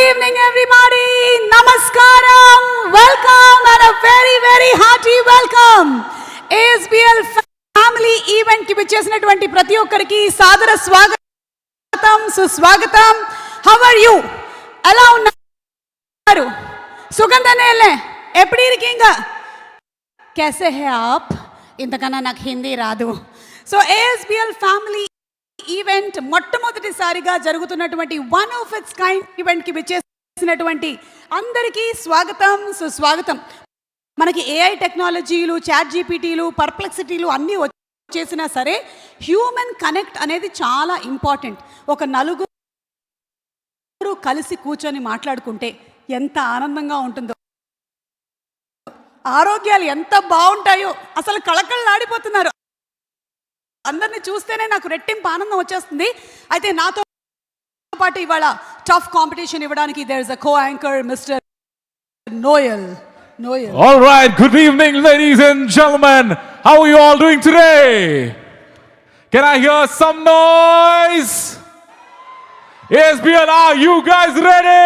evening everybody, namaskaram, welcome and a very very hearty welcome. ASBL family event ki vichesinaటువంటి ప్రతి ఒక్కరికి సాదర స్వాగతం సుస్వాగతం. How are you? ఎలా ఉన్నారు? సుగంధనేలే ఎప్పుడు ఇరికింగా कैसे हैं आप? ఇంతకన్నా నాకు హిందీ రాదు. సో ASBL family ఈవెంట్ మొట్టమొదటిసారిగా జరుగుతున్నటువంటి వన్ ఆఫ్ ఇట్స్ కైండ్ ఈవెంట్కి విచ్చేసినటువంటి అందరికీ స్వాగతం సుస్వాగతం. మనకి ఏఐ టెక్నాలజీలు, చాట్ జీపీటీలు, పర్ప్లెక్సిటీలు అన్నీ వచ్చేసినా సరే హ్యూమన్ కనెక్ట్ అనేది చాలా ఇంపార్టెంట్. ఒక నలుగురు కలిసి కూర్చొని మాట్లాడుకుంటే ఎంత ఆనందంగా ఉంటుందో, ఆరోగ్యాలు ఎంత బాగుంటాయో, అసలు కళకళలాడిపోతున్నారు. అందరిని చూస్తేనే నాకు రెట్టింపు ఆనందం వచ్చేస్తుంది. అయితే నాతో పాటు ఇవాళ టఫ్ కాంపిటీషన్ ఇవ్వడానికి there is a co anchor mister Noel. All right, good evening ladies and gentlemen. How are you all doing today? Can I hear some noise? ASBL, are you guys ready?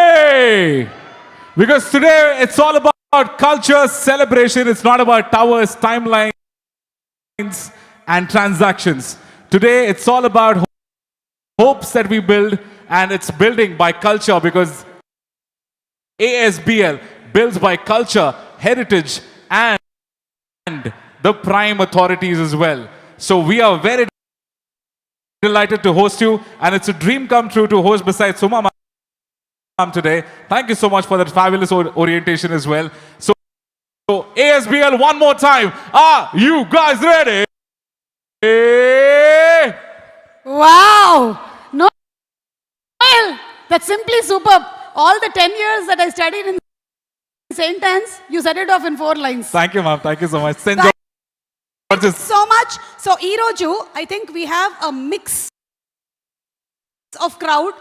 Because today it's all about culture celebration. It's not about towers, timelines and transactions. Today it's all about hopes that we build, and it's building by culture, because ASBL builds by culture, heritage and the prime authorities as well. So we are very delighted to host you, and it's a dream come true to host beside Suma ma'am today. Thank you so much for that fabulous orientation as well. So ASBL, one more time, are you guys ready? Wow, Noel, that's simply superb. All the 10 years that I studied in St. Anne's, you said it off in 4 lines. Thank you ma'am, thank you so much. Thank you so much. So ee roju I think we have a mix of crowd.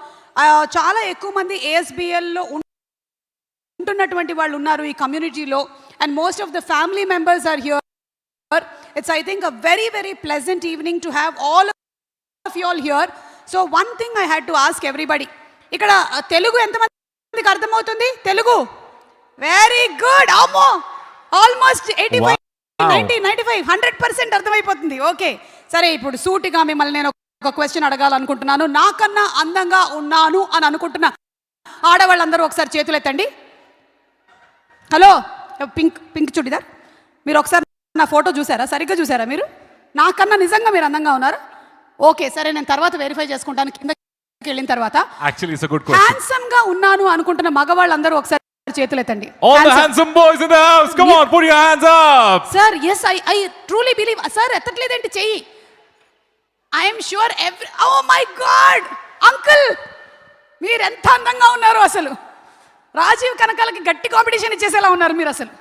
చాలా ఎక్కువ మంది ASBL లో ఉంటున్నటువంటి వాళ్ళు ఉన్నారు ఈ కమ్యూనిటీలో, and most of the family members are here. It's I think a very very pleasant evening to have all of you all here. So one thing I had to ask everybody, ఇక్కడ తెలుగు ఎంతమందికి అర్థమవుతుంది? Telugu very good. అమ్మో, almost 85 90 95 100% అర్థమైపోతుంది. Okay, సరే, ఇప్పుడు సూటిగా మిమ్మల్ని నేను ఒక క్వశ్చన్ అడగాలనుకుంటున్నాను. నాకన్నా అందంగా ఉన్నాను అని అనుకుంటున్న ఆడవాళ్ళందరూ ఒకసారి చేతులు ఎత్తండి. హలో, పింక్ చుడిదార్, మీరు ఒకసారి నా ఫోటో చూసారా? సరిగ్గా చూసారా మీరు? నాకన్నా నిజంగా మీరు అందంగా ఉన్నారు? ఓకే, సరే, నేను తర్వాత వెరిఫై చేసుకుంటాను కిందకి వెళ్ళిన తర్వాత. హ్యాండ్సమ్ గా ఉన్నాను అనుకుంటున్న మగవాళ్ళందరూ ఒకసారి చేతులు ఎత్తండి. All the handsome boys in the house, come on, put your hands up. Sir, yes, I truly believe. Sir, ఎత్తట్లేదేంటి చెయ్యి? I am sure oh my god, uncle, మీరు ఎంత అందంగా ఉన్నారు అసలు. రాజీవ్ కనకాలకి గట్టి కాంపిటీషన్ ఇచ్చేసేలా ఉన్నారు మీరు అసలు.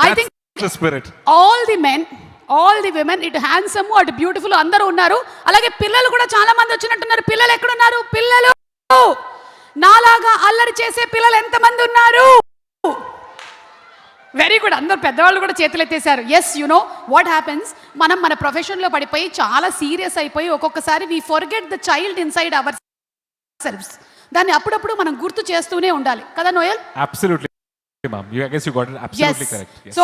I think the spirit, all the men, all the women, ఇటు హ్యాండ్సమ్ అటు బ్యూటిఫుల్ అందరూ ఉన్నారు. అలాగే పిల్లలు కూడా చాలా మంది వచ్చినట్టున్నారు. పిల్లలు ఎక్కడున్నారు? పిల్లలు, నాలాగా అల్లరి చేసే పిల్లలు ఎంతమంది ఉన్నారు? వెరీ గుడ్, అందరు పెద్దవాళ్ళు కూడా చేతులు ఎత్తేసారు. Yes, you know what happens, మనం మన ప్రొఫెషన్లో పడిపోయి చాలా సీరియస్ అయిపోయి ఒక్కొక్కసారి we forget the child inside ourselves. దాన్ని అప్పుడప్పుడు మనం గుర్తు చేస్తూనే ఉండాలి కదా Noel? Absolutely ma'am, I guess you got it absolutely correct. Yes. So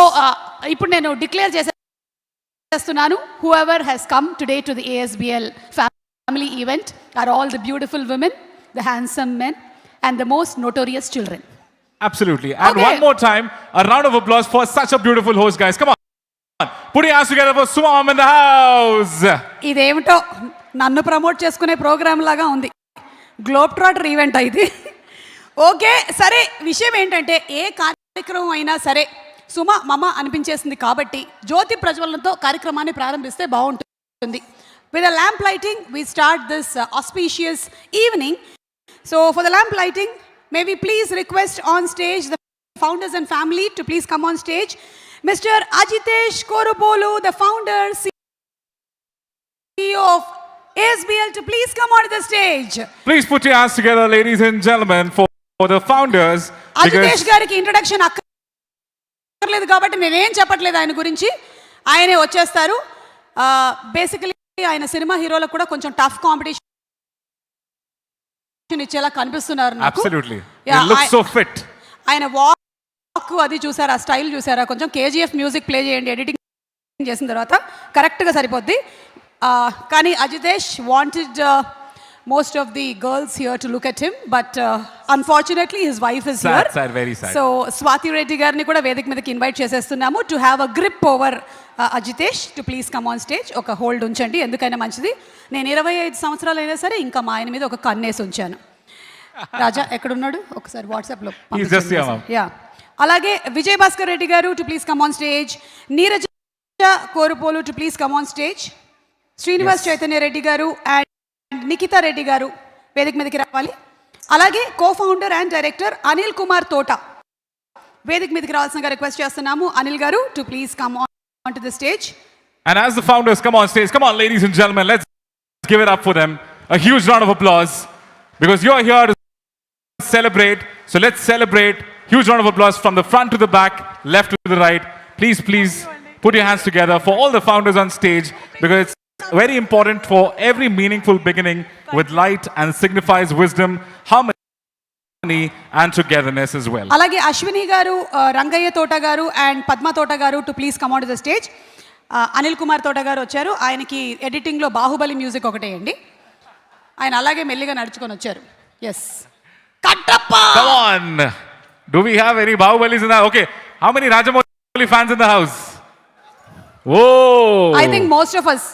ఇప్పుడు నేను డిక్లేర్ చేస్తున్నాను, whoever has come today to the ASBL family event are all the beautiful women, the handsome men and the most notorious children. Absolutely. And okay, one more time, a round of applause for such a beautiful host, guys. Come on. Put your hands together for Suma ma'am in the house. ఇదేమిటో నన్ను promote చేసుకునే programme లాగా ఉంది. Globe trotter event ఇది. Okay, సరే, విషయం ఏంటంటే ఏ కార్యక్రమం అయినా సరే సుమ మమ అనిపించేసింది కాబట్టి జ్యోతి ప్రజ్వలనతో కార్యక్రమాన్ని ప్రారంభిస్తే బాగుంటుంది. With a lamp lighting we start this auspicious evening. So for the lamp lighting, may we please request on stage the founders and family to please come on stage. Mr. Ajitesh Korupolu, the founder, CEO of ASBL, to please come on the stage. Please put your hands together, ladies and gentlemen, for the founders. Ajitesh గారికి introduction అక్కర్లేదు కాబట్టి నేనేం చెప్పట్లేదు ఆయన గురించి, ఆయనే వచ్చేస్తారు. Basically ఆయన సినిమా హీరోలకు కూడా కొంచెం టఫ్ కాంపిటీషన్ ఇచ్చేలా కనిపిస్తున్నారు నాకు. Absolutely. Yeah, You look so fit. ఆయన వాక్ అది చూసారా, స్టైల్ చూసారా, కొంచెం కేజీఎఫ్ మ్యూజిక్ ప్లే చేయండి ఎడిటింగ్ చేసిన తర్వాత కరెక్ట్గా సరిపోద్ది. కానీ Ajitesh wanted most of the girls here to look at him, but unfortunately his wife is here. Sad, very sad. So Swati Reddy గారిని కూడా వేదిక మీదకి ఇన్వైట్ చేసేస్తున్నాము to have a grip over Ajitesh to please come on stage. ఒక hold ఉంచండి, ఎందుకైనా మంచిది. నేను 25 సంవత్సరాలు అయినా సరే ఇంకా మా ఆయన మీద ఒక కన్నేసి ఉంచాను. రాజా ఎక్కడున్నాడు ఒకసారి వాట్సాప్లో. యా, అలాగే విజయ్ భాస్కర్ రెడ్డి గారు to please come on stage. Neeraja Korupolu to please come on stage. Srinivas Chaitanya Reddy గారు అండ్ నిఖితా రెడ్డి గారు వేదిక మీదకి రావాలి. అలాగే co founder and director Anil Kumar తోట వేదిక మీదకి రావాల్సిందిగా రిక్వెస్ట్ చేస్తున్నాము. అనిల్ గారు to please come on to the stage. And as the founders come on stage, come on ladies and gentlemen, let's give it up for them. A huge round of applause because you're here to celebrate. So let's celebrate. Huge round of applause from the front to the back, left to the right. Please put your hands together for all the founders on stage because it's very important for every meaningful beginning with light and signifies wisdom, harmony and togetherness as well. అలాగే అశ్విని గారు, రంగయ్య తోట గారు and Padma తోట గారు to please come on to the stage. Anil Kumar తోట గారు వచ్చారు. ఆయనకి ఎడిటింగ్లో బాహుబలి మ్యూజిక్ ఒకటే అండి. ఆయన అలాగే మెల్లిగా నడుచుకొని వచ్చారు. Yes, Kattappa. Come on, do we have any Bahubalis in the house? Okay, how many Rajamouli fans in the house? Oh, I think most of us,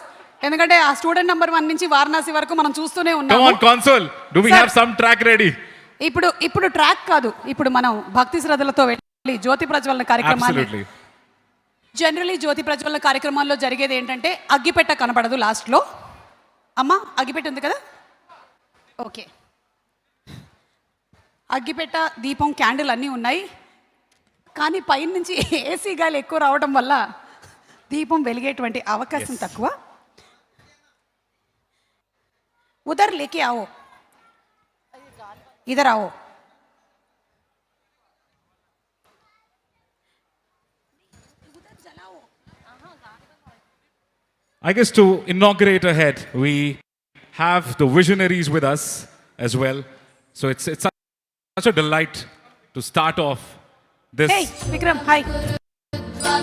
ఎందుకంటే ఆ స్టూడెంట్ నెంబర్ 1 నుంచి వారణాసి వరకు మనం చూస్తూనే ఉన్నాము. Come on console, do we have some track ready? ఇప్పుడు track కాదు, ఇప్పుడు మనం భక్తి శ్రద్ధలతో వెళ్ళి జ్యోతి ప్రజ్వలన కార్యక్రమాన్ని. జనరలీ జ్యోతి ప్రజ్వలన కార్యక్రమాల్లో జరిగేది ఏంటంటే అగ్గిపెట్ట కనపడదు లాస్ట్లో. అమ్మా అగ్గిపెట్ట ఉంది కదా, ఓకే. అగ్గిపెట్ట, దీపం, క్యాండిల్ అన్నీ ఉన్నాయి. కానీ పైన నుంచి ఏసీ గాలి ఎక్కువ రావడం వల్ల దీపం వెలిగేటువంటి అవకాశం తక్కువ. उधर लेके आओ, इधर आओ. I guess to inaugurate ahead, we have the visionaries with us as well. So it's such a delight to start off this. Hey, Vikram, hi.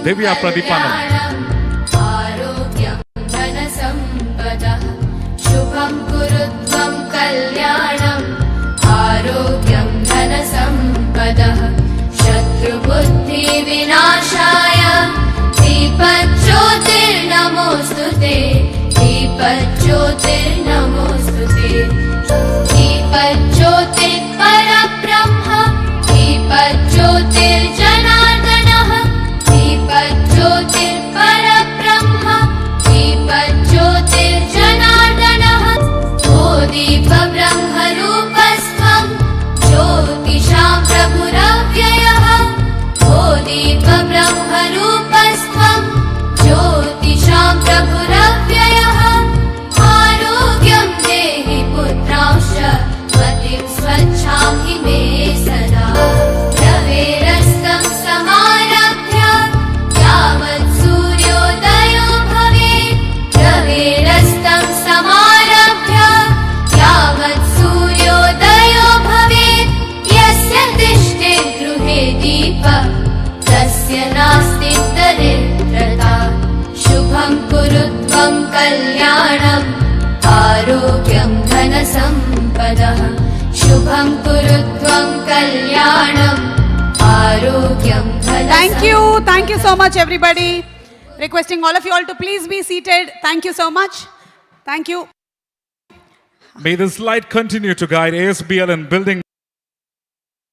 Divya Pradipanam. शुभं कुरुत्वं कल्याणम् आरोग्यं धनसम्पदः शत्रुबुद्धिविनाशाय दीपज्योतिर्नमोऽस्तुते दीपज्योतिर्नमोऽस्तुते दीपज्योतिर्परब्रह्म दीपज्योतिर्जनार्दनः दीपज्योतिर्परब्रह्म दीपज्योतिर्जनार्दनः दीपब्रह्मरूपस्त्वं ज्योतिषां प्रभुरव्ययः ओ दीपब्रह्मरूपस्त्वं ज्योतिषां प्रभुरव्ययः आरोग्यं देहि पुत्रांश्च मतिं स्वच्छां हि मे सदा रवेरस्तं समारभ्य यावत् सूर्योदयो भवेत् रवेरस्तं समारभ्य यावत् सूर्योदयो भवेत् यस्य तिष्ठे गृहे दीपः तस्य नास्ति दरिद्रता शुभं कुरुत्वं कल्याणम् आरोग्यं धनसम्पदः शुभं कुरुत्वं कल्याणम् आरोग्यं धनसम्पदः. Thank you so much everybody. Requesting all of you all to please be seated. Thank you so much. Thank you. May this light continue to guide ASBL in building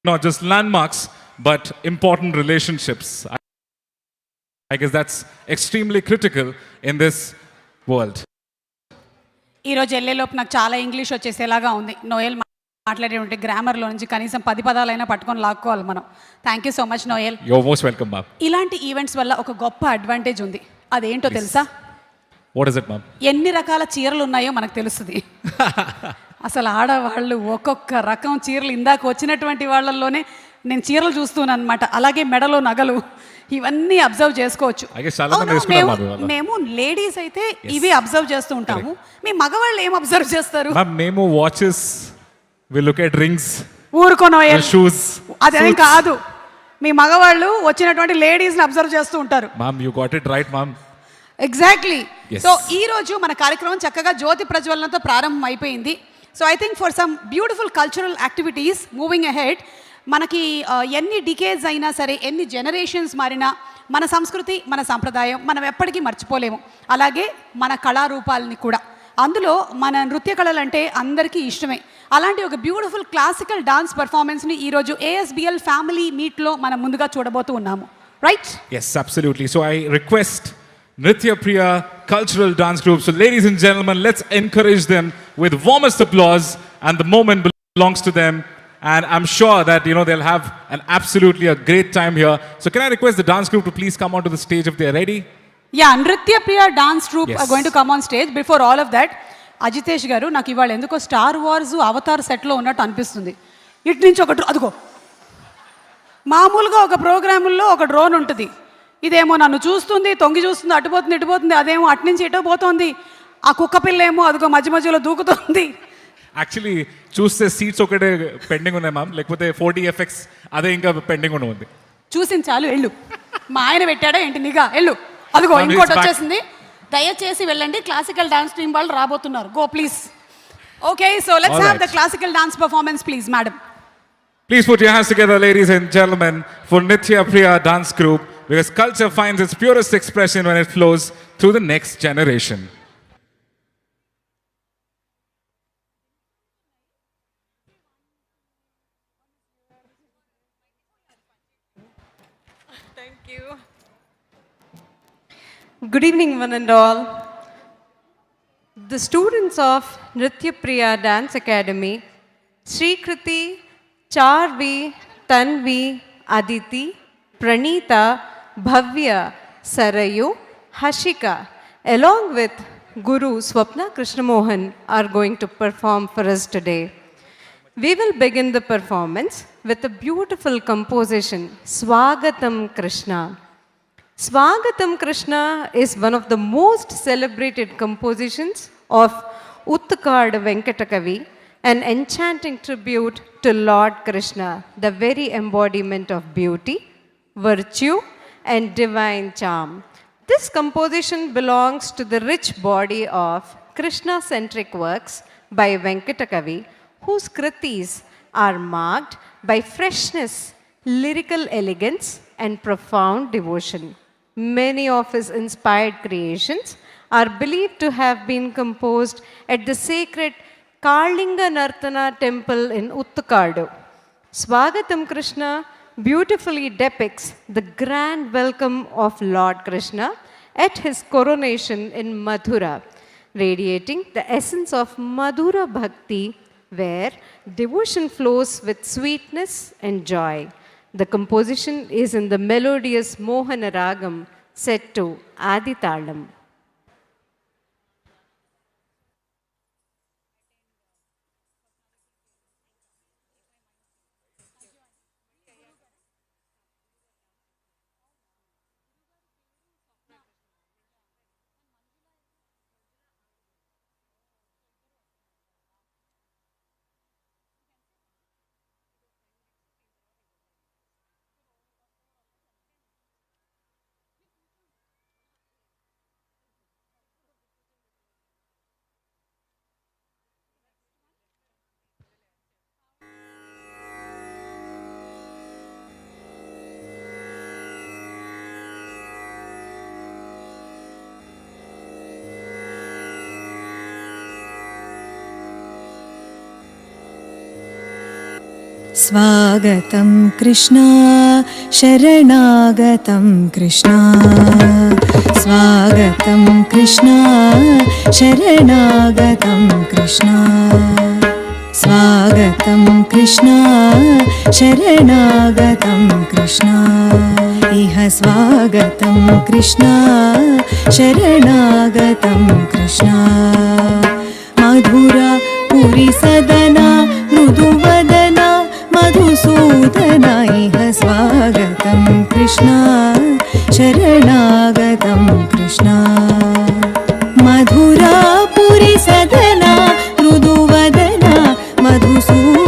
not just landmarks but important relationships. I guess that's extremely critical in this world. ఈరోజు వెళ్ళేలోపు నాకు చాలా English వచ్చేసేలాగా ఉంది. Noel మాట్లాడేటువంటి గ్రామర్లో నుంచి కనీసం 10 పదాలైనా పట్టుకొని లాక్కోవాలి మనం. Thank you so much Noel. You're most welcome, ma'am. ఇలాంటి ఈవెంట్స్ వల్ల ఒక గొప్ప అడ్వాంటేజ్ ఉంది. అదేంటో తెలుసా? What is it, ma'am? ఎన్ని రకాల చీరలు ఉన్నాయో మనకు తెలుస్తుంది. అసలు ఆడవాళ్ళు ఒక్కొక్క రకం చీరలు, ఇందాక వచ్చినటువంటి వాళ్ళల్లోనే నేను చీరలు చూస్తున్నాను అనమాట. అలాగే మెడలో నగలు ఇవన్నీ అబ్జర్వ్ చేసుకోవచ్చు. మేము లేడీస్ అయితే ఇవి అబ్జర్వ్ చేస్తూ ఉంటాము. మీ మగవాళ్ళు ఏం అబ్జర్వ్ చేస్తారు? మేము watches We look at rings, ఊరుకోనోయే shoes. అదేం కాదు, మీ మగవాళ్ళు వచ్చినటువంటి లేడీస్ని అబ్జర్వ్ చేస్తూ ఉంటారు. Ma'am, you got it right, ma'am. Exactly. Yes. So ఈ రోజు మన కార్యక్రమం చక్కగా జ్యోతి ప్రజ్వలనతో ప్రారంభం అయిపోయింది. So I think for some beautiful cultural activities moving ahead, మనకి ఎన్ని డికేడ్స్ అయినా సరే, ఎన్ని జనరేషన్స్ మారినా మన సంస్కృతి, మన సాంప్రదాయం మనం ఎప్పటికీ మర్చిపోలేము. అలాగే మన కళారూపాలని కూడా. అందులో మన నృత్య కళలు అంటే అందరికీ ఇష్టమే. అలాంటి ఒక బ్యూటిఫుల్ క్లాసికల్ డాన్స్ పర్ఫార్మెన్స్ని ఈరోజు ASBL ఫ్యామిలీ మీట్లో మనం ముందుగా చూడబోతూ ఉన్నాము, right? Yes, absolutely. So I request Nritya Priya cultural dance group. So ladies and gentlemen, let's encourage them with warmest applause, and the moment belongs to them. And I'm sure that, you know, they'll have an absolutely a great time here. So can I request the dance group to please come onto the stage if they're ready? Yeah, Nritya Priya dance troupe Yes. are going to come on stage. Before all of that, Ajitesh గారు, నాకు ఇవాళ ఎందుకో star wars Avatar సెట్లో ఉన్నట్టు అనిపిస్తుంది. ఇటు నుంచి ఒక అదిగో, మామూలుగా ఒక ప్రోగ్రాముల్లో ఒక డ్రోన్ ఉంటుంది, ఇదేమో నన్ను చూస్తుంది, తొంగి చూస్తుంది, అటుపోతుంది ఇటుపోతుంది, అదేమో అటు నుంచి ఇటు పోతుంది, ఆ కుక్క పిల్ల ఏమో అదిగో మధ్య మధ్యలో దూకుతుంది. యాక్చువల్లీ చూస్తే సీట్స్ ఒకటే పెండింగ్ ఉన్నాయి మ్యామ్, లేకపోతే 4DFX అదే ఇంకా పెండింగ్ ఉంది. చూసింది చాలు, వెళ్ళు. మా ఆయన పెట్టాడా ఏంటి నిఘా, వెళ్ళు. అదిగో ఇంకోటి వచ్చేసింది. దయచేసి వెళ్ళండి, క్లాసికల్ డాన్స్ టీమ్ వాళ్ళు రాబోతున్నారు. Go please. Okay, so let's have the classical dance performance please, madam. Please put your hands together, ladies and gentlemen, for Nritya Priya dance group, because culture finds its purest expression when it flows through the next generation. Thank you. Good evening, one and all. The students of Nritya Priya Dance Academy, Sri Kriti, Charvi, Tanvi, Aditi, Pranita, Bhavya, Sarayu, Hashika, along with Guru Swapna Krishnamohan, are going to perform for us today. We will begin the performance with a beautiful composition, Swagatam Krishna. Swagatam Krishna is one of the most celebrated compositions of Uttakad Venkatakavi, an enchanting tribute to Lord Krishna, the very embodiment of beauty, virtue, and divine charm. This composition belongs to the rich body of Krishna-centric works by Venkatakavi, whose kritis are marked by freshness, lyrical elegance, and profound devotion. Many of his inspired creations are believed to have been composed at the sacred Kalinga Nartana temple in Uttakadu. Swagatam Krishna beautifully depicts the grand welcome of Lord Krishna at his coronation in Mathura, radiating the essence of Madhura Bhakti, where devotion flows with sweetness and joy. The composition is in the melodious Mohana Ragam set to Aditalam. स्वागतं कृष्णा शरणागतं कृष्णा स्वागतं कृष्णा शरणागतं कृष्णा स्वागतं कृष्णा शरणागतं कृष्णा इह स्वागतं कृष्णा शरणागतं कृष्णा मधुरा पुरी सदना मृदुवदना मधुसूदना इह स्वागतं कृष्णा शरणागतं कृष्णा मधुरा Puri सदना मृदुवदना Madhusudana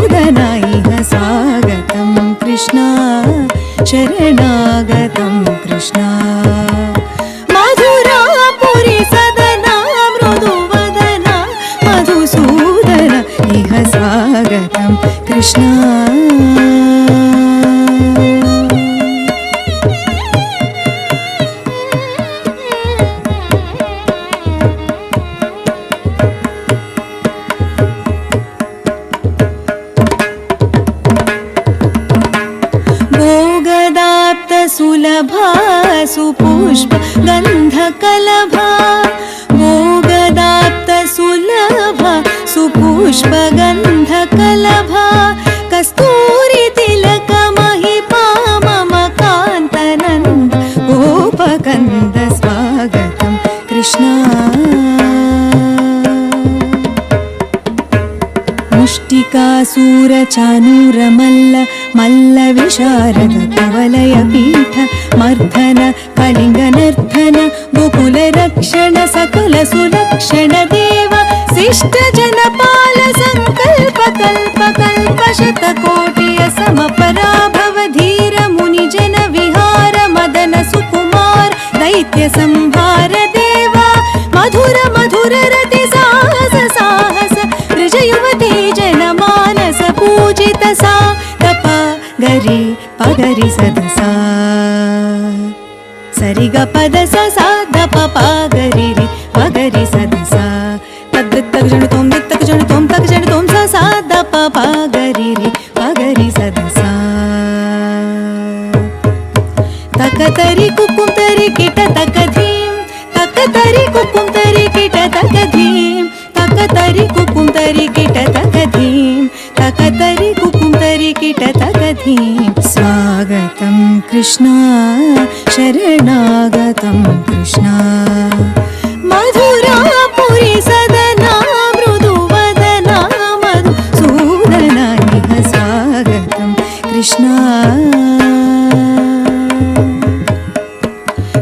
Krishna. सुलभा सुपुष्प गन्धकलभा भोगदाप्त सुलभा सुपुष्प गन्धकलभा कस्तूरि तिलक महिपा मम कान्तनन्द गोपकन्द स्वागतं कृष्णा. मुष्टिकासूरचानूरमल्ल मल्ल विशारद कवलय पीठ मर्धन कलिङ्गनर्धन गोकुल रक्षण सकल सुलक्षण देव शिष्ट जनपाल संकल्प कल्प कल्प शतकोटिय समपराभव धीर मुनिजन विहार मदन सुकुमार दैत्य संहार देवा मधुर मधुर रति साहस साहस ब्रज युवती जनमानस पूजित सा तपा गरी पगरि सदसा सरि ग पद सा दप पागरि रि पगरि सदसा तग तग जण तोम तग जण तोम तग जण तोम सा दप पागरि रि पगरि सदसा तक तरि कुकुम तरि किट तक धीम तक तरि कुकुम तरि किट तक धीम तक तरि कुकुम तरि किट तक धीम तक तरि कुकुम तरि किट तक धीम. स्वागतं कृष्णा शरणागतं कृष्णा मधुरापुरी सदना मृदुवदना मधुसूदना इह स्वागतं Krishna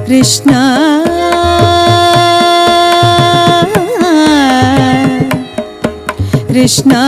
Krishna Krishna.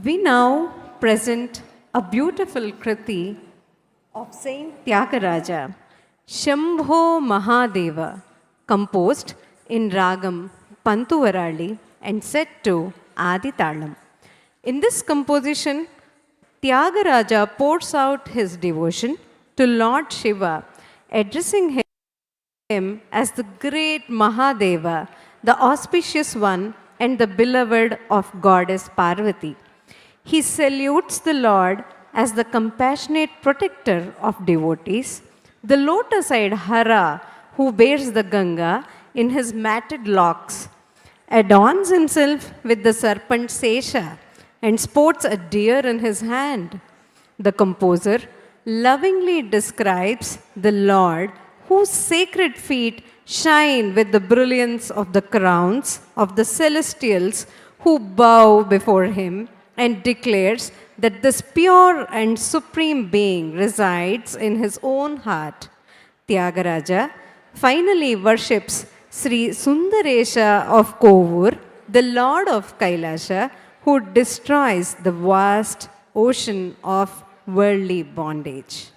We now present a beautiful Kriti of Saint Tyagaraja, Shambho Mahadeva, composed in Ragam Pantuvarali and set to Adi Talam. In this composition, Tyagaraja pours out his devotion to Lord Shiva, addressing him as the great Mahadeva, the auspicious one and the beloved of Goddess Parvati. He salutes the Lord as the compassionate protector of devotees, the lotus-eyed Hara who bears the Ganga in his matted locks, adorns himself with the serpent Sesha and sports a deer in his hand. The composer lovingly describes the Lord whose sacred feet shine with the brilliance of the crowns of the celestials who bow before him, and declares that this pure and supreme being resides in his own heart. Tyagaraja finally worships Sri Sundaresha of Kovur, the Lord of Kailasha, who destroys the vast ocean of worldly bondage.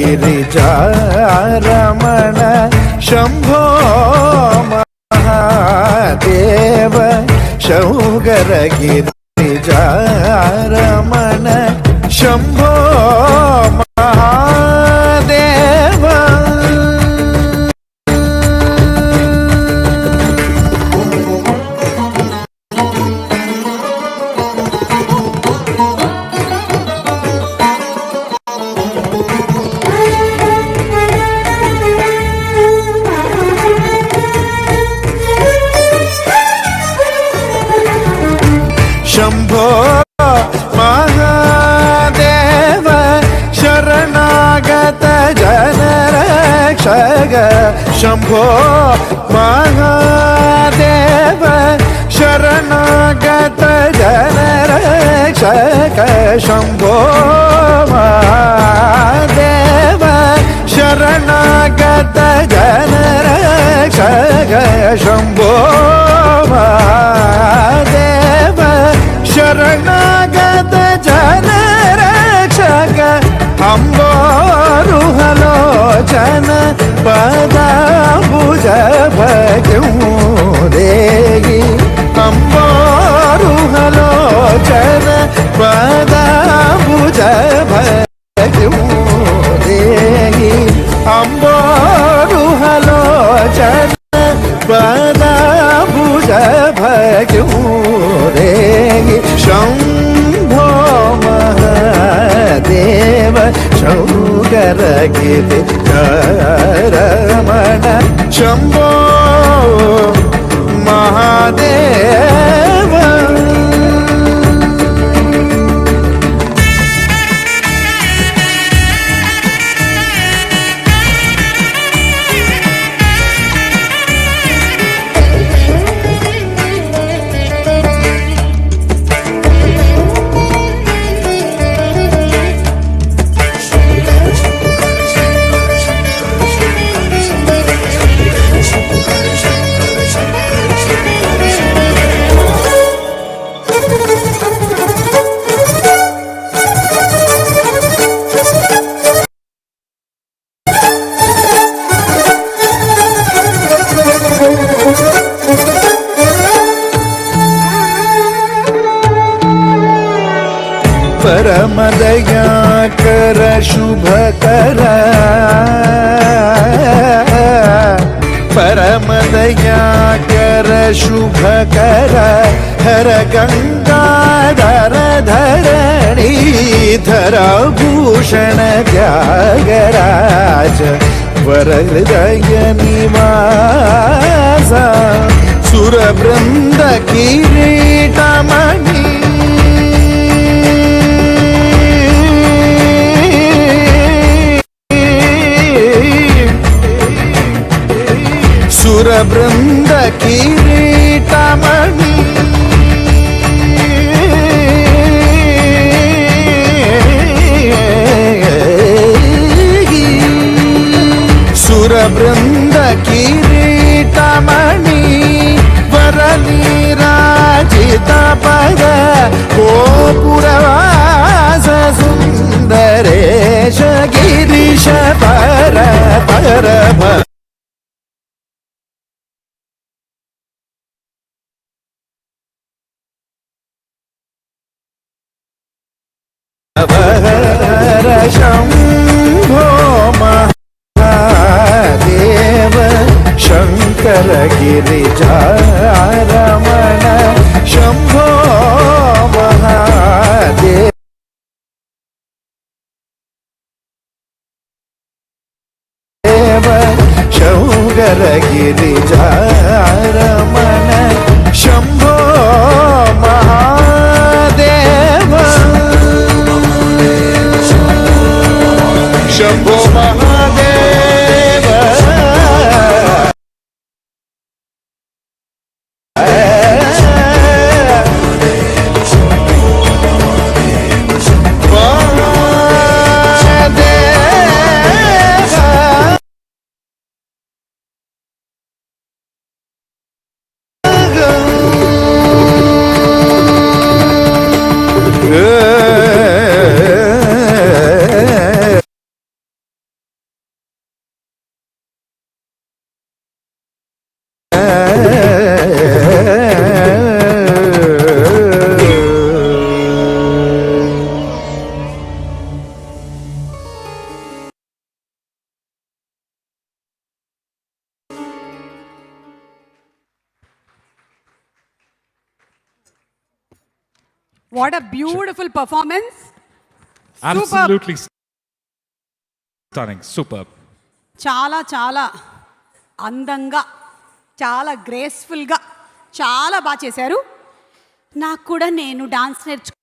गिरिजारमण Shambho Mahadev शौगर गिरिजारमण Shambho Mahadev Shambho Mahadev शरणागत जनरक्षक शम्भो महादेव शरणागत जनरक्षक शम्भो महादेव शरणागत जनरक्षक शम्भो महादेव शरणागत जनरक्षक अम्बोरुहलोचन पदाम्बुज भगुदेहि अम्बोरुहलोचन पदाम्बुज भगुदेहि अम्बोरुहलोचन पदाम्बुज भगुदेहि शम्भो महादेव शौगर गिरिजारमण शम्भो महादेव परमदयाकर शुभकर परमदयाकर शुभकर हर गंगाधर धरणीधर भूषण त्यागराज वरहृदय निवास सुरवृंद किरीटमणि सुरवृंद किरीटमणि सुरवृंद किरीटमणि वरनीराजित पद गोपुरवास सुंदरेश गिरीश पर Shambho Mahadev Shankar गिरिजारमण Shambho Mahadev शौगर गिरिजारमण Shambho Mahadev Shambho Mahadev What a beautiful performance. Absolutely stunning. Superb. చాలా చాలా అందంగా, చాలా గ్రేస్ఫుల్గా, చాలా బాగా చేశారు. నాకు కూడా నేను డాన్స్ నేర్చుకున్న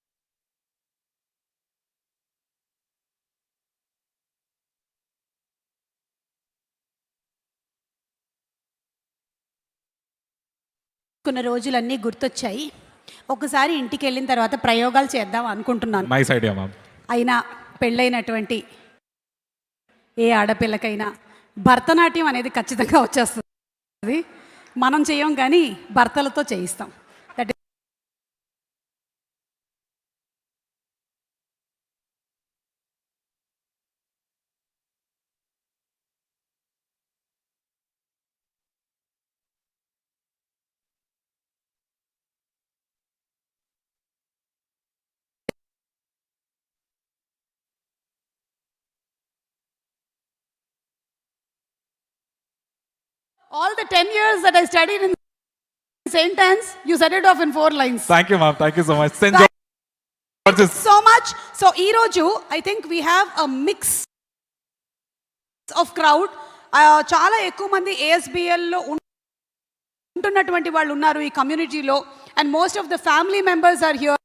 రోజులన్నీ గుర్తొచ్చాయి. ఒకసారి ఇంటికి వెళ్ళిన తర్వాత ప్రయోగాలు చేద్దాం అనుకుంటున్నాను. Nice idea ma'am. అయినా పెళ్ళైనటువంటి ఏ ఆడపిల్లకైనా భరతనాట్యం అనేది ఖచ్చితంగా వచ్చేస్తుంది. మనం చేయం కానీ భర్తలతో చేయిస్తాం. That all the 10 years that I studied in St. Anne's, you said it off in 4 lines. Thank you ma'am. Thank you so much. Thank you so much. So ee roju I think we have a mix of crowd. చాలా ఎక్కువ మంది ASBL లో ఉంటున్నటువంటి వాళ్ళు ఉన్నారు ఈ కమ్యూనిటీలో, and most of the family members are here.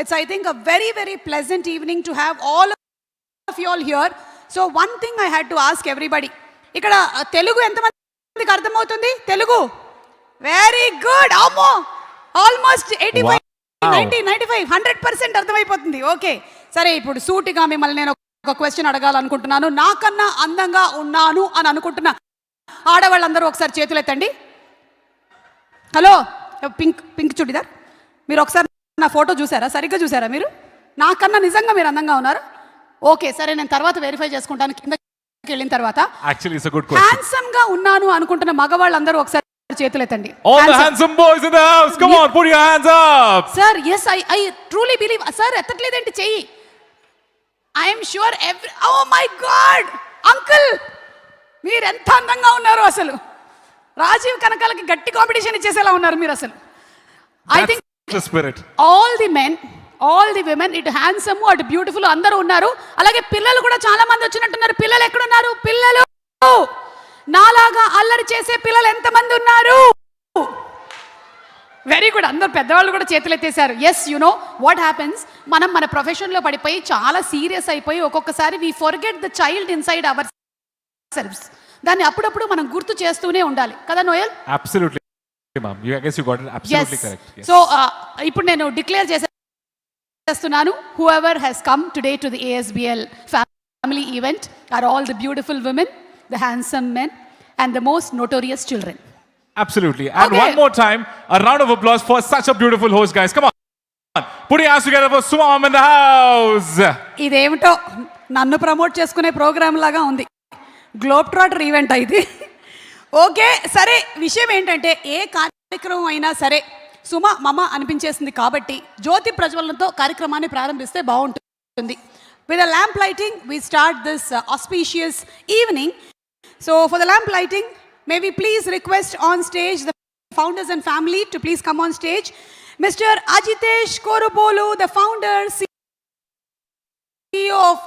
It's I think a very very pleasant evening to have all of you all here. So one thing I had to ask everybody, ఇక్కడ తెలుగు ఎంతమందికి అర్థమవుతుంది? Telugu very good. అమ్మో, almost 85 90 95 100% అర్థమైపోతుంది. Okay సరే, ఇప్పుడు సూటిగా మిమ్మల్ని నేను ఒక క్వశ్చన్ అడగాలనుకుంటున్నాను. నాకన్నా అందంగా ఉన్నాను అని అనుకుంటున్నా ఆడవాళ్ళందరూ ఒకసారి చేతులు ఎత్తండి. హలో, పింక్ పింక్ చుడిదార్, మీరు ఒకసారి నా ఫోటో చూసారా? సరిగ్గా చూసారా మీరు? నాకన్నా నిజంగా మీరు అందంగా ఉన్నారు? ఓకే సరే, నేను తర్వాత వెరిఫై చేసుకుంటాను కిందకి వెళ్ళిన తర్వాత. Actually it's a good question. Handsome గా ఉన్నాను అనుకుంటున్న మగవాళ్ళందరూ ఒకసారి చేతులు ఎత్తండి. All the handsome boys in the house, come on, put your hands up. Sir, yes, I truly believe. Sir, ఎత్తట్లేదేంటి చెయ్యి? I am sure oh my God, uncle, మీరు ఎంత అందంగా ఉన్నారు అసలు. రాజీవ్ కనకాలకి గట్టి కాంపిటీషన్ ఇచ్చేసేలా ఉన్నారు మీరు అసలు. I think the spirit. all the men, all the women, ఇటు హ్యాండ్సమ్ అటు బ్యూటిఫుల్ అందరూ ఉన్నారు. అలాగే పిల్లలు కూడా చాలా మంది వచ్చినట్టున్నారు. పిల్లలు ఎక్కడున్నారు? పిల్లలు, నాలాగా అల్లరి చేసే పిల్లలు ఎంతమంది ఉన్నారు? Very good. అందరు పెద్దవాళ్ళు కూడా చేతులు ఎత్తేసారు. Yes, you know what happens, మనం మన ప్రొఫెషన్లో పడిపోయి చాలా సీరియస్ అయిపోయి ఒక్కొక్కసారి we forget the child inside ourselves. దాన్ని అప్పుడప్పుడు మనం గుర్తు చేస్తూనే ఉండాలి కదా Noel? Absolutely ma'am. I guess you got it absolutely correct. Yes. So ఇప్పుడు నేను డిక్లేర్ చేస్తున్నాను, whoever has come today to the ASBL family event are all the beautiful women, the handsome men and the most notorious children. Absolutely. And Okay. one more time, a round of applause for such a beautiful host, guys. Come on. Put your hands together for Sumam in the house. ఇదేమిటో నన్ను promote చేసుకునే programme లాగా ఉంది. Globe trotter event అయితే. Okay సరే, విషయం ఏంటంటే ఏ కార్యక్రమం అయినా సరే సుమ మమ అనిపించేసింది కాబట్టి జ్యోతి ప్రజ్వలనతో కార్యక్రమాన్ని ప్రారంభిస్తే బాగుంటుంది. With the lamp lighting we start this auspicious evening. So for the lamp lighting, may we please request on stage the founders and family to please come on stage. Mr. Ajitesh Korobolu, the founder, CEO of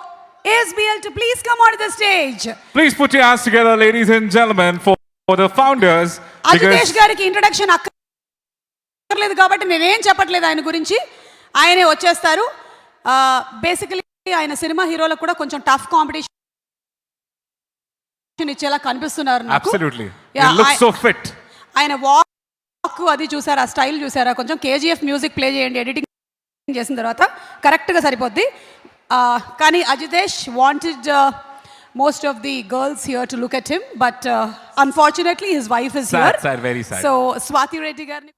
ASBL, to please come on the stage. Please put your hands together, ladies and gentlemen, for the founders. Ajitesh గారికి introduction అక్కర్లేదు కాబట్టి నేనేం చెప్పట్లేదు ఆయన గురించి, ఆయనే వచ్చేస్తారు. Basically ఆయన సినిమా హీరోలకు కూడా కొంచెం టఫ్ కాంపిటీషన్ ఇచ్చేలా కనిపిస్తున్నారు నాకు. Absolutely. Yeah, He looks so fit. ఆయన వాక్ అది చూసారా, స్టైల్ చూసారా? కొంచెం KGF మ్యూజిక్ ప్లే చేయండి ఎడిటింగ్ చేసిన తర్వాత, కరెక్ట్గా సరిపోద్ది. కానీ Ajitesh wanted most of the girls here to look at him, but unfortunately his wife is here. Sad, very sad. So Swati Reddy garni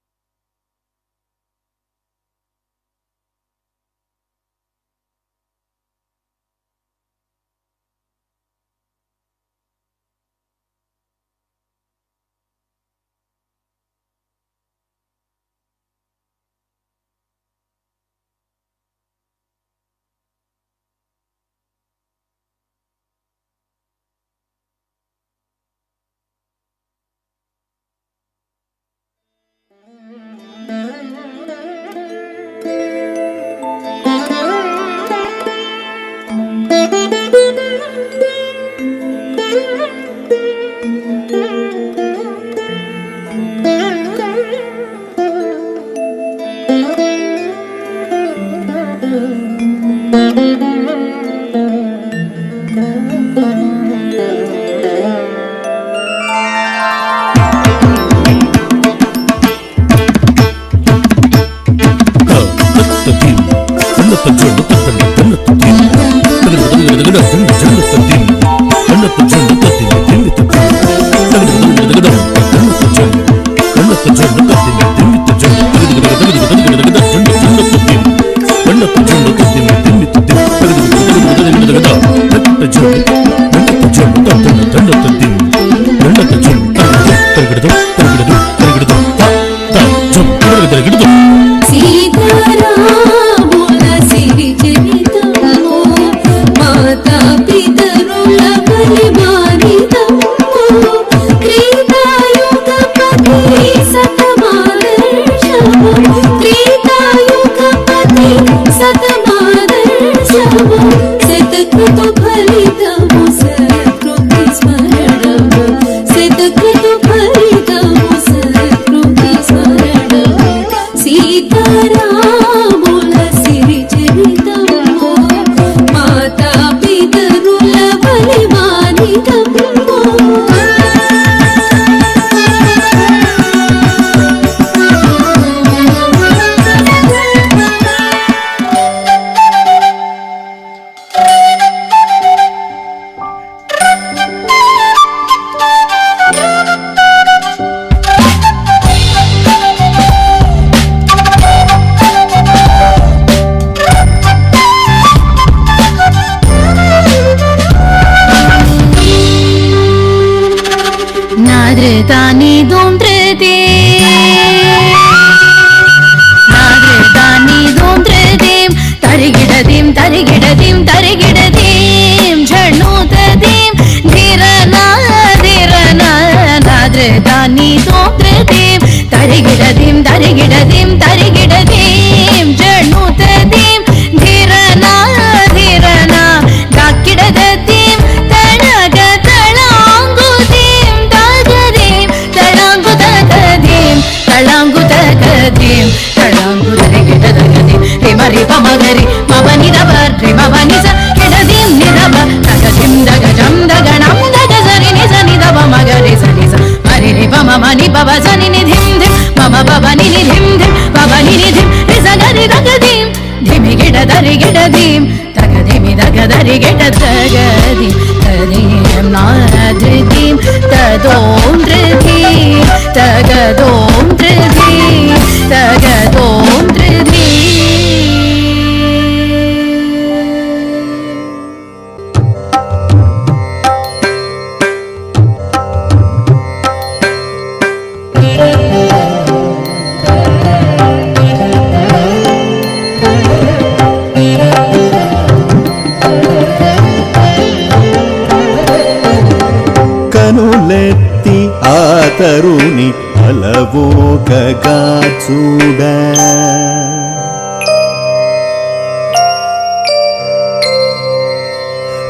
కనులెత్తి ఆ తరుణి అలవోకగా చూడ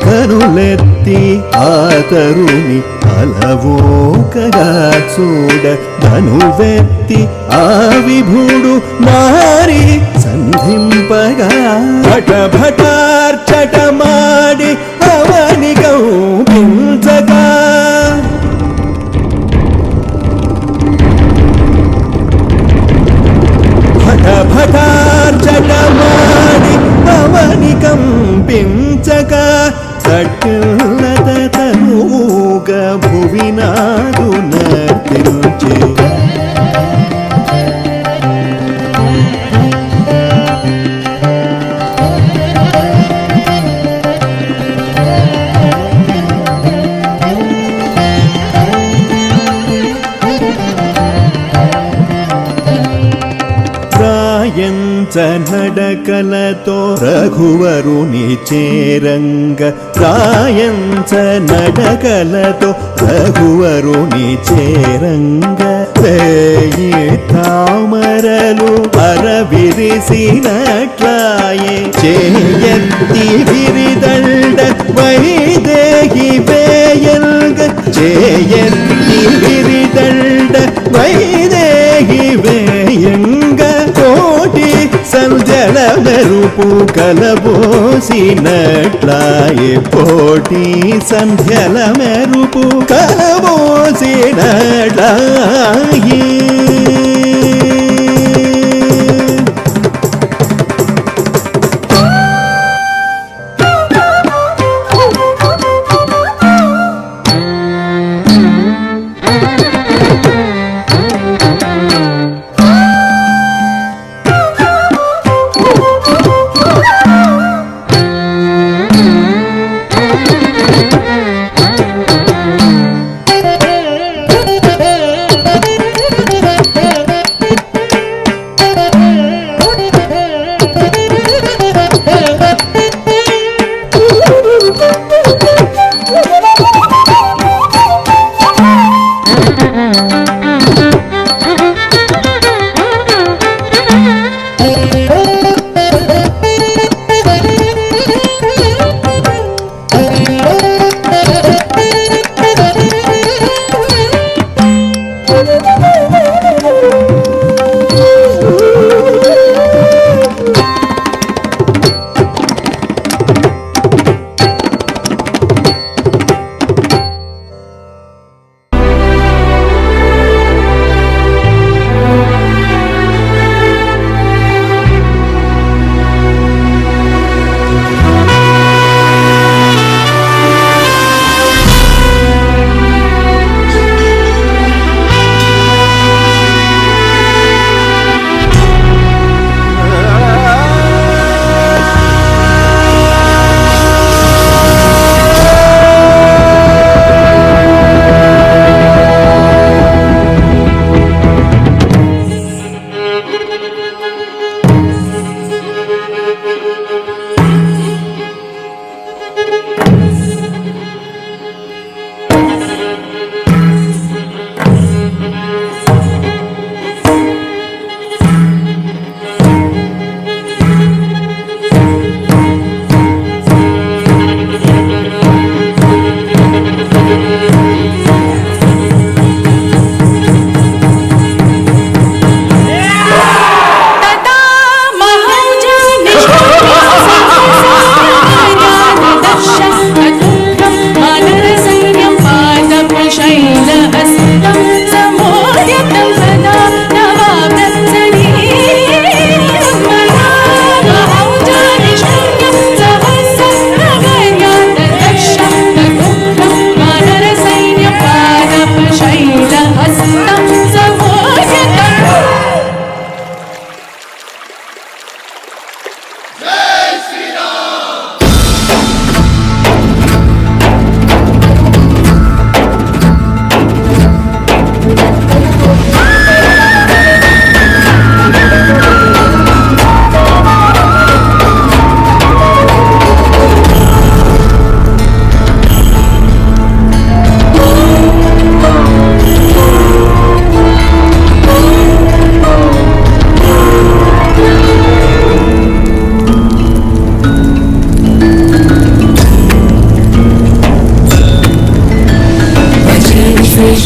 కనులెత్తి ఆ తరుణి అలవోకగా చూడ ధనువెత్తి ఆ విభుడు మారి సంధింపగా భటభటార్చటమాడి అవని కౌపించగా భటభటార్చటమాడి అవని కంపించగా సట్లత తనుగా భువినాదు నర్తించే నడకలతో రఘువరుని చేరంగ రాయంచ నడకలతో రఘువరుని చేరంగ రేయి తామరలు అరవిరిసినట్లాయే చేయత్తి విరిదండ వైదేహి వేయంగ చేయత్తి విరిదండ వైదేహి వేయంగ కోటి సంధ్యల మెరుపు కలబోసినట్లాయే కోటి సంధ్యల మెరుపు కలబోసినట్లాయే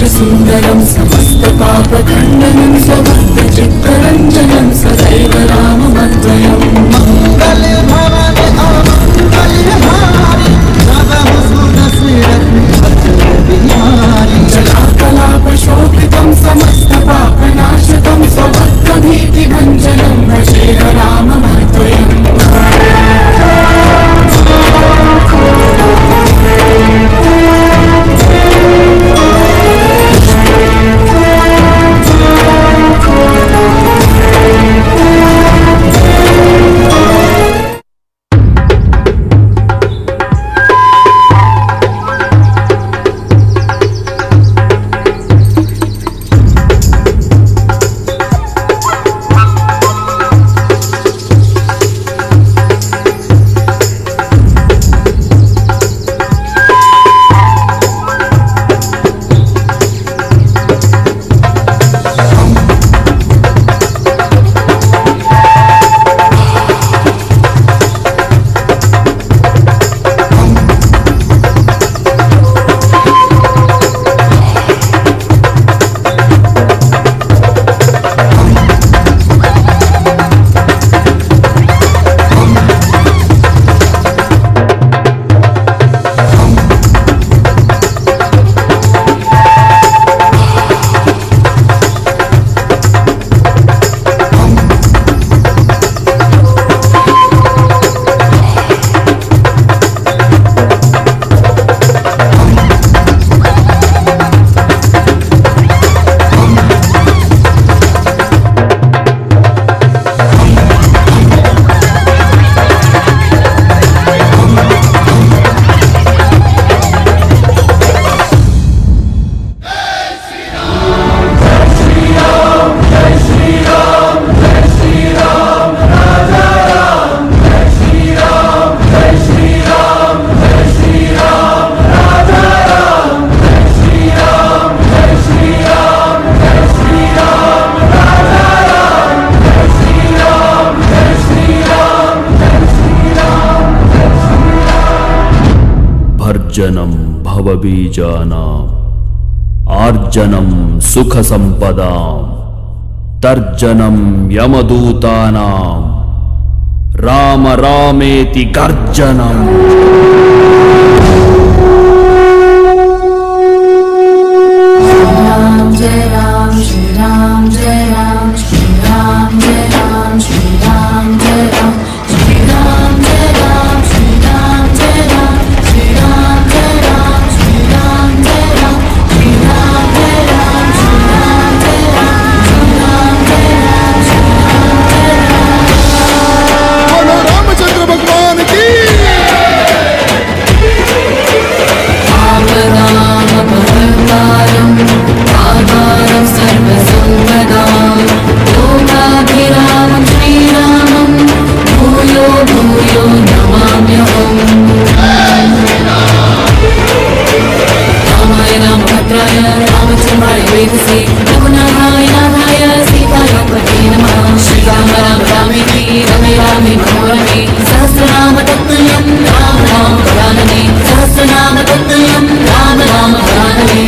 सुन्दरं समस्तपापखण्डनं स्वभक्तचित्तरञ्जनं सदैव राममद्वयम् मङ्गले भवने अमङ्गलहारि नवमुसुरश्रीरत्नविहारि जलाकलापशोभितं समस्तपापनाशकं स्वभक्तभीतिभञ्जनं भजे राममद्वयम् భర్జనం భవబీజానాం మార్జనం సుఖ సంపదాం తర్జనం యమదూతానాం రామ రామేతి గర్జనం. राम जय राम श्री राम जय राम श्री राम जय राम श्री राम जय राम श्री राम जय राम श्री राम जय राम श्री राम जय राम श्री राम जय राम श्री राम जय राम श्री राम जय राम श्री राम जय राम श्री राम जय राम. बोलो रामचंद्र भगवान की. आपदाम अपहर्तारम् आधारं सर्वसम्पदां लोकाभिरामं श्रीरामं भूयो भूयो नमाम्यहम्. रामाय रामभद्राय रामचन्द्राय वेदसे रघुनाथाय नाथाय सीताय पते नमः. श्रीराम राम रामेति रमे रामे मनोरमे सहस्रनाम तत्तुल्यं राम राम वरानने सहस्रनाम तत्तुल्यं Ram Ram वरानने.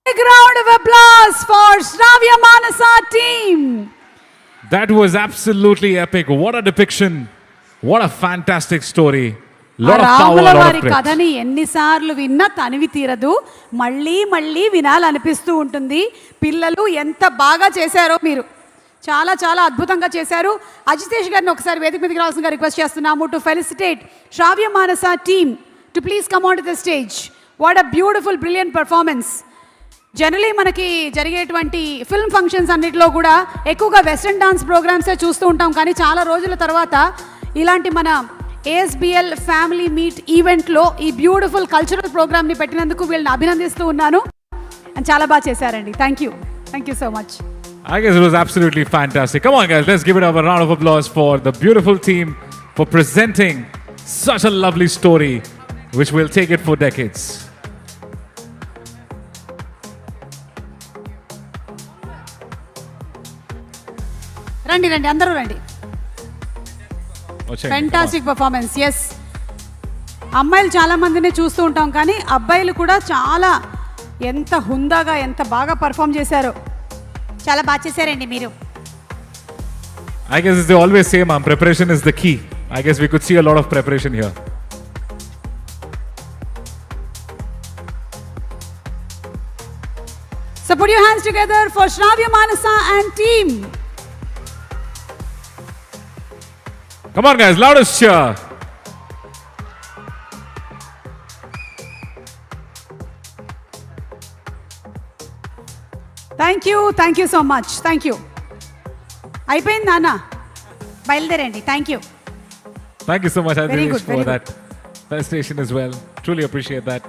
Big round of applause for Shravya Manasa team. That was absolutely epic. What a depiction. What a fantastic story. Lot of power, రాముల lot వారి of credit. కథని ఎన్నిసార్లు విన్నా తనివి తీరదు. మళ్ళీ మళ్ళీ వినాలనిపిస్తూ ఉంటుంది. పిల్లలు ఎంత బాగా చేశారో మీరు. చాలా చాలా అద్భుతంగా చేశారు. అజితేష్ గారిని ఒకసారి వేదిక మీదకి రావాల్సిందిగా రిక్వెస్ట్ చేస్తున్నాము to felicitate Shravya Manasa team to please come on to the stage. What a beautiful brilliant performance. Generally మనకి జరిగేటువంటి ఫిల్మ్ ఫంక్షన్స్ అన్నిటిలో కూడా ఎక్కువగా వెస్ట్రన్ డాన్స్ ప్రోగ్రామ్సే చూస్తూ ఉంటాం. కానీ చాలా రోజుల తర్వాత ఇలాంటి మన ASBL ఫ్యామిలీ మీట్ ఈవెంట్లో ఈ బ్యూటిఫుల్ కల్చరల్ ప్రోగ్రామ్ని పెట్టినందుకు వీళ్ళని అభినందిస్తూ ఉన్నాను. అండ్ చాలా బాగా చేశారండి. Thank you so much. I guess it was absolutely fantastic. Come on, guys, let's give it up a round of applause for the beautiful team for presenting such a lovely story, which will take it for decades. రండి అందరూ రండి. Fantastic performance. Yes, అమ్మాయిలు చాలా మందిని చూస్తూ ఉంటాం కానీ అబ్బాయిలు కూడా చాలా ఎంత హుందాగా ఎంత బాగా పర్ఫామ్ చేశారో. చాలా బాగా చేశారండి మీరు. I guess they always say, ma'am, preparation is the key. I guess we could see a lot of preparation here. So put your hands together for Shravya Manasa and team. Come on guys, loudest cheer. Thank you so much. Thank you. అయిపోయింది నాన్న, బయలుదేరండి. Thank you. Thank you so much, Very Adinesh, good, for very that presentation as well. Truly appreciate that.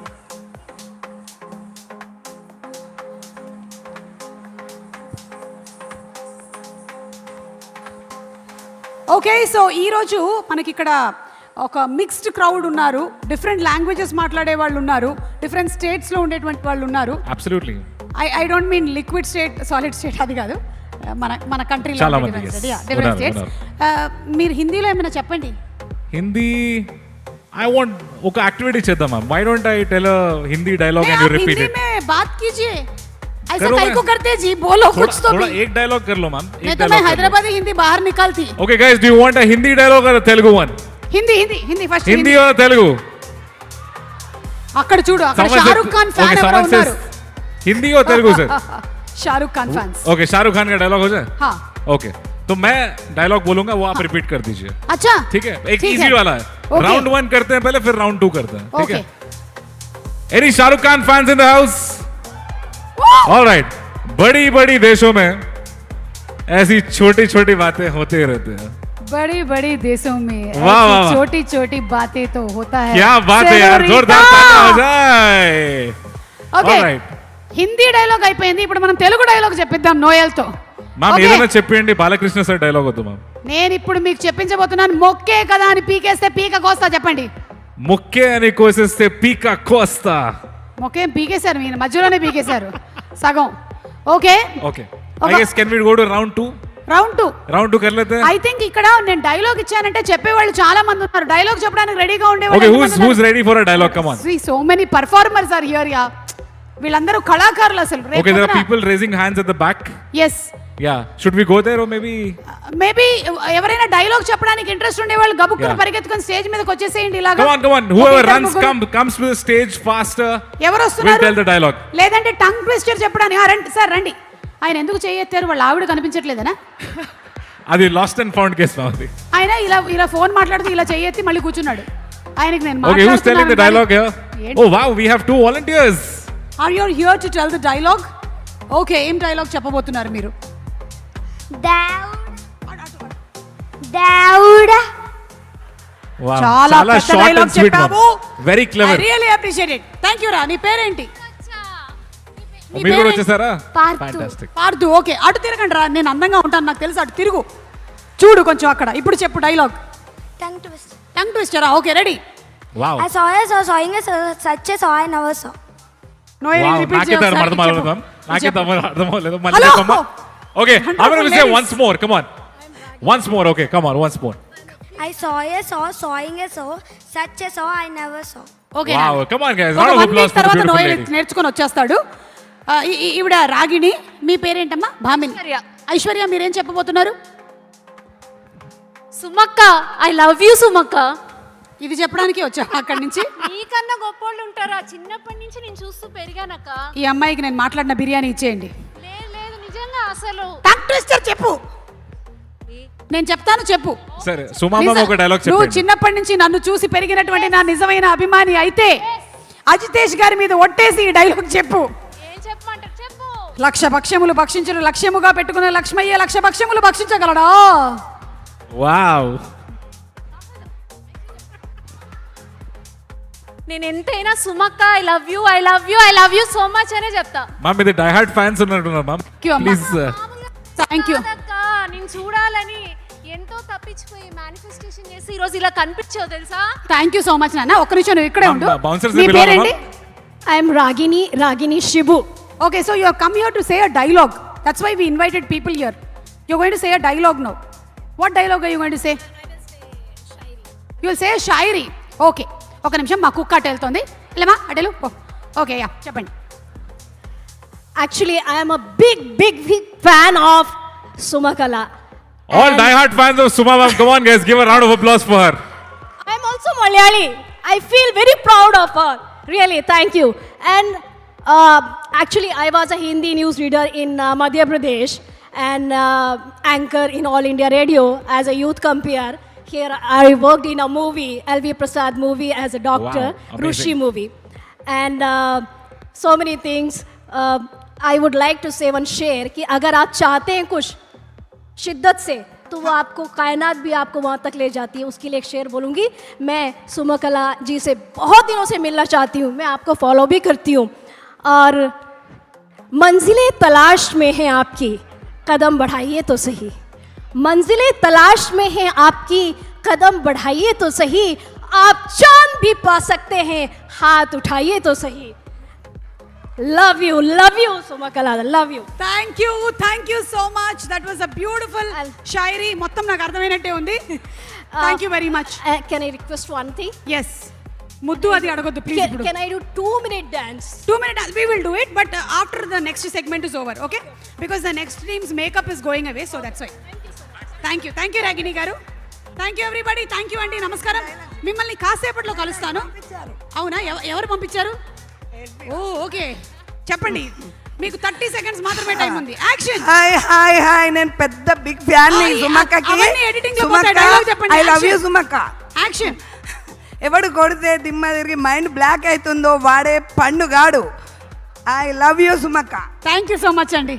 Okay, so ఈరోజు మనకి ఇక్కడ ఒక mixed crowd ఉన్నారు. Different languages మాట్లాడే వాళ్ళు ఉన్నారు, డిఫరెంట్ స్టేట్స్లో ఉండేటువంటి వాళ్ళు ఉన్నారు. Absolutely. I don't mean liquid state, solid state అది కాదు, మన కంట్రీలో చాలా మంది, డిఫరెంట్ స్టేట్స్. మీరు హిందీలో ఏమైనా చెప్పండి. హిందీ I want ఒక యాక్టివిటీ చేద్దాం ma'am. Why don't I tell a Hindi dialogue and you repeat Hindi it? में बात कीजिए. ऐसा करो काहे मैं- को करते जी, बोलो कुछ तो थोड़ा भी. एक डायलॉग कर लो मैम. नहीं तो मैं हैदराबादी हिंदी बाहर निकालती. Okay guys, do you want a Hindi dialogue or a Telugu one? Hindi first. Hindi or Telugu? అక్కడ చూడు, అక్కడ Someone Shahrukh Khan says- fan okay, ఎవరో someone says ఉన్నారు. Hindi or Telugu sir? Shahrukh Khan fans. Okay, Shahrukh Khan का डायलॉग हो जाए? हाँ. Okay, तो मैं डायलॉग बोलूंगा, वो आप रिपीट कर दीजिए. अच्छा ठीक है, एक ठीक इजी है. वाला है. Okay. राउंड 1 करते हैं पहले, फिर राउंड 2 करते हैं. ठीक ओके. है. Any Shahrukh Khan fans in the house? All right. बड़ी बड़ी देशों में ऐसी छोटी छोटी बातें होते रहते हैं. बड़ी बड़ी देशों में वाह, वाह, वाह. छोटी छोटी बातें तो होता है. क्या बात है यार, जोरदार तालियां हो जाए. Okay, All right. Hindi dialogue అయిపోయింది. ఇప్పుడు మనం తెలుగు డైలాగ్ చెప్పిద్దాం నోయల్తో. Ma'am Okay. ఏదైనా చెప్పండి, బాలకృష్ణ సార్ డైలాగ్ వద్దు మ్యామ్. నేను ఇప్పుడు మీకు చెప్పించబోతున్నాను. మొక్కే కదా అని పీకేస్తే పీక కోస్తా. చెప్పండి. ముక్కే అని కోసేస్తే పీక కోస్తా. మొక్కే పీకేశారు, మీరు మధ్యలోనే పీకేశారు సగం. Okay okay, I guess can we go to round 2? Round 2. Round 2 कर लेते हैं. ఐ థింక్ ఇక్కడ నేను డైలాగ్ ఇచ్చానంటే చెప్పేవాళ్ళు చాలా మంది ఉన్నారు. డైలాగ్ చెప్పడానికి రెడీగా ఓకే, ఉండేవాళ్ళు. who's ready for a dialogue? Come on. So many performers are here. Yeah, వీళ్ళందరూ కళాకారులు అసలు. Okay, there are people raising hands at the back. yes, Yeah, should we go there or maybe? Maybe ఎవరైనా dialogue చెప్పడానికి interest ఉండేవాళ్ళు గబుక్కున Yeah. పరిగెత్తుకొని stage మీదకి వచ్చేసేయండి ఇలాగా. Come on, whoever runs comes to the stage faster. ఎవరు We'll వస్తున్నారు? tell the dialogue. లేదంటే టంగ్ ట్విస్టర్ చెప్పడానికి. రండి సార్, రండి. ఆయన ఎందుకు చేయెత్తారు? వాళ్ళ ఆవిడ కనిపించట్లేదనా? అది లాస్ట్ అండ్ ఫౌండ్ కేస్ మాది. ఆయన ఇలా ఫోన్ మాట్లాడుతూ ఇలా చేయెత్తి మళ్ళీ కూర్చున్నాడు. ఆయనకి నేను Okay, who's telling the dialogue here? Oh wow, we have 2 volunteers. Are you here to tell the dialogue? Okay, ఏం డైలాగ్ చెప్పబోతున్నారు మీరు? Dauda. Wow, చాలా పెద్ద short డైలాగ్ and sweet, చెప్పావు. ma'am. Very clever. I really appreciate it. Thank you రా. నీ పేరేంటి? నీ మీరు కూడా పేరేంటి? వచ్చేసారా? పార్థు. Fantastic. పార్దు. ఓకే, అటు తిరగండి రా. నేను అందంగా ఉంటాను నాకు తెలుసు. అటు తిరుగు, చూడు కొంచెం అక్కడ. ఇప్పుడు చెప్పు డైలాగ్. Tongue twist. టంగ్ ట్విస్టరా? Okay, ready. Wow. I saw sawing a such a saw I never saw. No Wow, repeat నాకే చేయండి. అర్థం అవ్వలేదు మ్యామ్. నాకే అర్థం అవ్వలేదు. మళ్ళీ Hello. చెప్పమ్మా. Okay, I'm going to say Ladies. once more. Come on. Once more. Okay, come on, once more. I saw sawing a saw such a saw I never saw. Okay. Wow, come on guys. ఒక Round of 1 applause week for the తర్వాత beautiful Noel lady. నేర్చుకొని వచ్చేస్తాడు. ఈవిడ రాగిణి. మీ పేరేంటమ్మా? భామిని. ఐశ్వర్య, మీరేం చెప్పబోతున్నారు? సుమక్క, I love you సుమక్క. ఇది చెప్పడానికి వచ్చా అక్కడి నుంచి. నీకన్నా గొప్పోళ్ళు ఉంటారా? చిన్నప్పటి నుంచి నేను చూస్తూ పెరిగానక్క. ఈ అమ్మాయికి నేను మాట్లాడిన బిర్యానీ ఇచ్చేయండి. లేదు నిజంగా అసలు. టంగ్ ట్విస్టర్ చెప్పు. నేను చెప్తాను, చెప్పు. సరే, సుమామ ఒక డైలాగ్ నువ్వు చెప్పండి. చిన్నప్పటి నుంచి నన్ను చూసి పెరిగినటువంటి నా నిజమైన అభిమాని అయితే అజితేష్ గారి మీద ఒట్టేసి ఈ డైలాగ్ చెప్పు. ఏం చెప్పమంటారు? చెప్పు. లక్ష భక్ష్యములు భక్షించడం లక్ష్యముగా పెట్టుకున్న లక్ష్మయ్య లక్ష భక్ష్యములు భక్షించగలడా? Wow. నేను ఎంతైనా సుమక్క, I love you, I love you, I love you so much అనే చెప్తా. మ్యామ్ ఇది డై హార్డ్ ఫ్యాన్స్ ఉన్నట్టున్నారు మ్యామ్. you, అమ్మా. ప్లీజ్. Thank you. కాదక్క, నేను చూడాలని ఎంతో తప్పించిపోయి మేనిఫెస్టేషన్ చేసి ఈ రోజు ఇలా కనిపించావు తెలుసా? థ్యాంక్ యూ సో మచ్ నాన్న. ఒక్క నిమిషం నువ్వు ఇక్కడే ఉండు. బౌన్సర్స్ మీ పేరేంటి? I'm Ragini Shibu. Okay, so you have come here to say a dialogue. That's why we invited people here. You're going to say a dialogue now. What dialogue are you going to say? You will say a shairi. Okay. ఒక నిమిషం, మా కుక్క అటు వెళ్తుంది. లేమా అటెలు. Okay, yeah చెప్పండి. Actually, I am a big fan of Sumakala. All die hard fans of Suma ma'am, come on guys, give a round of applause for her. I am also Malayali. I feel very proud of her. Really, thank you. And actually, I was a Hindi news reader in Madhya Pradesh and anchor in All India Radio as a youth compere. Here I worked in a movie, LV Prasad movie as a doctor, Wow, amazing. Rushi movie. And so many things. I would like to say one share कि अगर आप चाहते हैं कुछ शिद्दत से तो वो आपको कायनात भी आपको वहाँ तक ले जाती है. उसके लिए एक शेर बोलूँगी. मैं सुमकला जी से बहुत दिनों से मिलना चाहती हूँ. मैं आपको फॉलो भी करती हूँ और मंजिलें तलाश में हैं आपकी, कदम बढ़ाइए तो सही. मंजिलें तलाश में हैं आपकी, कदम बढ़ाइए तो सही. आप चांद भी पा सकते हैं, हाथ उठाइए तो सही. Love you, Sumakala, love you. Thank you so much. That was a beautiful shairi. మొత్తం నాకు అర్థమైనట్టే ఉంది. Thank you very much. Can I request one thing? Yes. ముద్దు అది అడగొద్దు ప్లీజ్ ఇప్పుడు. Can I do 2-minute dance? 2-minute dance. We will do it, but after the next segment is over, okay? Because the next team's makeup is going away, so that's why. Thank you, Ragini garu. Thank you everybody. Thank you అండి. నమస్కారం. మిమ్మల్ని కాసేపట్లో కలుస్తాను. అవునా, ఎవరు పంపించారు? ఓ okay, చెప్పండి. మీకు 30 సెకండ్స్ మాత్రమే టైం ఉంది. యాక్షన్. హాయ్ నేను పెద్ద బిగ్ ఫ్యాన్ ని సుమక్కకి. అవన్నీ ఎడిటింగ్ లో పోతే డైలాగ్ చెప్పండి. ఐ లవ్ యు సుమక్క. యాక్షన్. ఎవడు కొడితే దిమ్మ తిరిగి మైండ్ బ్లాక్ అవుతుందో వాడే పండుగాడు. ఐ లవ్ యు సుమక్క. థ్యాంక్ యూ సో మచ్ అండి.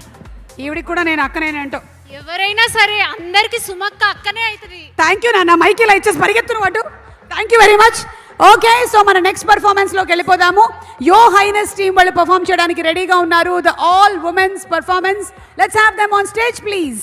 ఈవిడికి కూడా నేను అక్కనేనంటో. ఎవరైనా సరే అందరికి సుమక్క అక్కనే అవుతుంది. థ్యాంక్ యూ నాన్న. మైక్ ఇలా ఇచ్చేసి పరిగెత్తును వాటు. Thank you very much. Okay, so మన నెక్స్ట్ పర్ఫార్మెన్స్ లోకి వెళ్ళిపోదాము. యో హైనెస్ టీమ్ వాళ్ళు పర్ఫార్మ్ చేయడానికి రెడీగా ఉన్నారు. The all women's performance. Let's have them on stage please.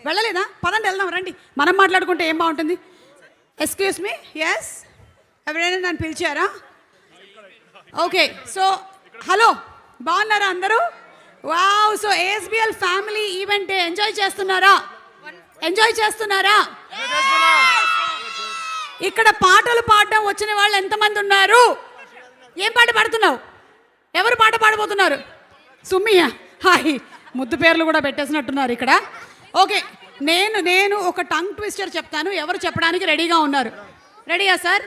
వెళ్ళలేదా? పదండి వెళ్దాం, రండి, మనం మాట్లాడుకుంటే ఏం బాగుంటుంది. ఎక్స్క్యూజ్ మీ, ఎస్, ఎవరైనా నన్ను పిలిచారా? ఓకే, సో హలో, బాగున్నారా అందరూ? Wow, so ASBL family event enjoy చేస్తున్నారా? ఎంజాయ్ చేస్తున్నారా? ఇక్కడ పాటలు పాడడం వచ్చిన వాళ్ళు ఎంతమంది ఉన్నారు? ఏం పాట పాడుతున్నావు? ఎవరు పాట పాడబోతున్నారు? సుమ్మియా, హాయ్, ముద్దు పేర్లు కూడా పెట్టేసినట్టున్నారు ఇక్కడ. ఓకే, నేను ఒక టంగ్ ట్విస్టర్ చెప్తాను, ఎవరు చెప్పడానికి రెడీగా ఉన్నారు? రెడీయా sir?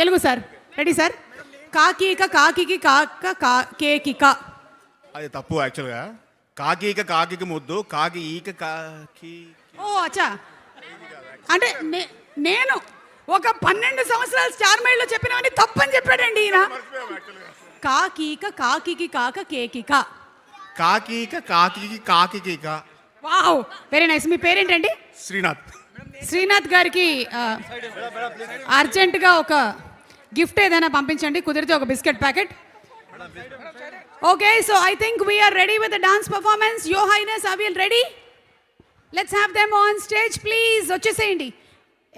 Telugu sir, ready sir? కాకీక కాకికి కాక కేకిక. అది తప్పు యాక్చువల్గా. కాకి ముద్దు, కాకి ఈక కాకి. ఓ అచ్చా, అంటే నేను ఒక 12 సంవత్సరాలు స్టార్ మైల్లో చెప్పినవని తప్పని చెప్పాడండి ఈయన. కాకీక కాకికి కాక కేకిక. కాకి కాకిక. Wow, very nice. మీ పేరేంటండి? శ్రీనాథ్. శ్రీనాథ్ గారికి అర్జెంటుగా ఒక గిఫ్ట్ ఏదైనా పంపించండి, కుదిరితే ఒక biscuit packet. Okay, so I think we're ready with the dance performance. Your highness, are we ready? Let's have them on stage please. వచ్చేసేయండి.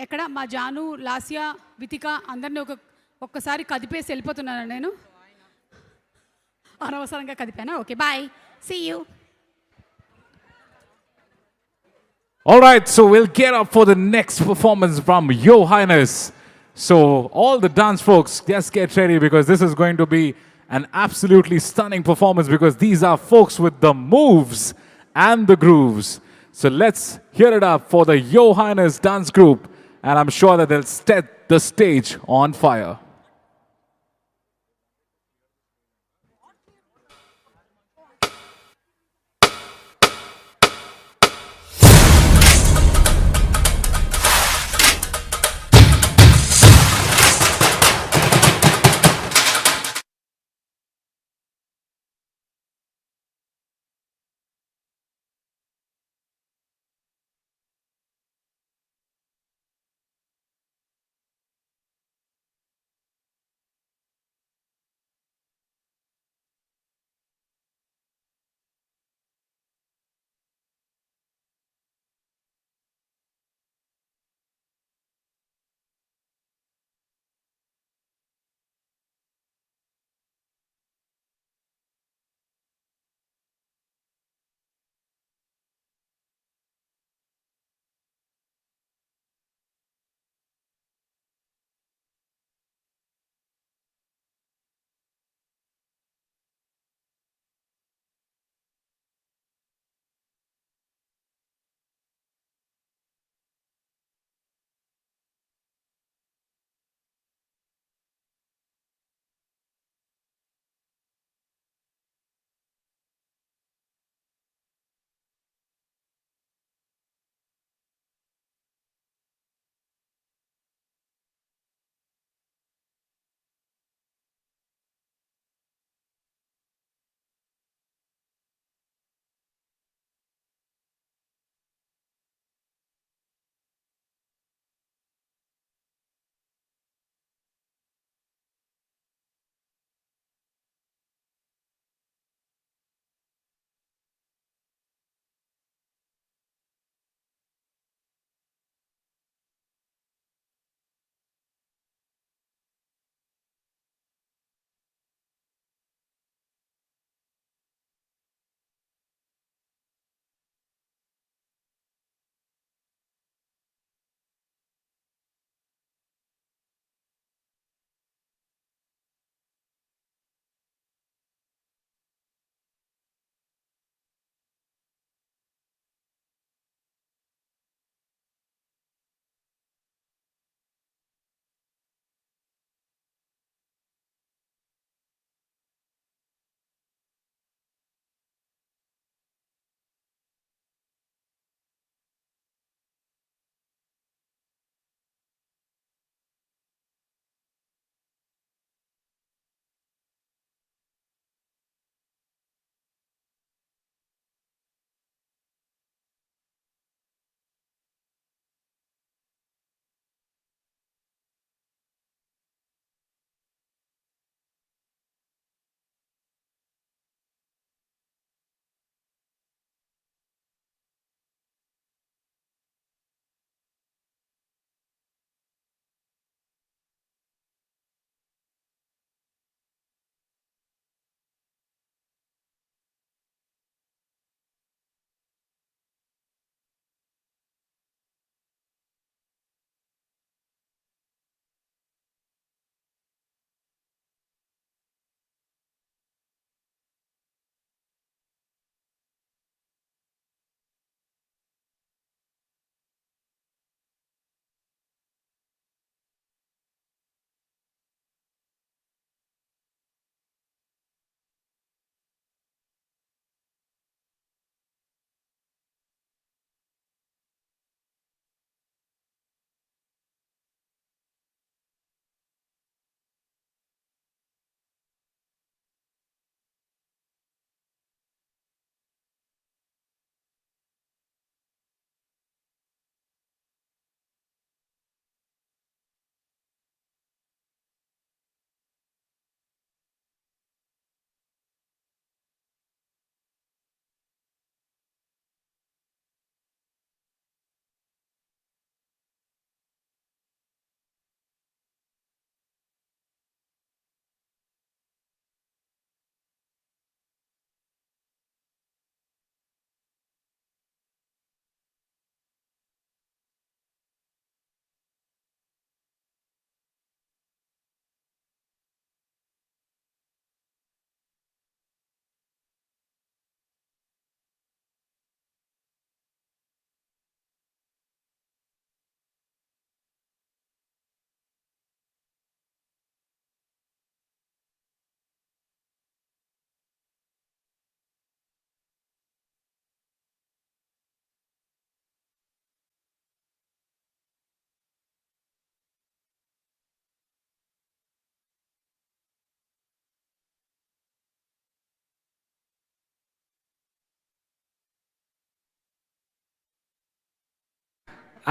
ఎక్కడ మా జాను, లాస్యా, వితిక అందరినీ ఒక్కసారి కదిపేసి వెళ్ళిపోతున్నాను నేను. అనవసరంగా కదిపానా? Okay, bye, see you. All right, so we'll get up for the next performance from Your Highness. So all the dance folks, just get ready because this is going to be an absolutely stunning performance because these are folks with the moves and the grooves. So let's hear it up for the Your Highness dance group, and I'm sure that they'll set the stage on fire.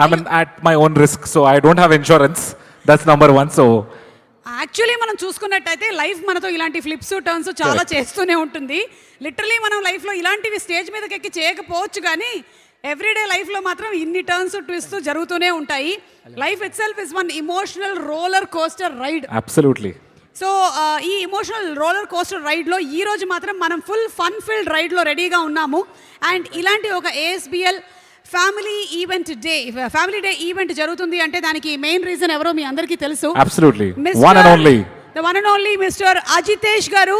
I'm at my own risk, so I don't have insurance. That's number one. So actually మనం చూసుకున్నట్టయితే life మనతో ఇలాంటి flips turns చాలా చేస్తూనే ఉంటుంది. Literally మనం లైఫ్లో ఇలాంటివి స్టేజ్ మీదకి ఎక్కి చేయకపోవచ్చు, కానీ ఎవ్రీడే లైఫ్లో మాత్రం ఇన్ని టర్న్స్ ట్విస్ట్ జరుగుతూనే ఉంటాయి. Life itself is one emotional roller coaster ride. absolutely. So ఈ ఇమోషనల్ రోలర్ కోస్టర్ రైడ్లో ఈ రోజు మాత్రం మనం ఫుల్ ఫన్ ఫిల్డ్ రైడ్లో రెడీగా ఉన్నాము. అండ్ ఇలాంటి ఒక ASBL ఫ్యామిలీ డే ఈవెంట్ జరుగుతుంది అంటే దానికి మెయిన్ రీజన్ ఎవరో మీ అందరికీ తెలుసు. Absolutely. One and only. The one and only mister Ajitesh గారు.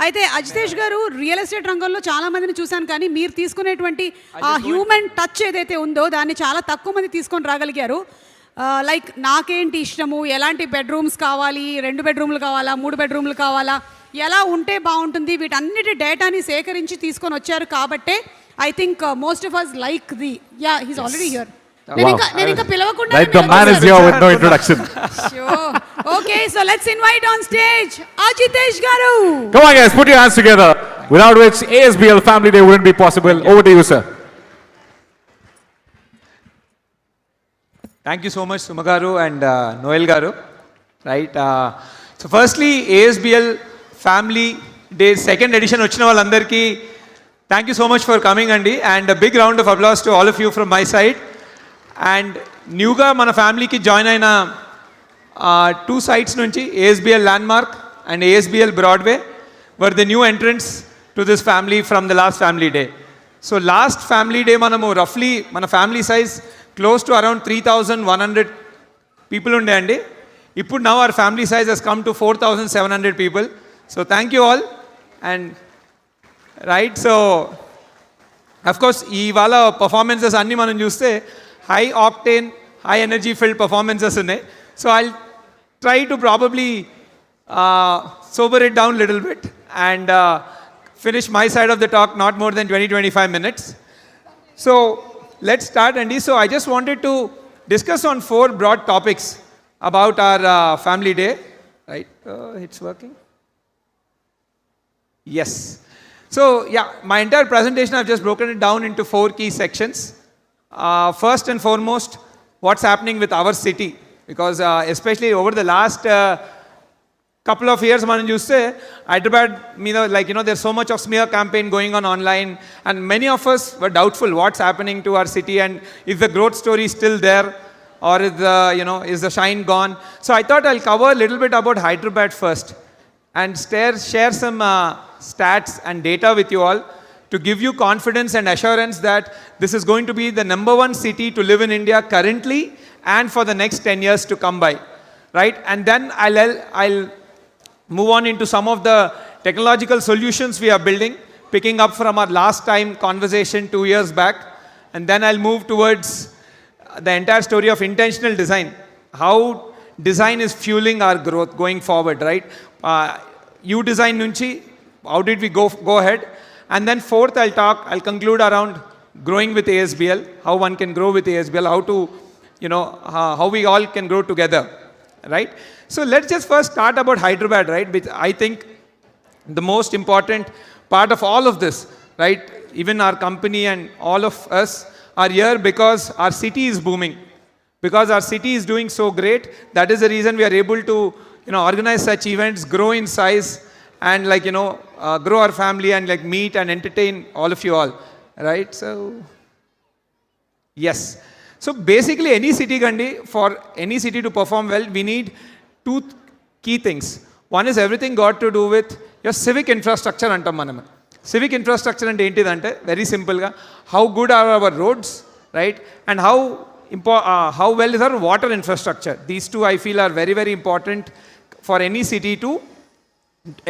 అయితే అజితేష్ గారు రియల్ ఎస్టేట్ రంగంలో చాలా మందిని చూశాను, కానీ మీరు తీసుకునేటువంటి ఆ హ్యూమన్ టచ్ ఏదైతే ఉందో దాన్ని చాలా తక్కువ మంది తీసుకొని రాగలిగారు. లైక్ నాకేంటి ఇష్టము, ఎలాంటి బెడ్రూమ్స్ కావాలి, 2 బెడ్రూమ్లు కావాలా, 3 బెడ్రూమ్లు కావాలా, ఎలా ఉంటే బాగుంటుంది, వీటన్నిటి డేటాని సేకరించి తీసుకొని వచ్చారు. కాబట్టే I think most of us like he's already here. నేను ఇంకా పిలవకుండా Like the man is here with no introduction. Okay, so let's invite on stage Ajitesh గారు. Come on guys, put your hands together, without which ASBL Family Day wouldn't be possible. Over to you, sir. Thank you so much, Sumagaru and Noel Garu. Right. So firstly, ASBL Family Day second edition వచ్చిన వాళ్ళందరికీ thank you so much for coming అండి, and a big round of applause to all of you from my side. And న్యూగా మన ఫ్యామిలీకి join అయిన 2 sites నుంచి ASBL Landmark and ASBL Broadway were the new entrants to this family from the last family day. So last family day మనము roughly మన family size close to around 3,100 people ఉండే అండి. ఇప్పుడు now our family size has come to 4,700 people. So thank you all. And right, so of course ఇవాళ performances అన్నీ మనం చూస్తే high octane high energy filled performances ఉన్నాయి. So I try to probably sober it down a little bit and finish my side of the talk not more than 20-25 minutes. So let's start, Andy. So I just wanted to discuss on 4 broad topics about our family day. Right? It's working? Yes. So yeah, my entire presentation I've just broken it down into 4 key sections. First and foremost, what's happening with our city, because especially over the last couple of years మనం చూస్తే హైదరాబాద్ మీద there's so much of smear campaign going on online, and many of us were doubtful what's happening to our city and is the growth story still there, or is the shine gone. So I thought I'll cover a little bit about Hyderabad first and share some stats and data with you all to give you confidence and assurance that this is going to be the number 1 city to live in India currently and for the next 10 years to come by. Right? And then I'll move on into some of the technological solutions we are building, picking up from our last time conversation 2 years back. And then I'll move towards the entire story of intentional design, how design is fueling our growth going forward, right? You design nunchi, how did we go ahead? And then fourth, I'll conclude around growing with ASBL, how one can grow with ASBL, how to, how we all can grow together, right? So let's just first start about Hyderabad, right? Which I think the most important part of all of this, right? Even our company and all of us are here because our city is booming. Because our city is doing so great, that is the reason we are able to, organize such events, grow in size, and grow our family and meet and entertain all of you all, right? So yes. So basically any city, Gandhi, for any city to perform well, we need 2 key things. One is everything got to do with your civic infrastructure antam manam. Civic infrastructure ante entidante very simple ga how good are our roads, right? And how well is our water infrastructure. These 2 I feel are very, very important for any city to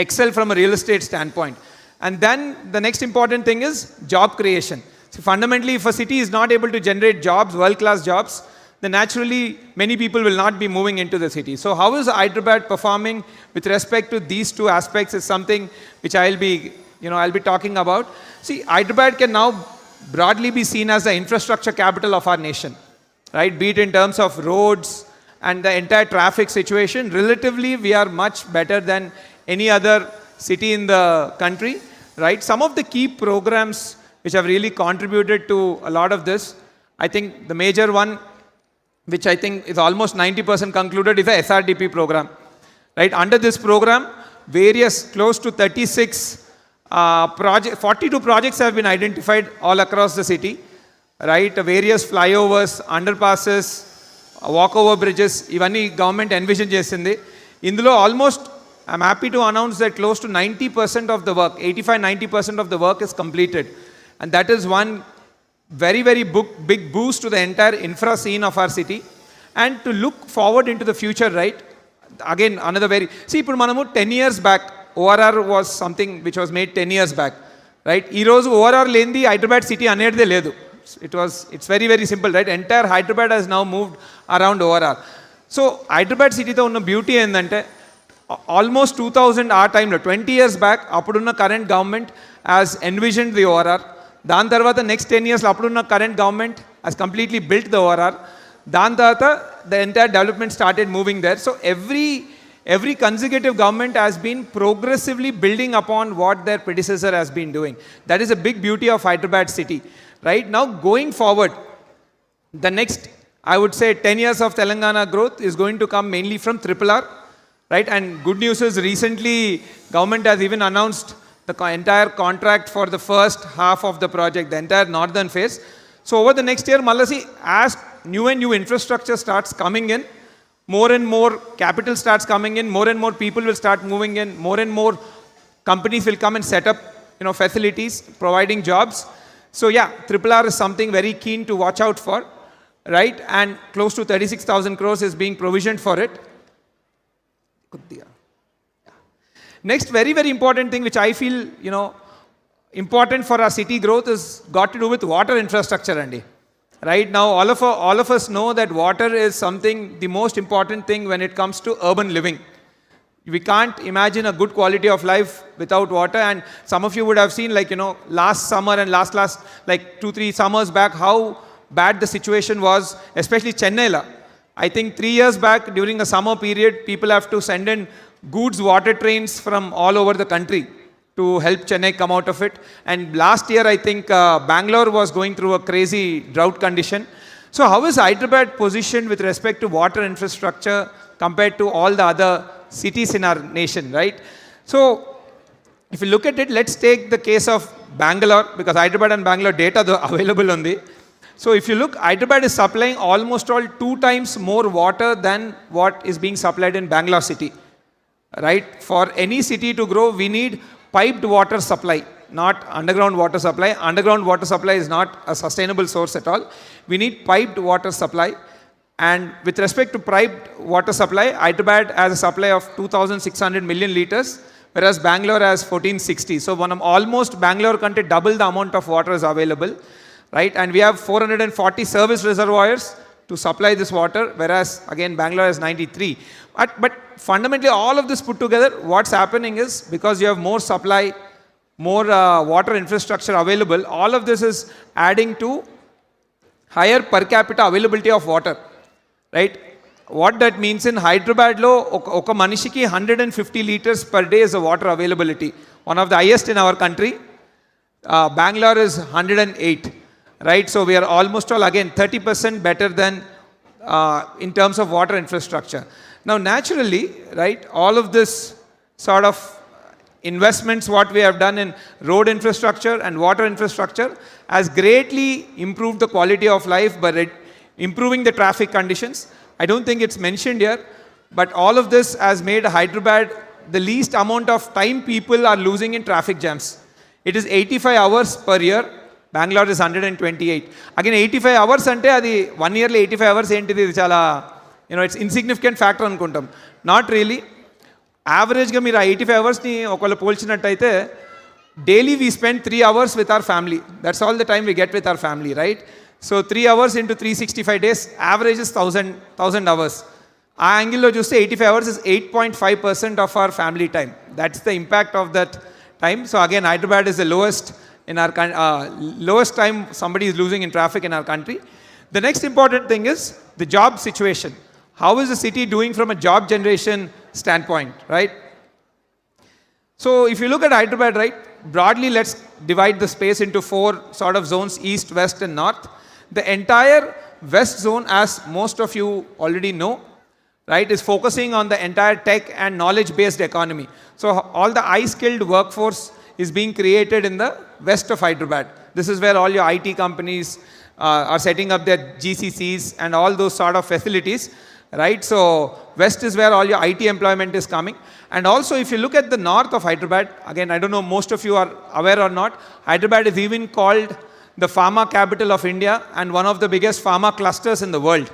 excel from a real estate standpoint. And then the next important thing is job creation. So fundamentally, if a city is not able to generate jobs, world-class jobs, then naturally many people will not be moving into the city. So how is Hyderabad performing with respect to these 2 aspects is something which I'll be talking about. See, Hyderabad can now broadly be seen as the infrastructure capital of our nation, right? Be it in terms of roads and the entire traffic situation. Relatively, we are much better than any other city in the country, right? Some of the key programs which have really contributed to a lot of this, I think the major one which I think is almost 90% concluded, is a SRDP program. Right? Under this program, various close to 42 projects have been identified all across the city. Right? Various flyovers, underpasses, walkover bridges, ఇవన్నీ government envision చేసింది. ఇందులో almost I'm happy to announce that close to 90% of the work, 85-90% of the work is completed. And that is one very, very big boost to the entire infra scene of our city. And to look forward into the future, right? Again, another very... See, ఇప్పుడు మనము 10 years back, ORR was something which was made 10 years back. Right? ఈ రోజు ORR లేనిది Hyderabad city అనేదే లేదు. It's very, very simple, right? Entire Hyderabad has now moved around ORR. So, Hyderabad సిటీతో ఉన్న beauty ఏంటంటే almost 2000 ఆ టైంలో 20 years బ్యాక్ అప్పుడున్న current government has envisioned the ORR. దాని తర్వాత నెక్స్ట్ 10 yearsలో అప్పుడున్న current government has completely built the ORR. దాని తర్వాత the entire development started moving there. So every consecutive government has been progressively building upon what their predecessor has been doing. That is a big beauty of Hyderabad city. Right now, going forward, the next, I would say, 10 years of Telangana growth is going to come mainly from RRR. Right? And good news is recently government has even announced the entire contract for the first half of the project, the entire northern phase. So over the next year, Malasi, as new and new infrastructure starts coming in, more and more capital starts coming in, more and more people will start moving in, more and more companies will come and set up, facilities, providing jobs. So yeah, RRR is something very keen to watch out for, right? And close to 36,000 crores is being provisioned for it. Next, very, very important thing which I feel, important for our city growth is got to do with water infrastructure, Andy. Right now, all of us know that water is something, the most important thing when it comes to urban living. We can't imagine a good quality of life without water. And some of you would have seen, last summer and last 2-3 summers back, how bad the situation was, especially Chennai. I think 3 years back, during a summer period, people have to send in goods water trains from all over the country to help Chennai come out of it. And last year, I think Bangalore was going through a crazy drought condition. So how is Hyderabad positioned with respect to water infrastructure compared to all the other cities in our nation, right? So if you look at it, let's take the case of Bangalore, because Hyderabad and Bangalore data are available on the... So if you look, Hyderabad is supplying almost all 2 times more water than what is being supplied in Bangalore city. Right? For any city to grow, we need piped water supply, not underground water supply. Underground water supply is not a sustainable source at all. We need piped water supply. And with respect to piped water supply, Hyderabad has a supply of 2,600 million liters, whereas Bangalore has 1,460. So almost Bangalore country double the amount of water is available. Right? And we have 440 service reservoirs to supply this water, whereas again Bangalore has 93. But fundamentally, all of this put together, what's happening is because you have more supply, more water infrastructure available, all of this is adding to higher per capita availability of water. Right? What that means in Hyderabad lo oka manishiki 150 liters per day is the water availability, one of the highest in our country. Bangalore is 108. Right? So we are almost all, again, 30% better than in terms of water infrastructure. Now, naturally, right, all of this sort of investments, what we have done in road infrastructure and water infrastructure has greatly improved the quality of life by improving the traffic conditions. I don't think it's mentioned here, but all of this has made Hyderabad the least amount of time people are losing in traffic jams. It is 85 hours per year. Bangalore is 128. Again, 85 hours ante adi 1 yearly 85 hours entidi idi chala it's insignificant factor anukuntam. Not really. Average ga meer 85 hours ni okala polchinattaithe daily we spend 3 hours with our family. That's all the time we get with our family, right? So 3 hours into 365 days, average is 1000 hours. ఆ యాంగిల్లో చూస్తే 85 hours is 8.5% of our family time. That's the impact of that time. So again, Hyderabad is the lowest in our lowest time somebody is losing in traffic in our country. The next important thing is the job situation. How is the city doing from a job generation standpoint, right? So if you look at Hyderabad, right, broadly let's divide the space into 4 sort of zones, east, west and north. The entire West zone, as most of you already know, right, is focusing on the entire tech and knowledge-based economy. So all the high-skilled workforce is being created in the west of Hyderabad. This is where all your IT companies are setting up their GCCs and all those sort of facilities, right? So west is where all your IT employment is coming. And also, if you look at the north of Hyderabad, again, I don't know most of you are aware or not, Hyderabad is even called the pharma capital of India and one of the biggest pharma clusters in the world.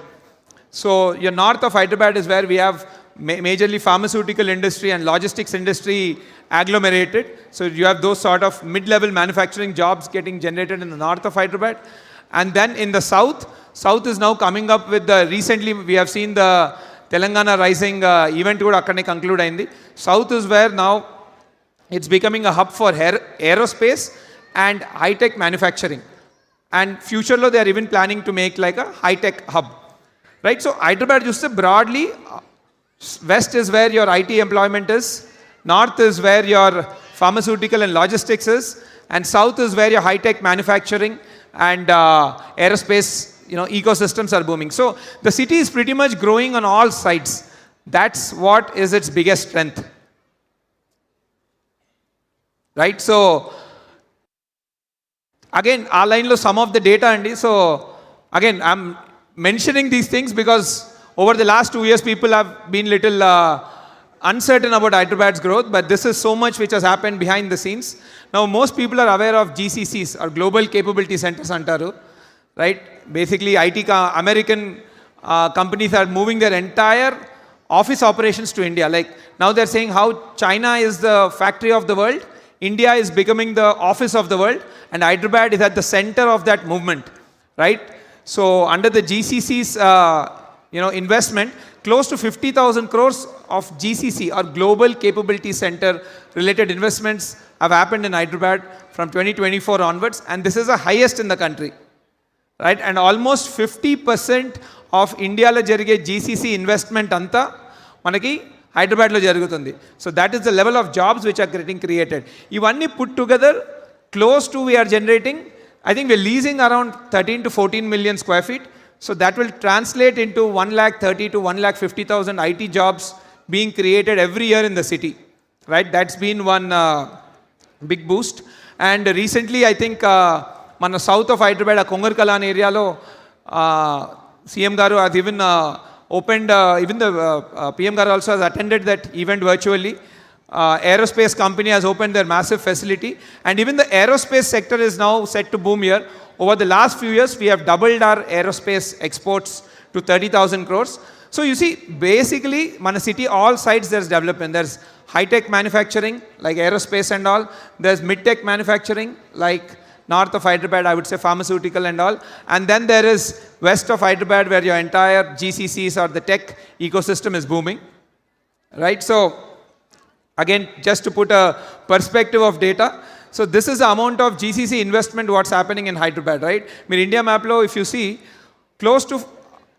So your north of Hyderabad is where we have majorly pharmaceutical industry and logistics industry agglomerated. So you have those sort of mid-level manufacturing jobs getting generated in the north of Hyderabad. And then in the south is now coming up with the, recently we have seen the Telangana Rising event kuda akkane conclude ayindi. South is where now it's becoming a hub for aerospace and high-tech manufacturing. And future lo they are even planning to make like a high-tech hub. Right? So Hyderabad just broadly, west is where your IT employment is, north is where your pharmaceutical and logistics is, and south is where your high-tech manufacturing and aerospace ecosystems are booming. So the city is pretty much growing on all sides. That's what is its biggest strength. Right? So again, our line lo some of the data andi. So again, I'm mentioning these things because over the last 2 years, people have been little uncertain about Hyderabad's growth, but this is so much which has happened behind the scenes. Now, most people are aware of GCCs, or Global Capability Centers antaru, right? Basically, American companies are moving their entire office operations to India. Like now they're saying how China is the factory of the world, India is becoming the office of the world, and Hyderabad is at the center of that movement, right? So under the GCC's investment, close to 50,000 crores of GCC or Global Capability Center related investments have happened in Hyderabad from 2024 onwards, and this is the highest in the country, right? And almost 50% of India lo jarige GCC investment anta manaki Hyderabad lo jarugutundi. So that is the level of jobs which are getting created. Ivanni put together, close to we are generating, I think we're leasing around 13 to 14 million square feet. So that will translate into 130 to 150,000 IT jobs being created every year in the city, right? That's been one big boost. And recently, I think, మన south of Hyderabad, Kongarkalan area lo, CM Garu has even opened, even the PM Garu also has attended that event virtually. Aerospace company has opened their massive facility, and even the aerospace sector is now set to boom here. Over the last few years, we have doubled our aerospace exports to 30,000 crores. So you see, basically, Mana city, all sides there's development. There's high-tech manufacturing, like aerospace and all. There's mid-tech manufacturing, like north of Hyderabad, I would say pharmaceutical and all. And then there is west of Hyderabad, where your entire GCCs or the tech ecosystem is booming, right? So again, just to put a perspective of data, so this is the amount of GCC investment what's happening in Hyderabad, right? I mean, India map lo, if you see, close to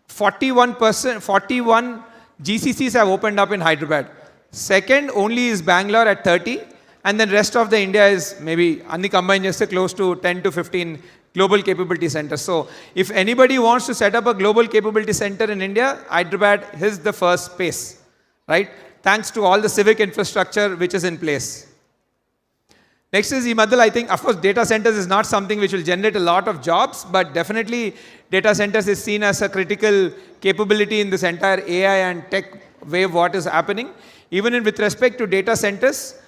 41 GCCs have opened up in Hyderabad. Second only is Bangalore at 30, and then rest of the India is maybe anni combined just close to 10 to 15 global capability centers. So if anybody wants to set up a global capability center in India, Hyderabad is the first space, right? Thanks to all the civic infrastructure which is in place. Next is Madhal. I think, of course, data centers is not something which will generate a lot of jobs, but definitely data centers is seen as a critical capability in this entire AI and tech wave what is happening. Even with respect to data centers,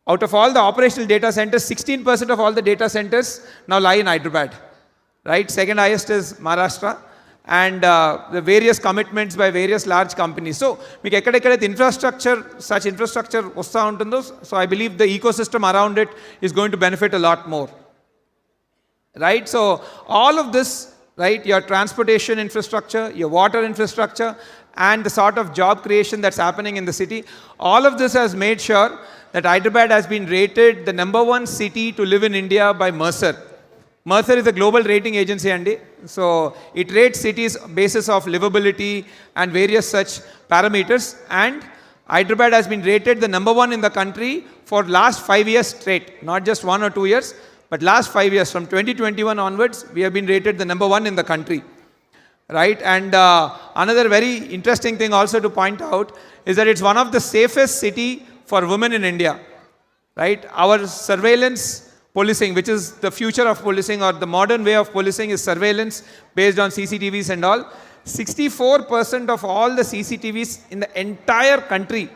out of all the operational data centers, 16% of all the data centers now lie in Hyderabad, right? Second highest is Maharashtra. And the various commitments by various large companies. So, మీకు ఎక్కడెక్కడైతే such infrastructure వస్తూ ఉంటుందో, so I believe the ecosystem around it is going to benefit a lot more, right? So, all of this, right, your transportation infrastructure, your water infrastructure, and the sort of job creation that's happening in the city, all of this has made sure that Hyderabad has been rated the #1 city to live in India by Mercer. Mercer is a global rating agency, Andy. So it rates cities basis of livability and various such parameters. And Hyderabad has been rated the #1 in the country for last 5 years straight, not just 1 or 2 years, but last 5 years. From 2021 onwards, we have been rated the #1 in the country. right? And another very interesting thing also to point out is that it's one of the safest city for women in India, right? Our surveillance policing, which is the future of policing or the modern way of policing, is surveillance based on CCTVs and all. 64% of all the CCTVs in the entire country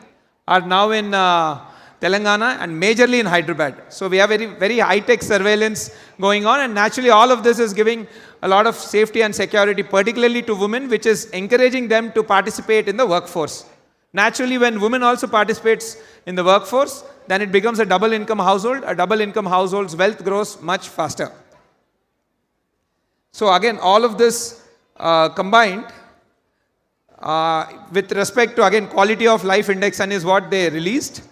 are now in Telangana and majorly in Hyderabad. So we have very, very high-tech surveillance going on, and naturally all of this is giving a lot of safety and security, particularly to women, which is encouraging them to participate in the workforce. Naturally, when women also participates in the workforce, then it becomes a double income household. A double income household's wealth grows much faster. So again, all of this combined with respect to, again, quality of life index and is what they released,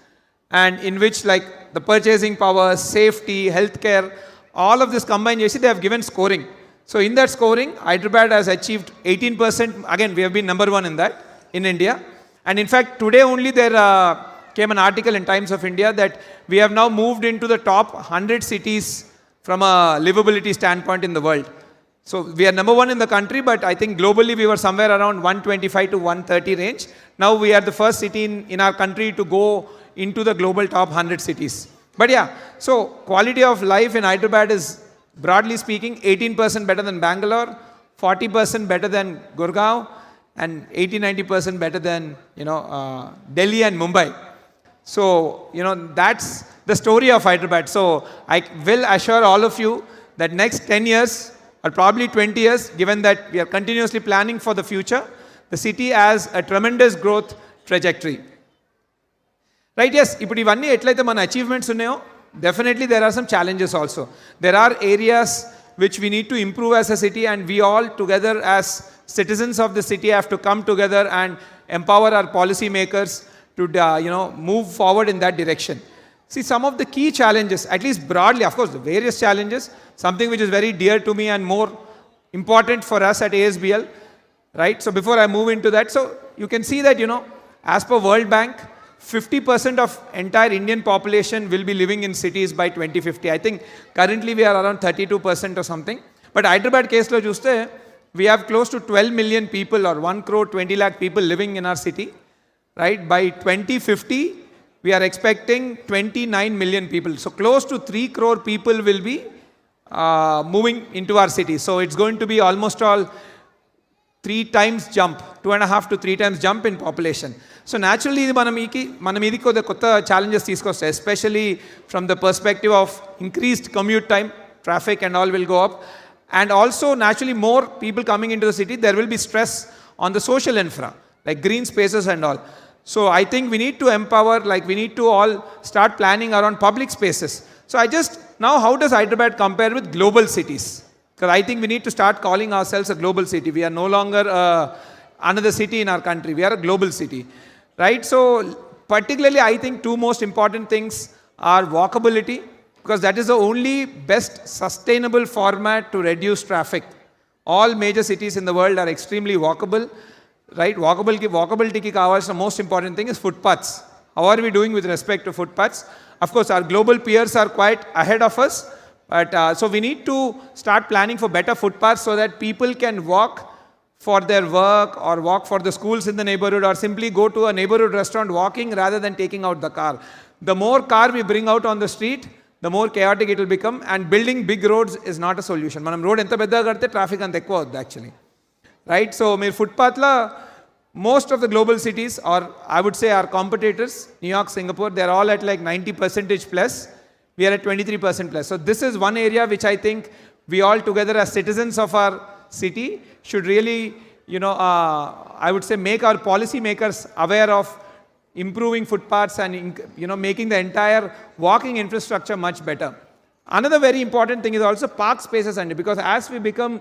and in which like the purchasing power, safety, healthcare, all of this combined, you see they have given scoring. So in that scoring, Hyderabad has achieved 18%. Again, we have been number one in that in India. And in fact, today only there came an article in Times of India that we have now moved into the top 100 cities from a livability standpoint in the world. So we are number one in the country, but I think globally we were somewhere around 125 to 130 range. Now we are the first city in our country to go into the global top 100 cities. But yeah, so quality of life in Hyderabad is, broadly speaking, 18% better than Bangalore, 40% better than Gurgaon, and 80-90% better than, Delhi and Mumbai. So, that's the story of Hyderabad. So I will assure all of you that next 10 years or probably 20 years, given that we are continuously planning for the future, the city has a tremendous growth trajectory. Right, yes, ఇప్పుడు ఇవన్నీ ఎట్లయితే మన achievements ఉన్నాయో, definitely there are some challenges also. There are areas which we need to improve as a city, and we all together as citizens of the city have to come together and empower our policy makers to move forward in that direction. See, some of the key challenges, at least broadly, of course, the various challenges, something which is very dear to me and more important for us at ASBL, right? So before I move into that, so you can see that, as per World Bank, 50% of entire Indian population will be living in cities by 2050. I think currently we are around 32% or something. But Hyderabad case lo chuste, we have close to 12 million people or 1 crore 20 lakh people living in our city, right? By 2050, we are expecting 29 million people. So close to 3 crore people will be moving into our city. So it's going to be almost all 3 times jump, 2.5 to 3 times jump in population. So naturally, manamidi ko the kotta challenges teeskostayi, especially from the perspective of increased commute time, traffic and all will go up. And also naturally more people coming into the city, there will be stress on the social infra, like green spaces and all. So I think we need to empower, we need to all start planning around public spaces. So now how does Hyderabad compare with global cities? Because I think we need to start calling ourselves a global city. We are no longer another city in our country. We are a global city, right? So particularly I think 2 most important things are walkability, because that is the only best sustainable format to reduce traffic. All major cities in the world are extremely walkable, right? Walkability ki kavalsina most important thing is footpaths. How are we doing with respect to footpaths? Of course, our global peers are quite ahead of us. But so we need to start planning for better footpaths so that people can walk for their work or walk for the schools in the neighborhood or simply go to a neighborhood restaurant walking rather than taking out the car. The more car we bring out on the street, the more chaotic it will become, and building big roads is not a solution. Manam road enta pedda karte traffic anta ekkuva avuddu actually. Right? So mere footpath la most of the global cities, or I would say our competitors, New York, Singapore, they are all at like 90% plus. We are at 23% plus. So this is one area which I think we all together as citizens of our city should really, I would say make our policy makers aware of improving footpaths and, making the entire walking infrastructure much better. Another very important thing is also park spaces, and because as we become,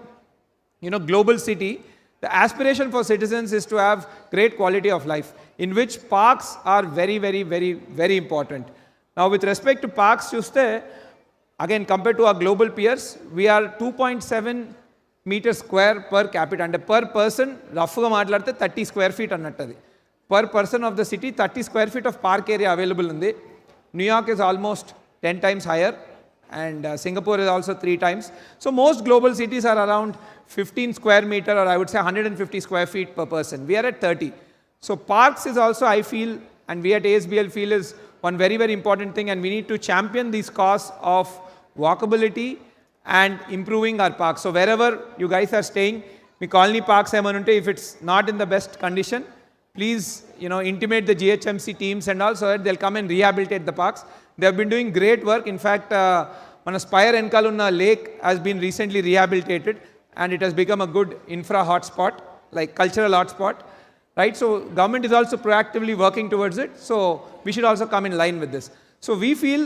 global city, the aspiration for citizens is to have great quality of life, in which parks are very, very, very, very important. Now, with respect to parks, again, compared to our global peers, we are 2.7 meters square per capita, and per person, roughly 30 square feet. Per person of the city, 30 square feet of park area available in the. New York is almost 10 times higher, and Singapore is also 3 times. So most global cities are around 15 square meter, or I would say 150 square feet per person. We are at 30. So parks is also, I feel, and we at ASBL feel, is one very, very important thing, and we need to champion this cause of walkability and improving our parks. So wherever you guys are staying, me colony parks ఏమైనా ఉంటే, if it's not in the best condition, please, intimate the GHMC teams and all, so that they'll come and rehabilitate the parks. They have been doing great work. In fact, మన Spire వెనకాల ఉన్న lake has been recently rehabilitated, and it has become a good infra hotspot, like cultural hotspot, right? So government is also proactively working towards it, so we should also come in line with this. So we feel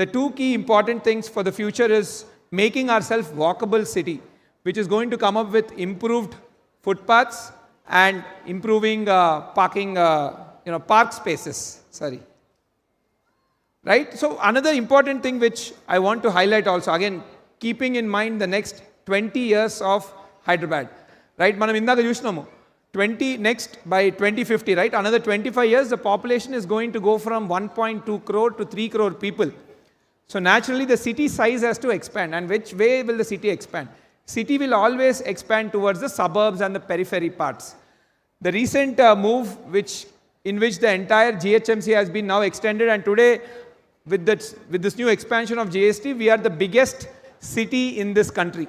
the 2 key important things for the future is making ourselves walkable city, which is going to come up with improved footpaths and improving parking, park spaces, sorry. Right? So another important thing which I want to highlight also, again, keeping in mind the next 20 years of Hyderabad, right? Manam indaga chusnamu, next by 2050, right? Another 25 years, the population is going to go from 1.2 crore to 3 crore people. So naturally, the city size has to expand. And which way will the city expand? City will always expand towards the suburbs and the periphery parts. The recent move in which the entire GHMC has been now extended, and today with this new expansion of GST, we are the biggest city in this country.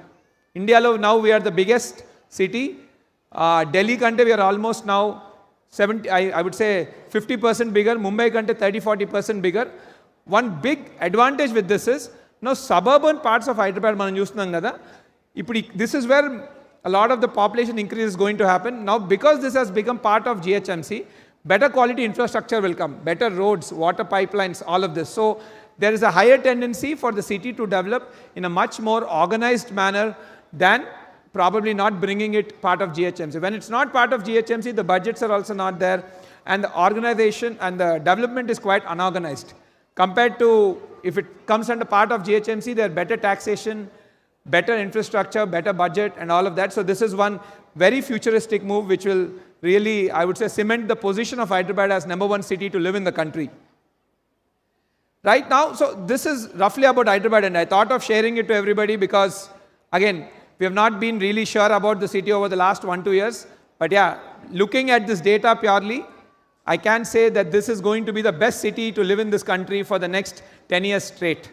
India now we are the biggest city. Delhi kante we are almost now 70, I would say 50% bigger. Mumbai kante 30-40% bigger. One big advantage with this is, now suburban parts of Hyderabad మనం చూస్తున్నాం కదా, ఇప్పుడు this is where a lot of the population increase is going to happen. Now because this has become part of GHMC, better quality infrastructure will come, better roads, water pipelines, all of this. So there is a higher tendency for the city to develop in a much more organized manner than probably not bringing it part of GHMC. When it's not part of GHMC, the budgets are also not there, and the organization and the development is quite unorganized. Compared to if it comes under part of GHMC, there are better taxation, better infrastructure, better budget, and all of that. So this is one very futuristic move which will really, I would say, cement the position of Hyderabad as #1 city to live in the country. Right now, so this is roughly about Hyderabad, and I thought of sharing it to everybody because, again, we have not been really sure about the city over the last 1-2 years. But yeah, looking at this data purely, I can say that this is going to be the best city to live in this country for the next 10 years straight.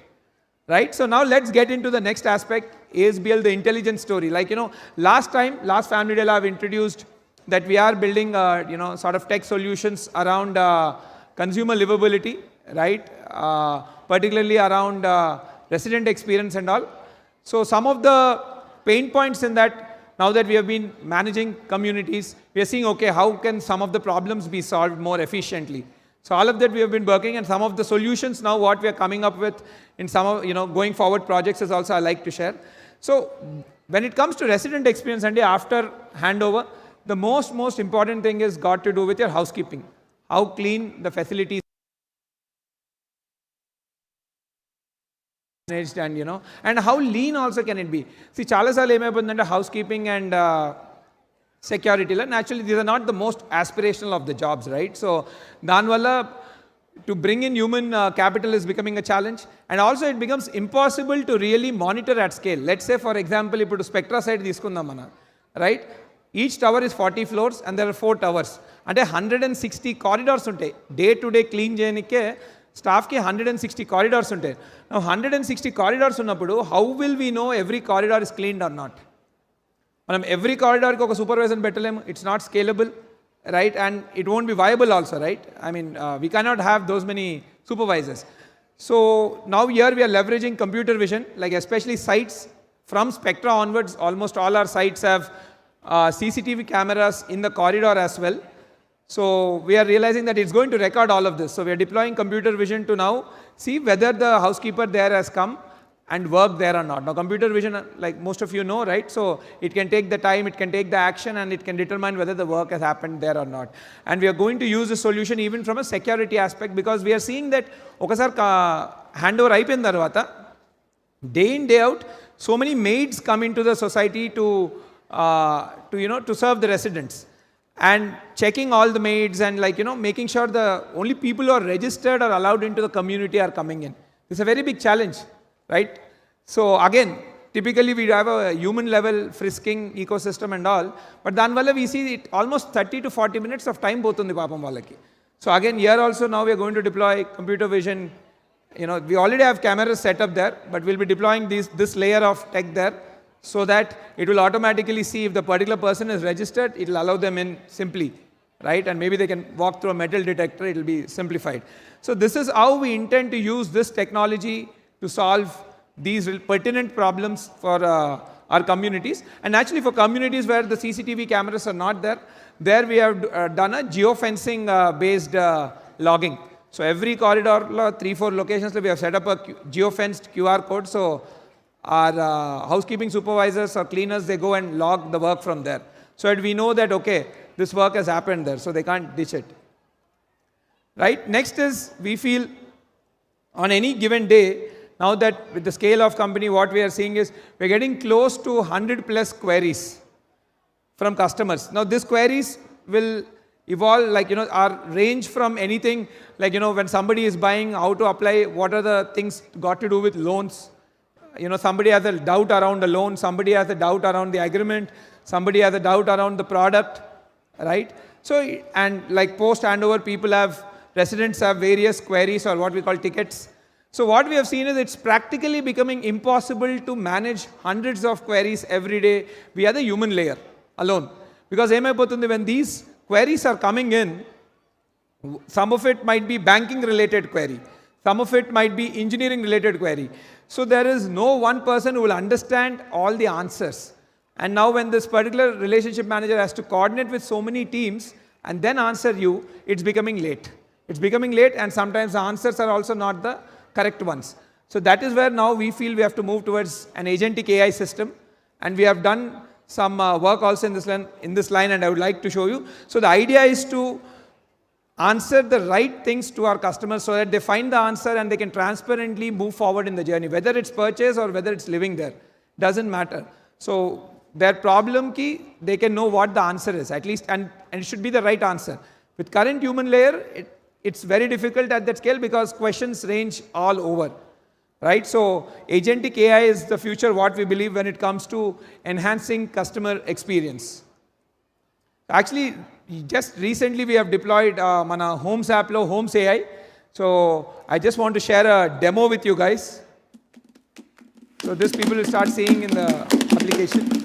Right? So now let's get into the next aspect, ASBL, the intelligence story. Like, last Family Day, I've introduced that we are building, sort of tech solutions around consumer livability, right? Particularly around resident experience and all. So some of the pain points in that, now that we have been managing communities, we are seeing, okay, how can some of the problems be solved more efficiently? So all of that we have been working, and some of the solutions now what we are coming up with in some of, going forward projects is also I like to share. So when it comes to resident experience, and after handover, the most important thing is got to do with your housekeeping. How clean the facilities managed, and how lean also can it be. See, chala saal emaipundante housekeeping and security, naturally these are not the most aspirational of the jobs, right? So danvalla to bring in human capital is becoming a challenge, and also it becomes impossible to really monitor at scale. Let's say, for example, ipudu Spectra side తీసుకుందాం mana, right? Each tower is 40 floors and there are 4 towers. అంటే 160 corridors ఉంటాయి. Day to day clean చేయనికే స్టాఫ్కి 160 corridors ఉంటాయి. Now 160 corridors ఉన్నప్పుడు how will we know every corridor is cleaned or not? మనం every corridorకి ఒక supervisor పెట్టలేము. It's not scalable, right? And it won't be viable also, right? I mean, we cannot have those many supervisors. So now here we are leveraging computer vision, like especially sites from Spectra onwards, almost all our sites have CCTV cameras in the corridor as well. So we are realizing that it's going to record all of this. So we are deploying computer vision to now see whether the housekeeper there has come and worked there or not. Now computer vision, like most of you know, right? So it can take the time, it can take the action, and it can determine whether the work has happened there or not. And we are going to use this solution even from a security aspect, because we are seeing that okasar handover అయిపోయిన తర్వాత day in day out so many maids come into the society to serve the residents, and checking all the maids and making sure the only people who are registered or allowed into the community are coming in. It's a very big challenge, right? So again, typically we have a human level frisking ecosystem and all, but danvalla we see it almost 30 to 40 minutes of time potundi paapam vallaki. So again, here also now we are going to deploy computer vision. You know, we already have cameras set up there, but we'll be deploying this layer of tech there so that it will automatically see if the particular person is registered, it will allow them in simply, right? And maybe they can walk through a metal detector, it will be simplified. So this is how we intend to use this technology to solve these pertinent problems for our communities. And actually for communities where the CCTV cameras are not there, there we have done a geofencing based logging. So every corridor, 3-4 locations, we have set up a geofenced QR code. So our housekeeping supervisors or cleaners, they go and log the work from there. So that we know that, okay, this work has happened there, so they can't ditch it. Right? Next is, we feel on any given day, now that with the scale of company, what we are seeing is, we're getting close to 100 plus queries from customers. Now these queries will evolve, like, you know, our range from anything, like, you know, when somebody is buying, how to apply, what are the things got to do with loans. You know, somebody has a doubt around the loan, somebody has a doubt around the agreement, somebody has a doubt around the product, right? So, and like post handover, residents have various queries or what we call tickets. So what we have seen is it's practically becoming impossible to manage hundreds of queries every day via the human layer alone. Because when these queries are coming in, some of it might be banking related query, some of it might be engineering related query. So there is no one person who will understand all the answers. And now when this particular relationship manager has to coordinate with so many teams and then answer you, it's becoming late. It's becoming late, and sometimes the answers are also not the correct ones. So that is where now we feel we have to move towards an agentic AI system. And we have done some work also in this line, and I would like to show you. So the idea is to answer the right things to our customers so that they find the answer and they can transparently move forward in the journey, whether it's purchase or whether it's living there, doesn't matter. So their problem key, they can know what the answer is, at least, and it should be the right answer. With current human layer, it's very difficult at that scale because questions range all over, right? So agentic AI is the future, what we believe when it comes to enhancing customer experience. Actually, just recently we have deployed Mana Homes app lo Homes AI. So I just want to share a demo with you guys. So this people will start seeing in the application.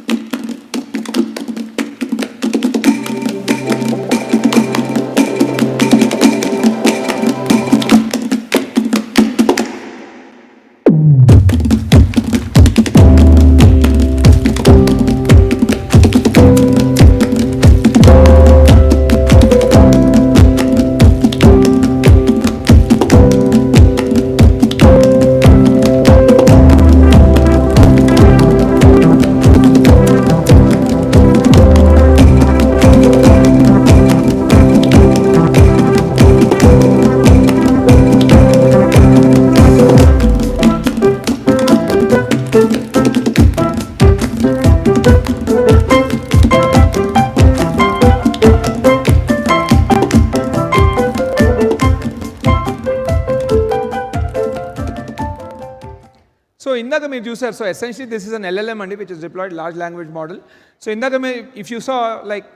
So essentially this is an LLM which is deployed large language model. So if you saw, like,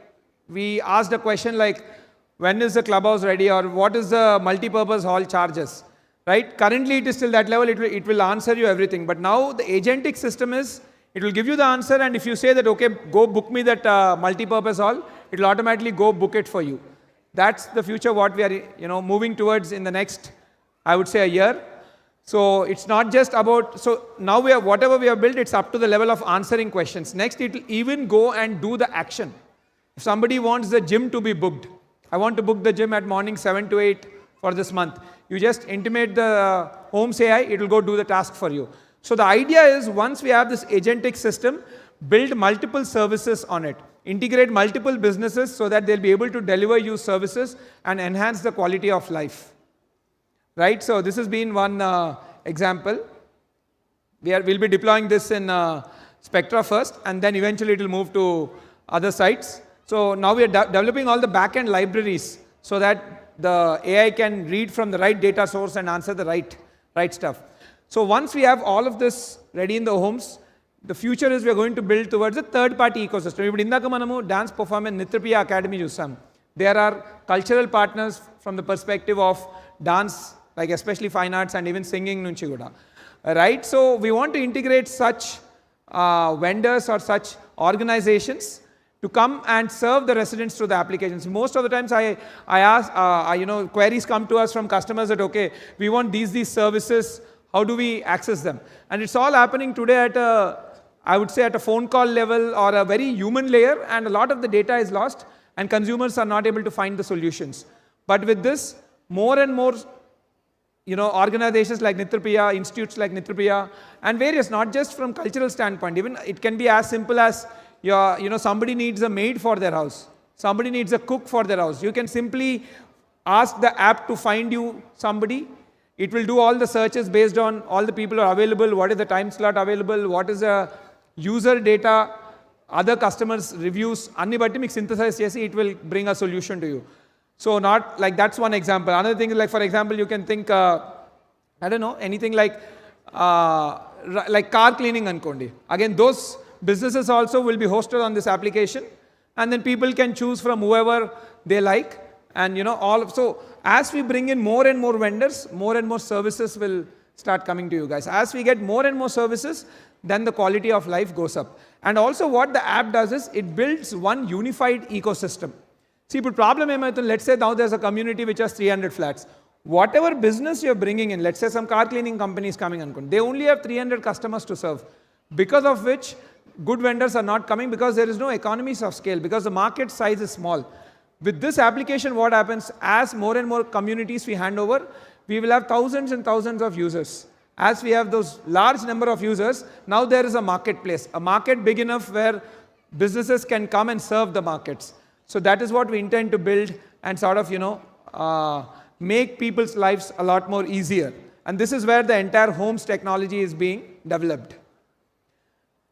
we asked a question like, when is the clubhouse ready, or what is the multi-purpose hall charges, right? Currently it is still that level, it will answer you everything. But now the agentic system is, it will give you the answer, and if you say that, okay, go book me that multi-purpose hall, it will automatically go book it for you. That's the future what we are moving towards in the next, I would say, a year. So it's not just about, so now we have, whatever we have built, it's up to the level of answering questions. Next, it will even go and do the action. If somebody wants the gym to be booked, I want to book the gym at morning 7 to 8 for this month. You just intimate the Homes AI, it will go do the task for you. So the idea is, once we have this agentic system, build multiple services on it. Integrate multiple businesses so that they'll be able to deliver you services and enhance the quality of life. Right, so this has been one example. We'll be deploying this in Spectra first, and then eventually it will move to other sites. So now we are developing all the backend libraries so that the AI can read from the right data source and answer the right stuff. So once we have all of this ready in the homes, the future is we are going to build towards a third-party ecosystem. ఇప్పుడు ఇందాక మనము dance performance నిత్రప్రియ academy చూసాం. There are cultural partners from the perspective of dance, like especially fine arts and even singing nunchi kuda. Right? So we want to integrate such vendors or such organizations to come and serve the residents through the applications. Most of the times I ask, queries come to us from customers that, okay, we want these services, how do we access them? And it's all happening today at I would say at a phone call level or a very human layer, and a lot of the data is lost and consumers are not able to find the solutions. But with this, more and more organizations like Nitrapriya, institutes like Nitrapriya, and various, not just from cultural standpoint, even it can be as simple as somebody needs a maid for their house, somebody needs a cook for their house. You can simply ask the app to find you somebody. It will do all the searches based on all the people who are available, what is the time slot available, what is the user data, other customers' reviews, anni batti meeku synthesize chesi it will bring a solution to you. So not like that's one example. Another thing is like, for example, you can think, I don't know, anything like car cleaning ankondi. Again, those businesses also will be hosted on this application, and then people can choose from whoever they like. And so as we bring in more and more vendors, more and more services will start coming to you guys. As we get more and more services, then the quality of life goes up. And also what the app does is it builds one unified ecosystem. See, but problem is, let's say now there's a community which has 300 flats. Whatever business you're bringing in, let's say some car cleaning company is coming on, they only have 300 customers to serve, because of which good vendors are not coming, because there is no economies of scale, because the market size is small. With this application, what happens, as more and more communities we hand over, we will have thousands and thousands of users. As we have those large number of users, now there is a marketplace, a market big enough where businesses can come and serve the markets. So that is what we intend to build and sort of, make people's lives a lot more easier. And this is where the entire homes technology is being developed.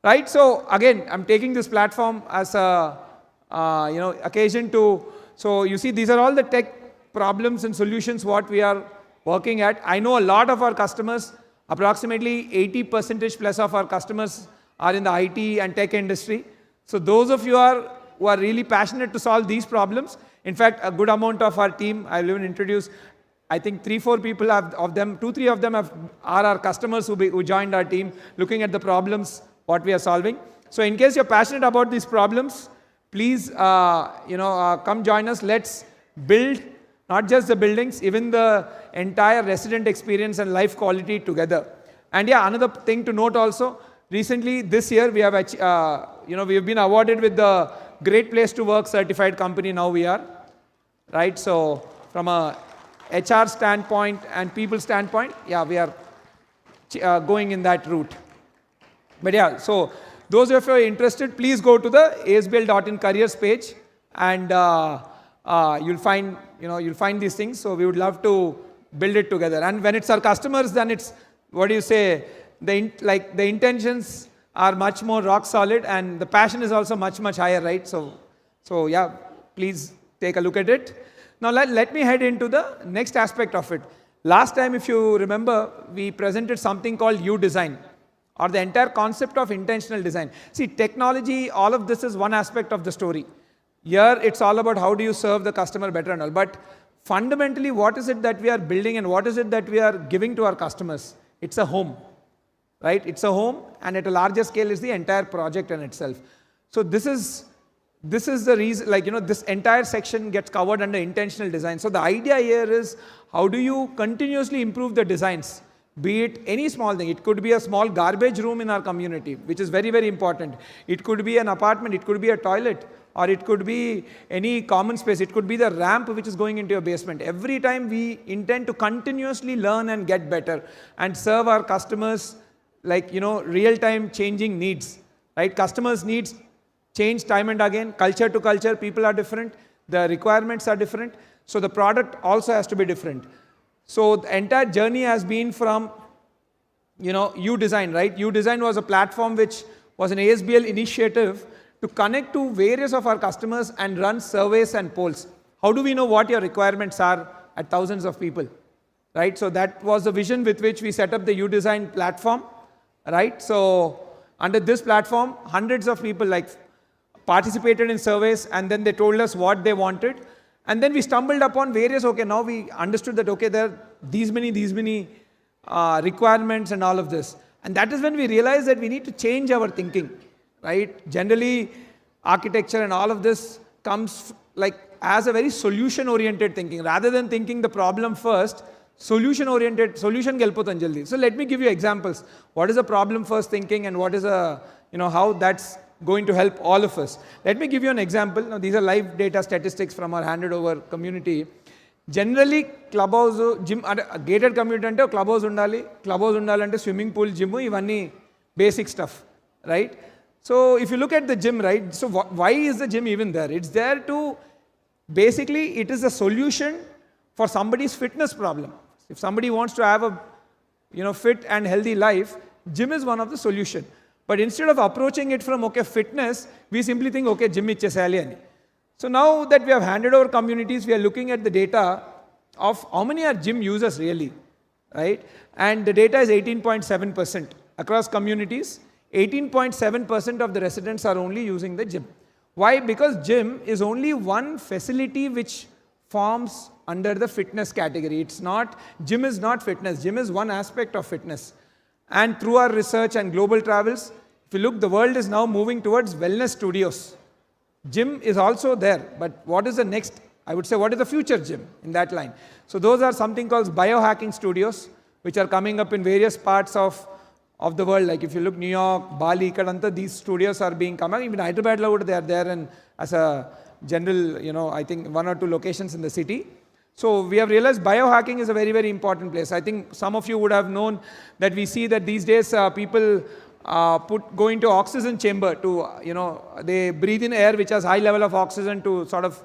Right? So again, I'm taking this platform as a occasion to, so you see, these are all the tech problems and solutions what we are working at. I know a lot of our customers, approximately 80% plus of our customers are in the IT and tech industry. So those of you who are really passionate to solve these problems, in fact, a good amount of our team, I'll even introduce, I think 3-4 people of them, 2-3 of them are our customers who joined our team, looking at the problems, what we are solving. So in case you're passionate about these problems, please, come join us. Let's build not just the buildings, even the entire resident experience and life quality together. And yeah, another thing to note also, recently this year we have, we have been awarded with the Great Place to Work certified company. Now we are, right? So from a HR standpoint and people standpoint, yeah, we are going in that route. But yeah, so those of you who are interested, please go to the asbl.in careers page, and you'll find these things. So we would love to build it together. And when it's our customers, then it's, what do you say, the intentions are much more rock solid, and the passion is also much, much higher, right? So yeah, please take a look at it. Now let me head into the next aspect of it. Last time, if you remember, we presented something called U-Design, or the entire concept of intentional design. See, technology, all of this is one aspect of the story. Here, it's all about how do you serve the customer better and all. But fundamentally, what is it that we are building and what is it that we are giving to our customers? It's a home, right? It's a home, and at a larger scale is the entire project in itself. So this is the reason, this entire section gets covered under intentional design. So the idea here is, how do you continuously improve the designs? Be it any small thing. It could be a small garbage room in our community, which is very, very important. It could be an apartment, it could be a toilet, or it could be any common space. It could be the ramp which is going into your basement. Every time we intend to continuously learn and get better and serve our customers real-time changing needs, right? Customers' needs change time and again, culture to culture, people are different, the requirements are different, so the product also has to be different. So the entire journey has been from, U-Design, right? U-Design was a platform which was an ASBL initiative to connect to various of our customers and run surveys and polls. How do we know what your requirements are at thousands of people, right? So that was the vision with which we set up the UDesign platform, right? So under this platform, hundreds of people like participated in surveys, and then they told us what they wanted. And then we stumbled upon various, okay, now we understood that, okay, there are these many requirements and all of this. And that is when we realized that we need to change our thinking, right? Generally, architecture and all of this comes like as a very solution-oriented thinking. Rather than thinking the problem first, solution-oriented, solution gelpotan jaldi. So let me give you examples. What is a problem-first thinking and what is a, how that's going to help all of us. Let me give you an example. Now, these are live data statistics from our handed over community. Generally, clubhouse, gym, gated community ante clubhouse undalante swimming pool, gym, ivanni basic stuff, right? So if you look at the gym, right, so why is the gym even there? It's there to, basically, it is a solution for somebody's fitness problem. If somebody wants to have a, fit and healthy life, gym is one of the solution. But instead of approaching it from, okay, fitness, we simply think, okay, gym ichchesayali ani. So now that we have handed over communities, we are looking at the data of how many are gym users really, right? And the data is 18.7% across communities. 18.7% of the residents are only using the gym. Why? Because gym is only one facility which forms under the fitness category. It's not, gym is not fitness. Gym is one aspect of fitness. And through our research and global travels, if you look, the world is now moving towards wellness studios. Gym is also there, but what is the next, I would say, what is the future gym in that line? So those are something called biohacking studios, which are coming up in various parts of the world. Like if you look New York, Bali, Kadanta, these studios are being coming. Even Hyderabad, they are there, and as a general, I think 1 or 2 locations in the city. So we have realized biohacking is a very, very important place. I think some of you would have known that we see that these days people go into oxygen chamber to, they breathe in air which has high level of oxygen to sort of,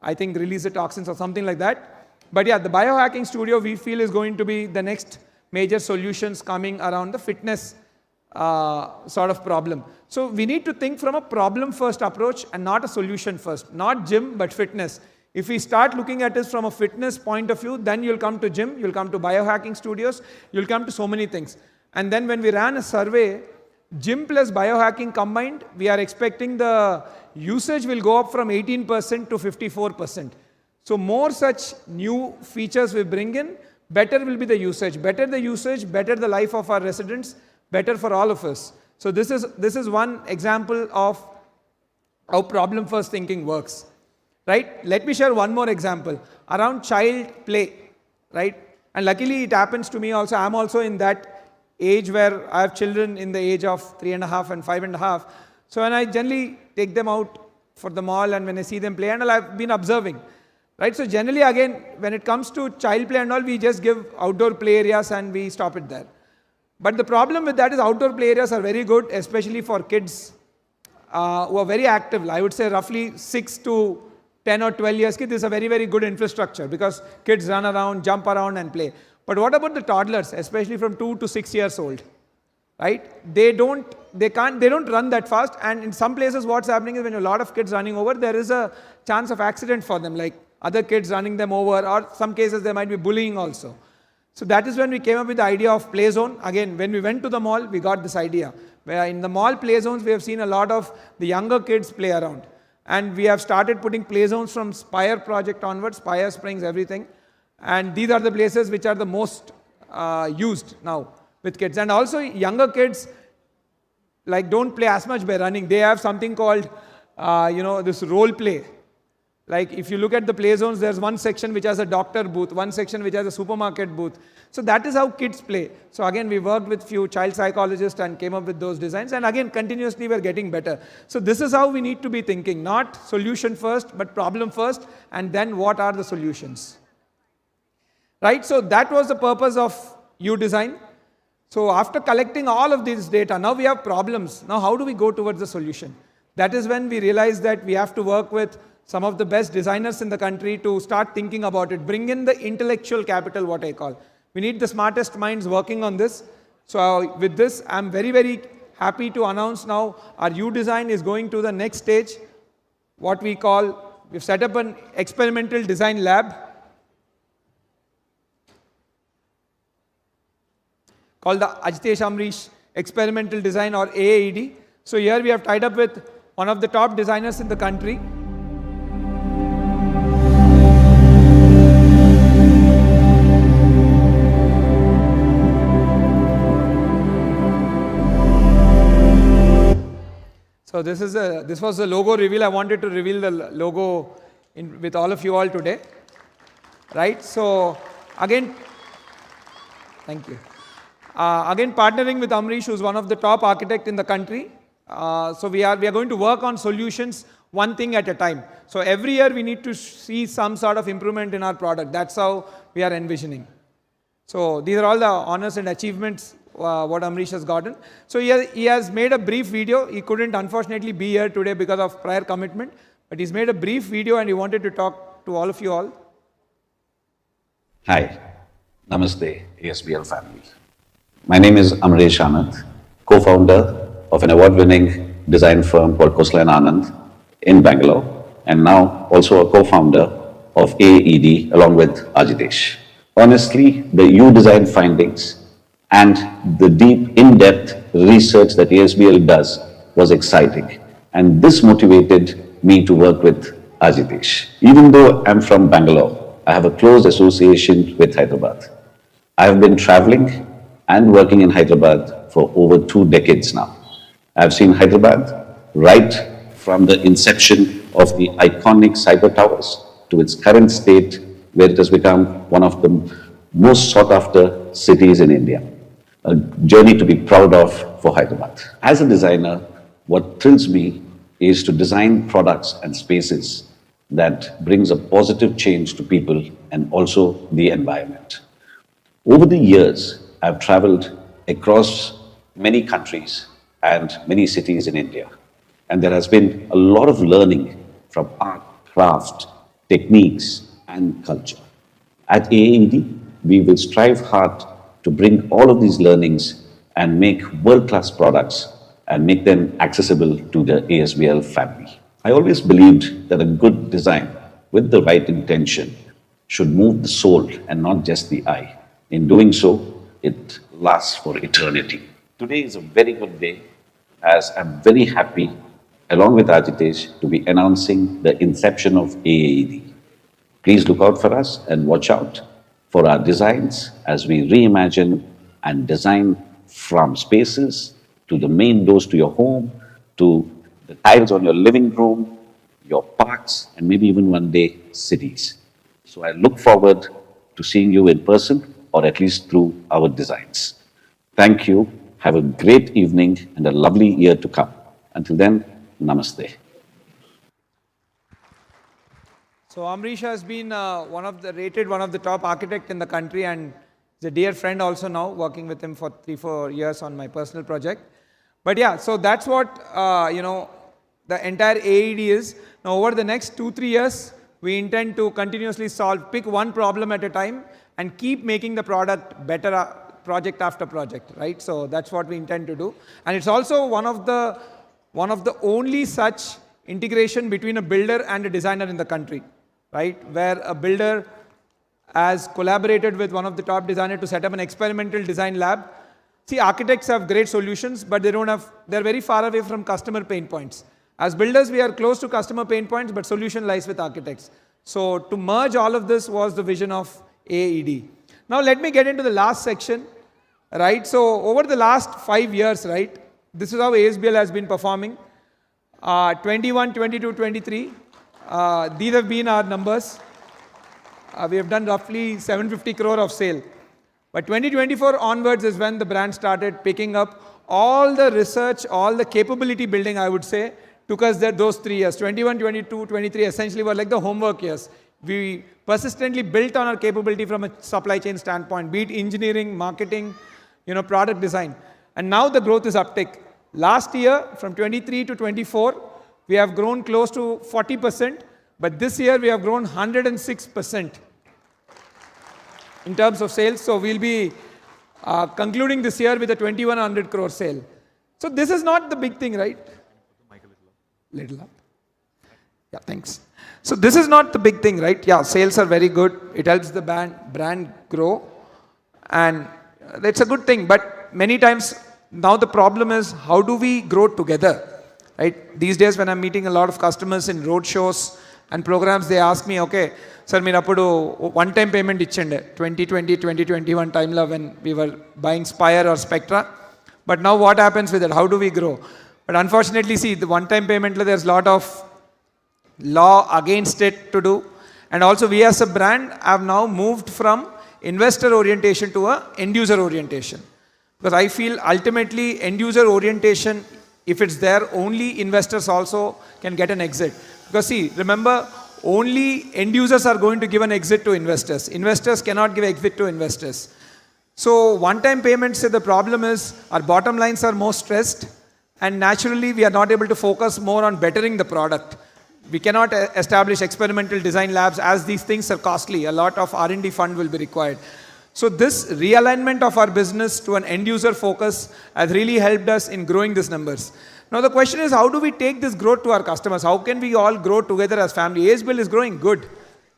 I think, release the toxins or something like that. But yeah, the biohacking studio we feel is going to be the next major solutions coming around the fitness sort of problem. So we need to think from a problem first approach and not a solution first. Not gym, but fitness. If we start looking at it from a fitness point of view, then you'll come to gym, you'll come to biohacking studios, you'll come to so many things. And then when we ran a survey, gym plus biohacking combined, we are expecting the usage will go up from 18% to 54%. So more such new features we bring in, better will be the usage. Better the usage, better the life of our residents, better for all of us. So this is one example of how problem first thinking works. Right? Let me share one more example around child play, right? And luckily it happens to me also. I'm also in that age where I have children in the age of 3.5 and 5.5. So when I generally take them out for the mall and when I see them play and all, I've been observing, right? So generally again, when it comes to child play and all, we just give outdoor play areas and we stop it there. But the problem with that is outdoor play areas are very good, especially for kids who are very active. I would say roughly 6 to 10 or 12 years, this is a very, very good infrastructure because kids run around, jump around and play. But what about the toddlers, especially from 2 to 6 years old, right? They don't run that fast. And in some places, what's happening is when a lot of kids running over, there is a chance of accident for them, like other kids running them over, or some cases there might be bullying also. So that is when we came up with the idea of play zone. Again, when we went to the mall, we got this idea. Where in the mall play zones, we have seen a lot of the younger kids play around. And we have started putting play zones from Spire project onwards, Spire Springs, everything. And these are the places which are the most used now with kids. And also younger kids like don't play as much by running. They have something called, this role play. Like if you look at the play zones, there's one section which has a doctor booth, one section which has a supermarket booth. So that is how kids play. So again, we worked with few child psychologists and came up with those designs. And again, continuously we're getting better. So this is how we need to be thinking, not solution first, but problem first, and then what are the solutions. Right? So that was the purpose of UDesign. So after collecting all of this data, now we have problems. Now how do we go towards the solution? That is when we realized that we have to work with some of the best designers in the country to start thinking about it. Bring in the intellectual capital, what I call. We need the smartest minds working on this. So with this, I'm very, very happy to announce now our UDesign is going to the next stage. What we call, we've set up an experimental design lab. called the Ajitesh Amrish Experimental Design or AAED. So here we have tied up with one of the top designers in the country. So this was the logo reveal. I wanted to reveal the logo with all of you all today, right? So again, thank you. Again, partnering with Amrish, who's one of the top architects in the country. So we are going to work on solutions one thing at a time. So every year we need to see some sort of improvement in our product. That's how we are envisioning. So these are all the honors and achievements what Amrish has gotten. So he has made a brief video. He couldn't unfortunately be here today because of prior commitment, but he's made a brief video and he wanted to talk to all of you all. Hi, Namaste ASBL family. My name is Amresh Anand, co-founder of an award-winning design firm called Khosla & Anand in Bangalore, and now also a co-founder of AED along with Ajitesh. Honestly, the U-Design findings and the deep, in-depth research that ASBL does was exciting. And this motivated me to work with Ajitesh. Even though I'm from Bangalore, I have a close association with Hyderabad. I have been traveling and working in Hyderabad for over 2 decades now. I've seen Hyderabad right from the inception of the iconic cyber towers to its current state, where it has become one of the most sought after cities in India. A journey to be proud of for Hyderabad. As a designer, what thrills me is to design products and spaces that brings a positive change to people and also the environment. Over the years, I've traveled across many countries and many cities in India. And there has been a lot of learning from art, craft, techniques, and culture. At AAED, we will strive hard to bring all of these learnings and make world-class products and make them accessible to the ASBL family. I always believed that a good design with the right intention should move the soul and not just the eye. In doing so, it lasts for eternity. Today is a very good day, as I'm very happy, along with Ajitesh, to be announcing the inception of AAED. Please look out for us and watch out for our designs as we reimagine and design from spaces to the main doors to your home, to the tiles on your living room, your parks, and maybe even one day cities. So I look forward to seeing you in person, or at least through our designs. Thank you. Have a great evening and a lovely year to come. Until then, namaste. So Amrish has been one of the top architects in the country, and is a dear friend also now, working with him for 3-4 years on my personal project. But yeah, so that's what the entire AED is. Now over the next 2-3 years, we intend to continuously pick one problem at a time and keep making the product better project after project, right? So that's what we intend to do. And it's also one of the only such integration between a builder and a designer in the country, right? Where a builder has collaborated with one of the top designers to set up an experimental design lab. See, architects have great solutions, but they're very far away from customer pain points. As builders, we are close to customer pain points, but solution lies with architects. So to merge all of this was the vision of AED. Now let me get into the last section, right? So over the last 5 years, right, this is how ASBL has been performing. 21, 22, 23, these have been our numbers. We have done roughly 750 crore of sale. But 2024 onwards is when the brand started picking up. All the research, all the capability building, I would say, took us there those 3 years. 21, 22, 23 essentially were like the homework years. We persistently built on our capability from a supply chain standpoint, be it engineering, marketing, product design. And now the growth is uptick. Last year, from 23 to 24, we have grown close to 40%, but this year we have grown 106% in terms of sales. So we'll be concluding this year with a 2100 crore sale. So this is not the big thing, right? Little up. Yeah, thanks. So this is not the big thing, right? Yeah, sales are very good. It helps the brand grow. And That's a good thing, but many times now the problem is how do we grow together, right? These days when I'm meeting a lot of customers in road shows and programs, they ask me, okay, sir, మీరు అప్పుడు one time payment ఇచ్చండి 2020, 2021 timeలో when we were buying Spire or Spectra, but now what happens with it? How do we grow? But unfortunately, see, the one time payment, there's a lot of law against it to do, and also we as a brand have now moved from investor orientation to a end user orientation, because I feel ultimately end user orientation, if it's there, only investors also can get an exit. Because see, remember, only end users are going to give an exit to investors. Investors cannot give exit to investors. So one time payments, the problem is our bottom lines are more stressed, and naturally we are not able to focus more on bettering the product. We cannot establish experimental design labs as these things are costly. A lot of R&D fund will be required. So this realignment of our business to an end user focus has really helped us in growing these numbers. Now the question is, how do we take this growth to our customers? How can we all grow together as family? ASBL is growing good.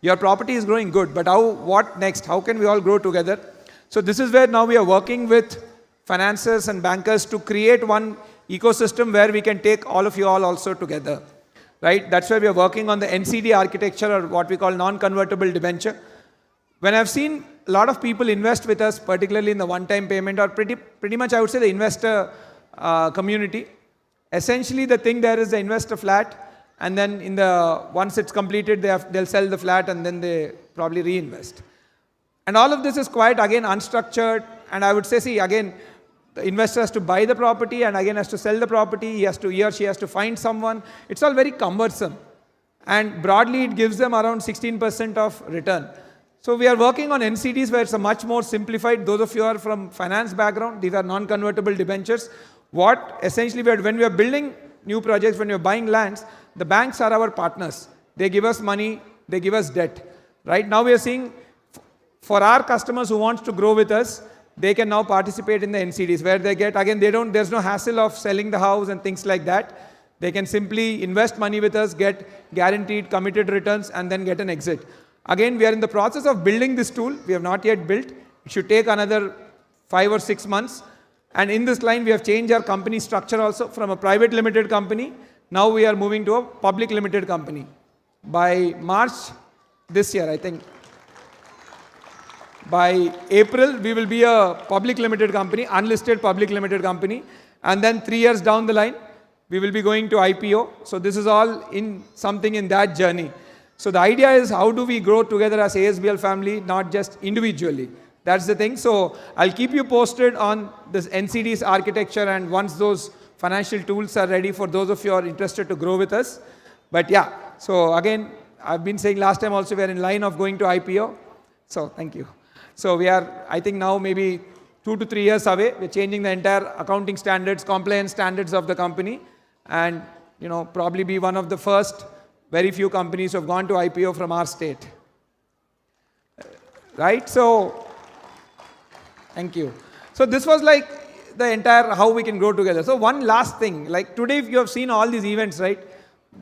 Your property is growing good, but what next? How can we all grow together? So this is where now we are working with financiers and bankers to create one ecosystem where we can take all of you all also together. Right? That's why we are working on the NCD architecture, or what we call non-convertible debenture. When I've seen a lot of people invest with us, particularly in the one-time payment, or pretty much I would say the investor community, essentially the thing there is they invest a flat, and then once it's completed, they'll sell the flat and then they probably reinvest. And all of this is quite, again, unstructured, and I would say, see, again, the investor has to buy the property and again has to sell the property, he or she has to find someone. It's all very cumbersome. And broadly, it gives them around 16% of return. So we are working on NCDs where it's a much more simplified. Those of you who are from finance background, these are non-convertible debentures. What essentially, when we are building new projects, when we are buying lands, the banks are our partners. They give us money, they give us debt. Right now we are seeing, for our customers who want to grow with us, they can now participate in the NCDs where they get, again, there's no hassle of selling the house and things like that. They can simply invest money with us, get guaranteed committed returns, and then get an exit. Again, we are in the process of building this tool. We have not yet built. It should take another 5 or 6 months. And in this line, we have changed our company structure also from a private limited company. Now we are moving to a public limited company. By March this year, I think, by April, we will be a public limited company, unlisted public limited company. And then 3 years down the line, we will be going to IPO. So this is all in something in that journey. So the idea is, how do we grow together as ASBL family, not just individually? That's the thing. So I'll keep you posted on this NCD's architecture, and once those financial tools are ready for those of you who are interested to grow with us. But yeah, so again, I've been saying last time also, we are in line of going to IPO. So thank you. So we are, I think now maybe 2 to 3 years away. We're changing the entire accounting standards, compliance standards of the company, and probably be one of the first very few companies who have gone to IPO from our state. Right? So thank you. So this was like the entire how we can grow together. So one last thing, like today you have seen all these events, right?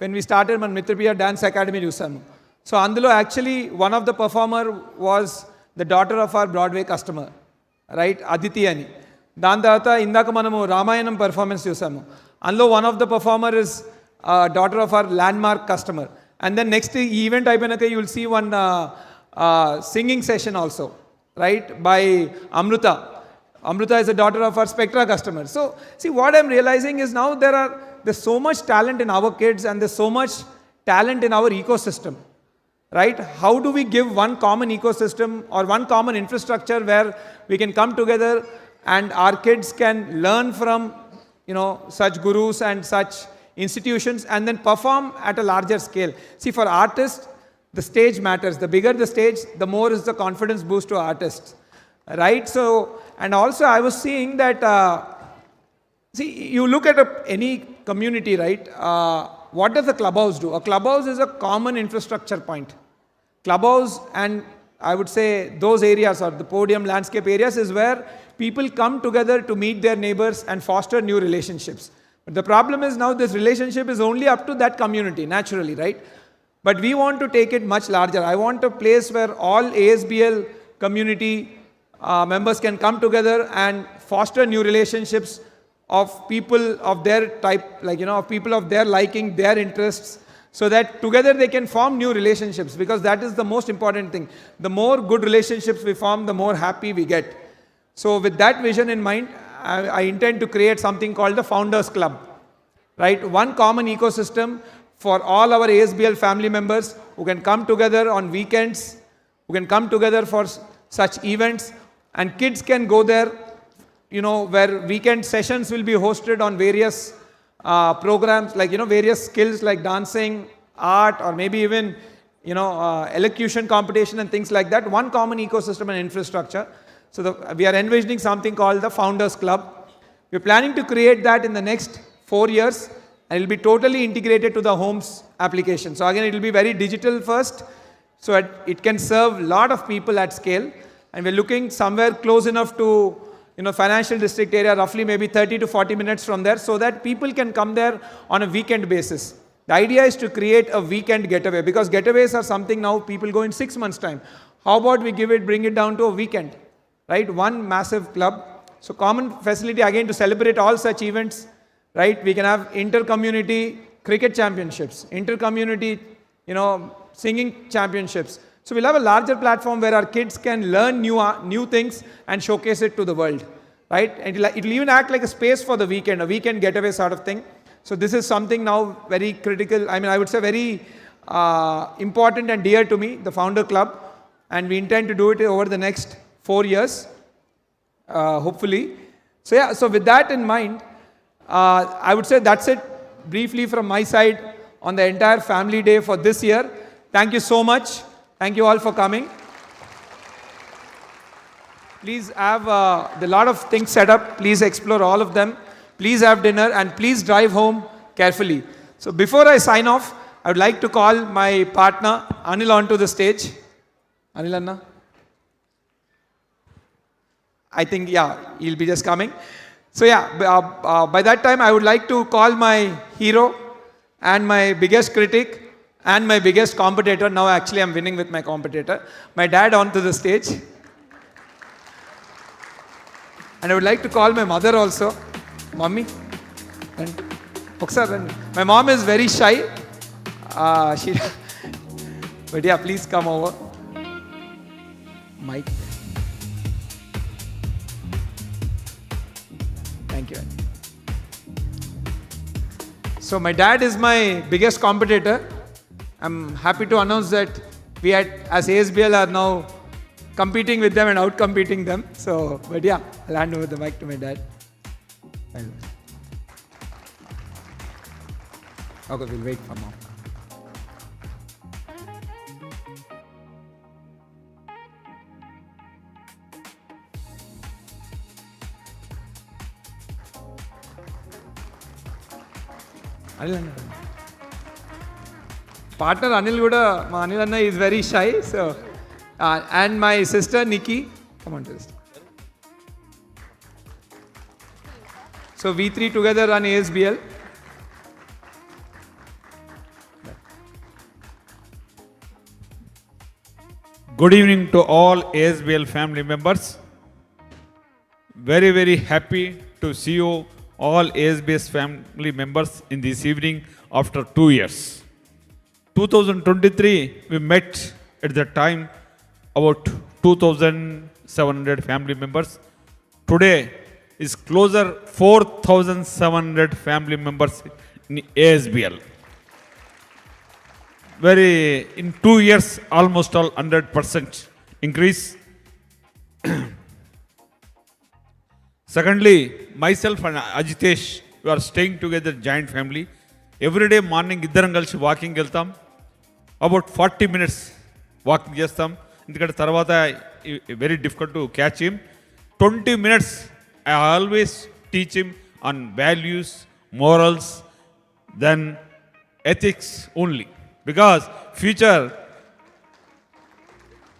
When we started మన Mitrapriya dance academy చూసాము. So అందులో actually one of the performer was the daughter of our Broadway customer, right, Aditi అని. దాని తర్వాత ఇందాక మనము Ramayanam performance చూసాము. అందులో one of the performer is daughter of our Landmark customer. And then next ఈ ఈవెంట్ అయిపోయినాక you will see one singing session also, right, by Amruta. Amruta is a daughter of our Spectra customer. So see, what I'm realizing is now there's so much talent in our kids, and there's so much talent in our ecosystem, right? How do we give one common ecosystem or one common infrastructure where we can come together and our kids can learn from such gurus and such institutions, and then perform at a larger scale? See, for artists, the stage matters. The bigger the stage, the more is the confidence boost to artists, right? So, and also I was seeing that, see, you look at any community, right? What does a clubhouse do? A clubhouse is a common infrastructure point. Clubhouse, and I would say those areas, or the podium landscape areas, is where people come together to meet their neighbors and foster new relationships. But the problem is now this relationship is only up to that community, naturally, right? But we want to take it much larger. I want a place where all ASBL community members can come together and foster new relationships of people of their type, like, of people of their liking, their interests, so that together they can form new relationships, because that is the most important thing. The more good relationships we form, the more happy we get. So with that vision in mind, I intend to create something called the Founders Club, right? One common ecosystem for all our ASBL family members who can come together on weekends, who can come together for such events, and kids can go there, where weekend sessions will be hosted on various programs, like, various skills like dancing, art, or maybe even, elocution competition and things like that. One common ecosystem and infrastructure. So we are envisioning something called the Founders Club. We're planning to create that in the next 4 years, and it will be totally integrated to the Homes application. So again, it will be very digital first, so it can serve a lot of people at scale. And we're looking somewhere close enough to, financial district area, roughly maybe 30 to 40 minutes from there, so that people can come there on a weekend basis. The idea is to create a weekend getaway, because getaways are something now people go in 6 months' time. How about we bring it down to a weekend, right? One massive club. So common facility again to celebrate all such events, right? We can have inter-community cricket championships, inter-community, singing championships. So we'll have a larger platform where our kids can learn new things and showcase it to the world, right? And it'll even act like a space for the weekend, a weekend getaway sort of thing. So this is something now very critical, I would say very important and dear to me, the Founder Club, and we intend to do it over the next 4 years, hopefully. So yeah, so with that in mind, I would say that's it briefly from my side on the entire family day for this year. Thank you so much. Thank you all for coming. Please have a lot of things set up. Please explore all of them. Please have dinner, and please drive home carefully. So before I sign off, I would like to call my partner Anil onto the stage. Anil Anna. I think, he'll be just coming. So by that time, I would like to call my hero and my biggest critic and my biggest competitor. Now actually I'm winning with my competitor, my dad, onto the stage. And I would like to call my mother also. Mommy. My mom is very shy. But yeah, please come over. Mike. Thank you. So my dad is my biggest competitor. I'm happy to announce that we as ASBL are now competing with them and out-competing them. So, but yeah, I'll hand over the mic to my dad. Okay, we'll wait for mom. Partner Anil Guda, Anil Anna is very shy, so and my sister Nikki, come on to this. So we three together run ASBL. Good evening to all ASBL family members. Very, very happy to see you all ASBL family members in this evening after 2 years. 2023, we met at that time about 2,700 family members. Today is closer 4,700 family members in ASBL. In 2 years, almost all 100% increase. Secondly, myself and Ajitesh, we are staying together, giant family. Every day morning, iddaram kalisi walking వెళ్తాం. About 40 minutes walking చేస్తాం. ఎందుకంటే తర్వాత very difficult to catch him. 20 minutes, I always teach him on values, morals, then ethics only. Because future,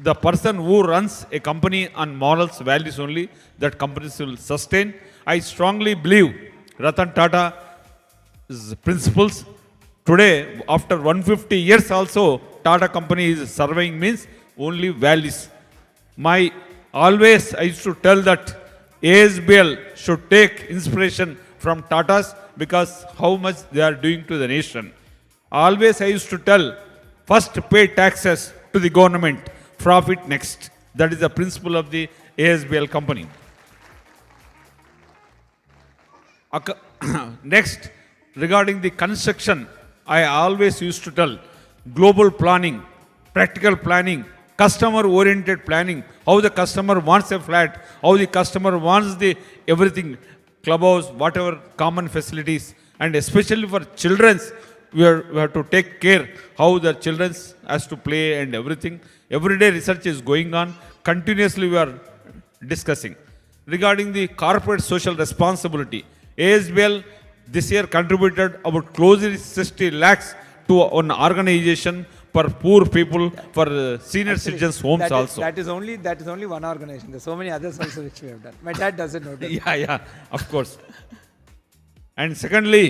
the person who runs a company on morals, values only, that companies will sustain. I strongly believe Ratan Tata's principles. Today, after 150 years also, Tata company is surveying means only values. My Always I used to tell that ASBL should take inspiration from Tatas because how much they are doing to the nation. Always I used to tell, first pay taxes to the government, profit next. That is the principle of the ASBL company. Next, regarding the construction, I always used to tell global planning, practical planning, customer-oriented planning, how the customer wants a flat, how the customer wants the everything, clubhouse, whatever common facilities, and especially for children's, we have to take care how the children has to play and everything. Everyday research is going on. Continuously we are discussing. Regarding the corporate social responsibility, ASBL this year contributed about closely 60 lakhs to an organization for poor people, for senior citizens homes also. That is only one organization. There's so many others also which we have done. My dad doesn't know that. Yeah, of course. And secondly,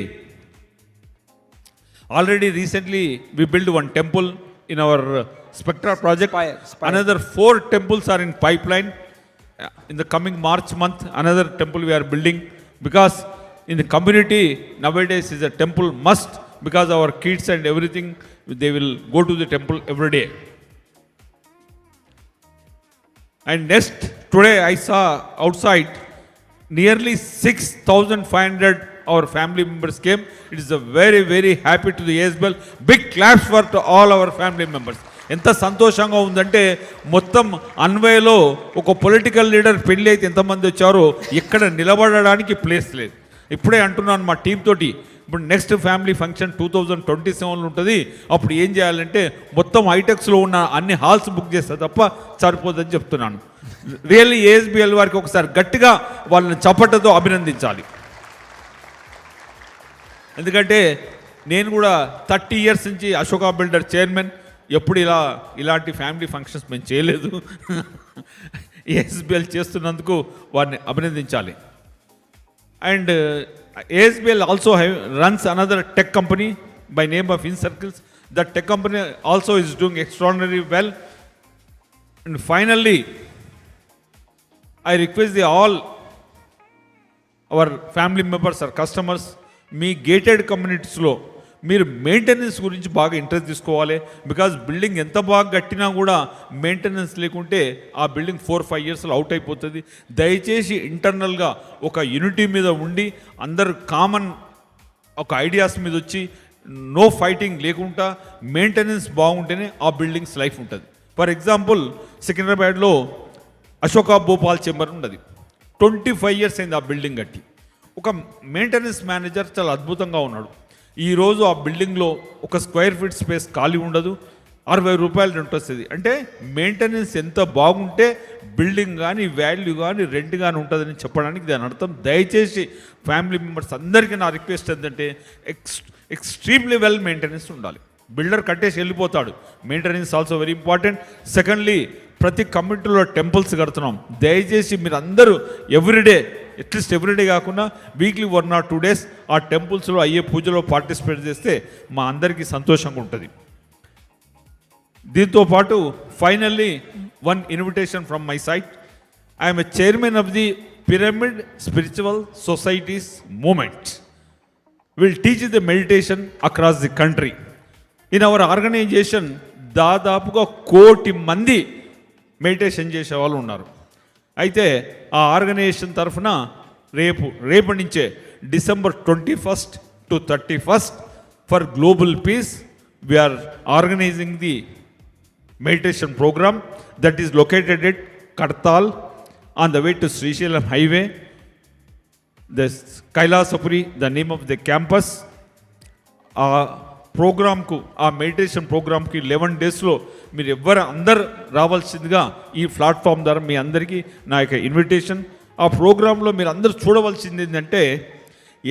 already recently we built one temple in our Spectra project. Spire. Another 4 temples are in pipeline. In the coming March month, another temple we are building, because in the community nowadays is a temple must, because our kids and everything, they will go to the temple every day. And next, today I saw outside nearly 6,500 our family members came. It is a very, very happy to the ASBL. Big claps for to all our family members. ఎంత సంతోషంగా ఉందంటే మొత్తం అన్వయలో ఒక political leader పెళ్ళి అయితే ఎంతమంది వచ్చారో ఇక్కడ నిలబడడానికి ప్లేస్ లేదు. ఇప్పుడే అంటున్నాను మా టీం తోటి, ఇప్పుడు నెక్స్ట్ ఫ్యామిలీ ఫంక్షన్ 2027లో ఉంటుంది. అప్పుడు ఏం చేయాలంటే మొత్తం హైటెక్స్లో ఉన్న అన్ని హాల్స్ బుక్ చేస్తే తప్ప సరిపోదని చెప్తున్నాను. రియల్లీ ASBL వారికి ఒకసారి గట్టిగా వాళ్ళని చప్పటతో అభినందించాలి. ఎందుకంటే నేను కూడా 30 years నుంచి అశోకా బిల్డర్ చైర్మన్, ఎప్పుడు ఇలాంటి ఫ్యామిలీ ఫంక్షన్స్ మేము చేయలేదు. ASBL చేస్తున్నందుకు వారిని అభినందించాలి. And ASBL also runs another tech company by name of InCircles. That tech company also is doing extraordinarily well. And finally, I request all our family members or customers, మీ gated కమ్యూనిటీస్లో మీరు maintenance గురించి బాగా interest తీసుకోవాలి. Because building ఎంత బాగా కట్టినా కూడా మెయింటెనెన్స్ లేకుంటే ఆ బిల్డింగ్ 4-5 yearsలో అవుట్ అయిపోతుంది. దయచేసి ఇంటర్నల్గా ఒక యూనిటీ మీద ఉండి అందరు కామన్ ఒక ఐడియాస్ మీద వచ్చి నో ఫైటింగ్ లేకుండా మెయింటెనెన్స్ బాగుంటేనే ఆ బిల్డింగ్స్ లైఫ్ ఉంటుంది. ఫర్ ఎగ్జాంపుల్ సికింద్రాబాద్లో అశోకా భోపాల్ చేంబర్ ఉన్నది. 25 years అయింది ఆ బిల్డింగ్ కట్టి. ఒక మెయింటెనెన్స్ మేనేజర్ చాలా అద్భుతంగా ఉన్నాడు. ఈరోజు ఆ బిల్డింగ్లో ఒక స్క్వేర్ ఫీట్ స్పేస్ ఖాళీ ఉండదు, 60 రూపాయలు రెంట్ వస్తుంది. అంటే మెయింటెనెన్స్ ఎంత బాగుంటే బిల్డింగ్ కానీ వాల్యూ కానీ రెంట్ కానీ ఉంటుందని చెప్పడానికి దాని అర్థం. దయచేసి ఫ్యామిలీ మెంబర్స్ అందరికీ నా రిక్వెస్ట్ ఏంటంటే ఎక్స్ట్రీమ్లీ వెల్ మెయింటెనెన్స్ ఉండాలి. బిల్డర్ కట్టేసి వెళ్ళిపోతాడు, maintenance also very important. Secondly, ప్రతి కమ్యూనిటీలో టెంపుల్స్ కడుతున్నాం. దయచేసి మీరు అందరూ ఎవ్రీడే, అట్లీస్ట్ ఎవ్రీడే కాకుండా వీక్లీ 1 or 2 days ఆ టెంపుల్స్లో అయ్యే పూజలో పార్టిసిపేట్ చేస్తే మా అందరికీ సంతోషంగా ఉంటుంది. దీంతో పాటు finally one invitation from my side. I'm a chairman of the Pyramid Spiritual Societies Movement. Will teach the meditation across the country. In our organisation దాదాపుగా 1 కోటి మంది మెడిటేషన్ చేసే వాళ్ళు ఉన్నారు. అయితే ఆ ఆర్గనైజేషన్ తరఫున రేపటి నుంచే December 21st to 31st for global peace we're organising the meditation programme that is located at Kadthal on the way to Srisailam highway. The Kailasapuri the name of the campus. ఆ ప్రోగ్రామ్కు, ఆ మెడిటేషన్ ప్రోగ్రామ్కి 11 daysలో మీరు అందరు రావాల్సిందిగా ఈ ప్లాట్ఫామ్ ద్వారా మీ అందరికీ నా యొక్క ఇన్విటేషన్. ఆ ప్రోగ్రాంలో మీరు అందరూ చూడవలసింది ఏంటంటే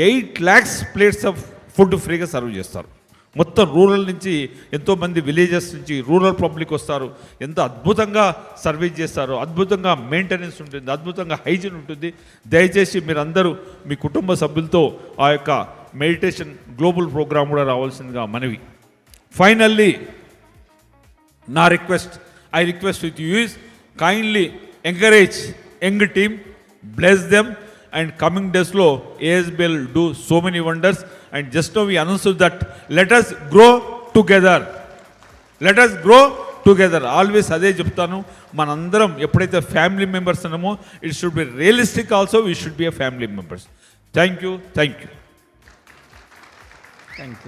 8 lakhs plates ఆఫ్ ఫుడ్ ఫ్రీగా సర్వ్ చేస్తారు. మొత్తం రూరల్ నుంచి ఎంతోమంది విలేజెస్ నుంచి రూరల్ పబ్లిక్ వస్తారు. ఎంత అద్భుతంగా సర్వీస్ చేస్తారో, అద్భుతంగా మెయింటెనెన్స్ ఉంటుంది, అద్భుతంగా హైజీన్ ఉంటుంది. దయచేసి మీరందరూ మీ కుటుంబ సభ్యులతో ఆ యొక్క మెడిటేషన్ గ్లోబల్ ప్రోగ్రామ్ కూడా రావాల్సిందిగా మనవి. ఫైనల్లీ నా request, I request with you is kindly encourage young team, bless them, and coming days lo ASBL do so many wonders. And just now we announced that let us grow together. Let us grow together. Always అదే చెప్తాను, మనందరం ఎప్పుడైతే family members అన్నామో it should be realistic also, we should be a family members. Thank you. Thank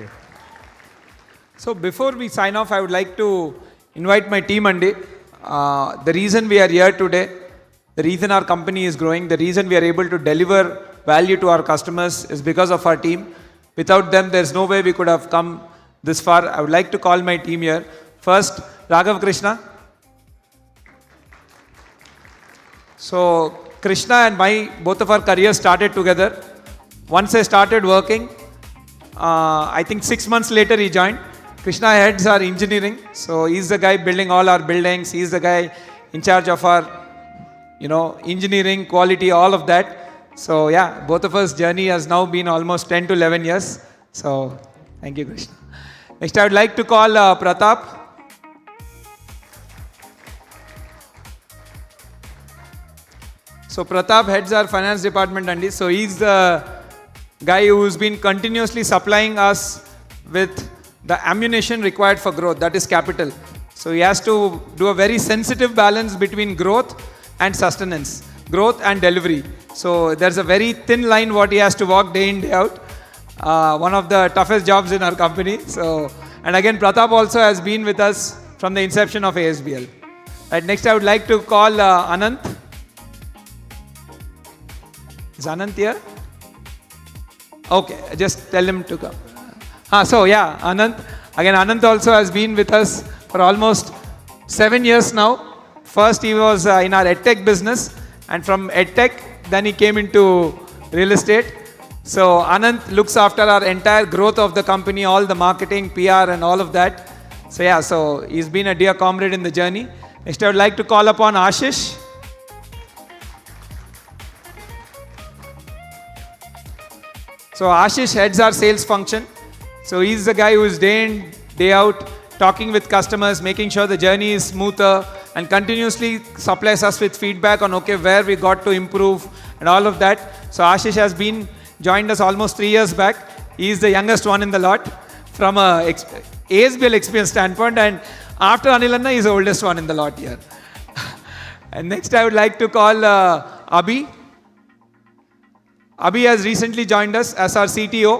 you. So before we sign off, I would like to invite my team, Andy. The reason we are here today, the reason our company is growing, the reason we are able to deliver value to our customers is because of our team. Without them, there's no way we could have come this far. I would like to call my team here. First, Raghav Krishna. So Krishna and both of our careers started together. Once I started working, I think 6 months later he joined. Krishna heads our engineering, so he's the guy building all our buildings. He's the guy in charge of our, engineering, quality, all of that. So yeah, both of us journey has now been almost 10 to 11 years. So thank you, Krishna. Next, I would like to call Pratap. So Pratap heads our finance department, Andy. So he's the guy who's been continuously supplying us with the ammunition required for growth, that is capital. So he has to do a very sensitive balance between growth and sustenance, growth and delivery. So there's a very thin line what he has to walk day in, day out. One of the toughest jobs in our company. So, and again, Pratap also has been with us from the inception of ASBL. Right, next I would like to call Anant. Is Anant here? Okay, just tell him to come. So yeah, Anant. Again, Anant also has been with us for almost 7 years now. First he was in our EdTech business, and from EdTech, then he came into real estate. So Anant looks after our entire growth of the company, all the marketing, PR and all of that. So yeah, so he's been a dear comrade in the journey. Next I would like to call upon Ashish. So Ashish heads our sales function. So he's the guy who is day in, day out, talking with customers, making sure the journey is smoother, and continuously supplies us with feedback on where we got to improve and all of that. So Ashish has joined us almost 3 years back. He is the youngest one in the lot from a ASBL experience standpoint, and after Anilanna, he is the oldest one in the lot here. And next I would like to call Abhi. Abhi has recently joined us as our CTO.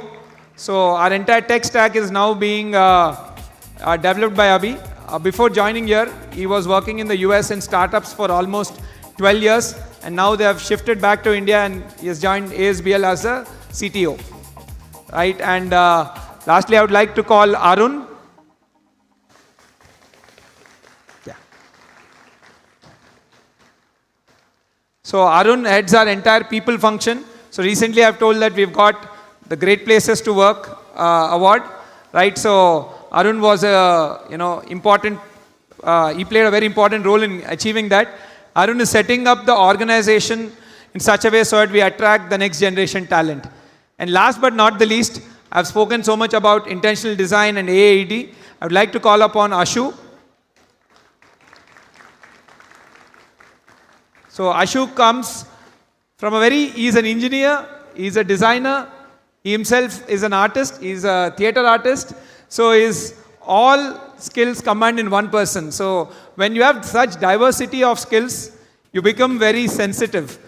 So our entire tech stack is now being developed by Abhi. Before joining here, he was working in the US in startups for almost 12 years, and now they have shifted back to India, and he has joined ASBL as a CTO. Right, and lastly, I would like to call Arun. Yeah. So Arun heads our entire people function. So recently I've told that we've got the Great Places to Work award, right? So Arun was important. He played a very important role in achieving that. Arun is setting up the organization in such a way so that we attract the next generation talent. And last but not the least, I've spoken so much about intentional design and AAED. I would like to call upon Ashu. So Ashu comes from he's an engineer, he's a designer, he himself is an artist, he's a theater artist. So his all skills combined in one person. So when you have such diversity of skills, you become very sensitive.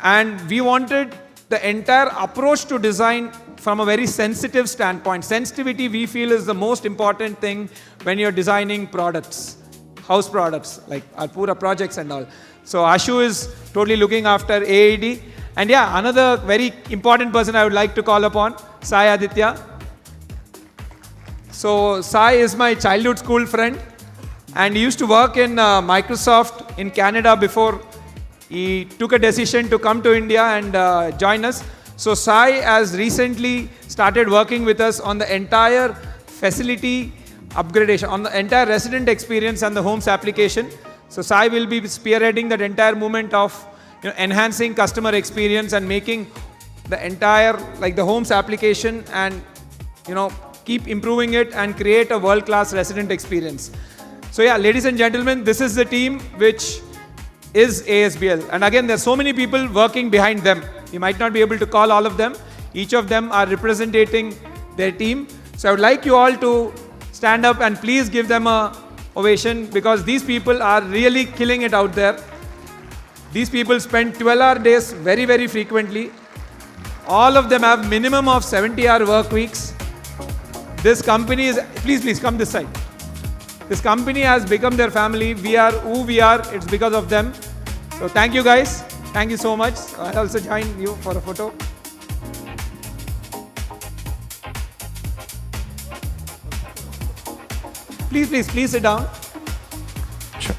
And we wanted the entire approach to design from a very sensitive standpoint. Sensitivity, we feel, is the most important thing when you're designing products, house products, like our Pura projects and all. So Ashu is totally looking after AAD. And yeah, another very important person I would like to call upon, Sai Aditya. So Sai is my childhood school friend, and he used to work in Microsoft in Canada before he took a decision to come to India and join us. So Sai has recently started working with us on the entire facility upgradation, on the entire resident experience and the homes application. So Sai will be spearheading that entire movement of enhancing customer experience and making the entire the homes application and keep improving it and create a world-class resident experience. So yeah, ladies and gentlemen, this is the team which is ASBL. And again, there are so many people working behind them. You might not be able to call all of them. Each of them are representing their team. So I would like you all to stand up and please give them a ovation, because these people are really killing it out there. These people spend 12-hour days very, very frequently. All of them have minimum of 70-hour work weeks. This company is, please come this side. This company has become their family. We are who we are. It's because of them. So thank you guys. Thank you so much. I'll also join you for a photo. Please sit down. Sure.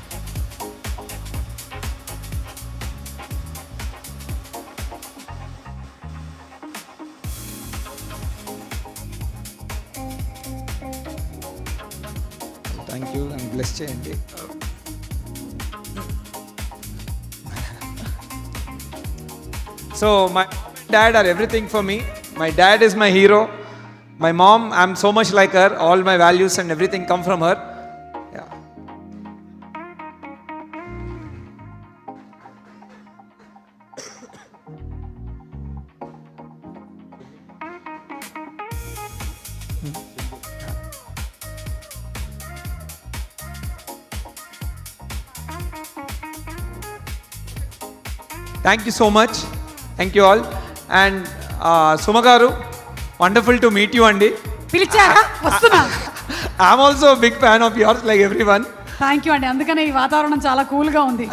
Thank you. I'm blessed చేయండి. So my dad are everything for me. My dad is my hero. My mom, I'm so much like her. All my values and everything come from her. Yeah. Thank you so much. Thank you all. And Suma garu, wonderful to meet you, Andy. పిలిచారా వస్తున్నా. I'm also a big fan of yours, like everyone. Thank you అండి, అందుకనే ఈ వాతావరణం చాలా కూల్గా ఉంది.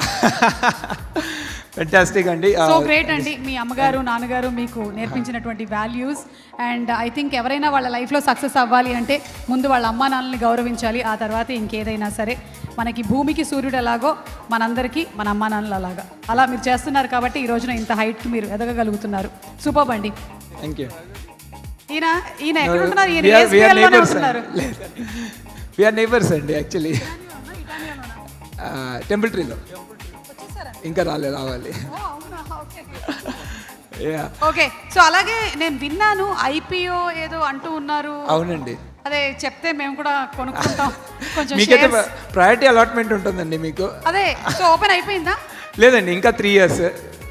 Fantastic, Andy. So great అండి, మీ అమ్మగారు నాన్నగారు మీకు నేర్పించినటువంటి వాల్యూస్. అండ్ ఐ థింక్ ఎవరైనా వాళ్ళ లైఫ్లో సక్సెస్ అవ్వాలి అంటే ముందు వాళ్ళ అమ్మా నాన్నని గౌరవించాలి, ఆ తర్వాత ఇంకేదైనా సరే. మనకి భూమికి సూర్యుడు ఎలాగో మనందరికీ మన అమ్మా నాన్నలు అలాగా, అలా మీరు చేస్తున్నారు కాబట్టి ఈ రోజున ఇంత హైట్కి మీరు ఎదగగలుగుతున్నారు. సూపర్ అండి. Thank you. ఈయన ఎక్కడ ఉంటున్నారు? ఈయన ASBL లోనే ఉంటున్నారు. We are neighbors అండి యాక్చువల్లీ. టెంపుల్ ట్రీలో ఇంకా రావాలి. ఓకే, సో అలాగే నేను విన్నాను IPO ఏదో అంటూ ఉన్నారు. అవునండి, అదే చెప్తే మేము కూడా కొనుక్కుంటాం. కొంచెం మీకైతే ప్రయారిటీ అలాట్మెంట్ ఉంటుందండి మీకు. అదే, సో ఓపెన్ అయిపోయిందా? లేదండి, ఇంకా 3 years.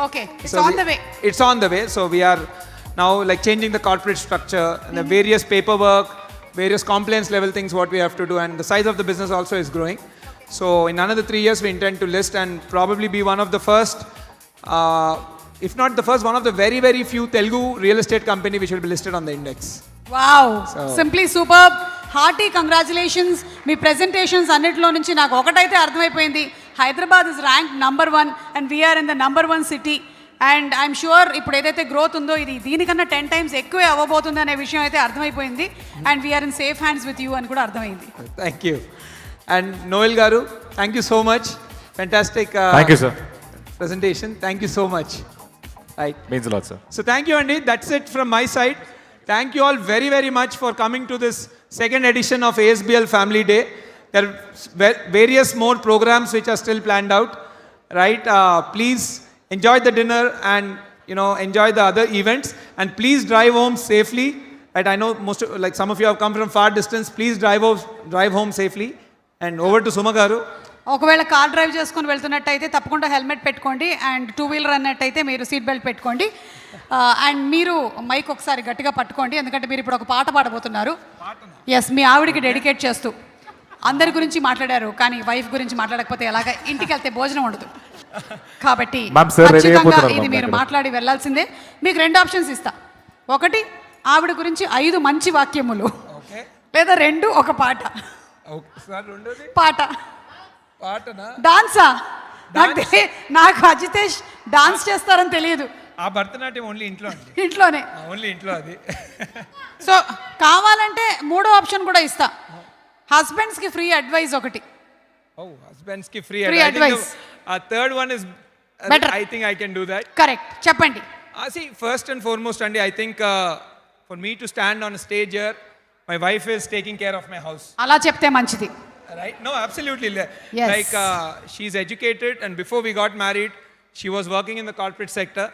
Okay, it's on the way. It's on the way. So we are now like changing the corporate structure and the various paperwork, various compliance level things what we have to do, and the size of the business also is growing. So in another 3 years we intend to list and probably be one of the first, if not the first, one of the very, very few Telugu real estate company which will be listed on the index. Wow, simply super. Hearty congratulations. మీ presentations అన్నిటిలో నుంచి నాకు ఒకటైతే అర్థమైపోయింది, Hyderabad is rank number 1 and we're in the number 1 city. And I'm sure ఇప్పుడు ఏదైతే growth ఉందో ఇది దీనికన్నా 10 times ఎక్కువే అవ్వబోతుంది అనే విషయం అయితే అర్థమైపోయింది. And we're in safe hands with you అని కూడా అర్థమైంది. Thank you. And Noel garu, thank you so much. Fantastic Thank you, sir. Presentation. Thank you so much. Right. Means a lot, sir. So thank you, Andy. That's it from my side. Thank you all very, very much for coming to this second edition of ASBL Family Day. There are various more programs which are still planned out. Right. Please enjoy the dinner and enjoy the other events, and please drive home safely. Right. I know like some of you have come from far distance. Please drive home safely. And over to Suma garu. ఒకవేళ car drive చేసుకుని వెళ్తున్నట్టయితే తప్పకుండా helmet పెట్టుకోండి. And 2-wheeler అన్నట్టయితే మీరు seat belt పెట్టుకోండి. And మీరు mic ఒకసారి గట్టిగా పట్టుకోండి, ఎందుకంటే మీరు ఇప్పుడు ఒక పాట పాడబోతున్నారు. ఎస్, మీ ఆవిడికి డెడికేట్ చేస్తూ. అందరి గురించి మాట్లాడారు, కానీ వైఫ్ గురించి మాట్లాడకపోతే ఎలాగా? ఇంటికి వెళ్తే భోజనం ఉండదు. కాబట్టి ఖచ్చితంగా ఇది మీరు మాట్లాడి వెళ్ళాల్సిందే. మీకు 2 ఆప్షన్స్ ఇస్తా. ఒకటి, ఆవిడ గురించి 5 మంచి వాక్యములు, లేదా 2 ఒక పాట. పాట డాన్సా? నాకు అజితేష్ డాన్స్ చేస్తారని తెలియదు. ఆ భరతనాట్యం ఇంట్లోనే. అది. సో కావాలంటే 3వ ఆప్షన్ కూడా ఇస్తా. హస్బెండ్స్ కి ఫ్రీ అడ్వైస్ ఒకటి. హస్బెండ్స్ కి free advice. Third one is better. I think I can do that. Correct, చెప్పండి. See, first and foremost, Andy, I think for me to stand on a stage here, my wife is taking care of my house. అలా చెప్తే మంచిది. Right? No, absolutely. Yes. Like she's educated, and before we got married, she was working in the corporate sector.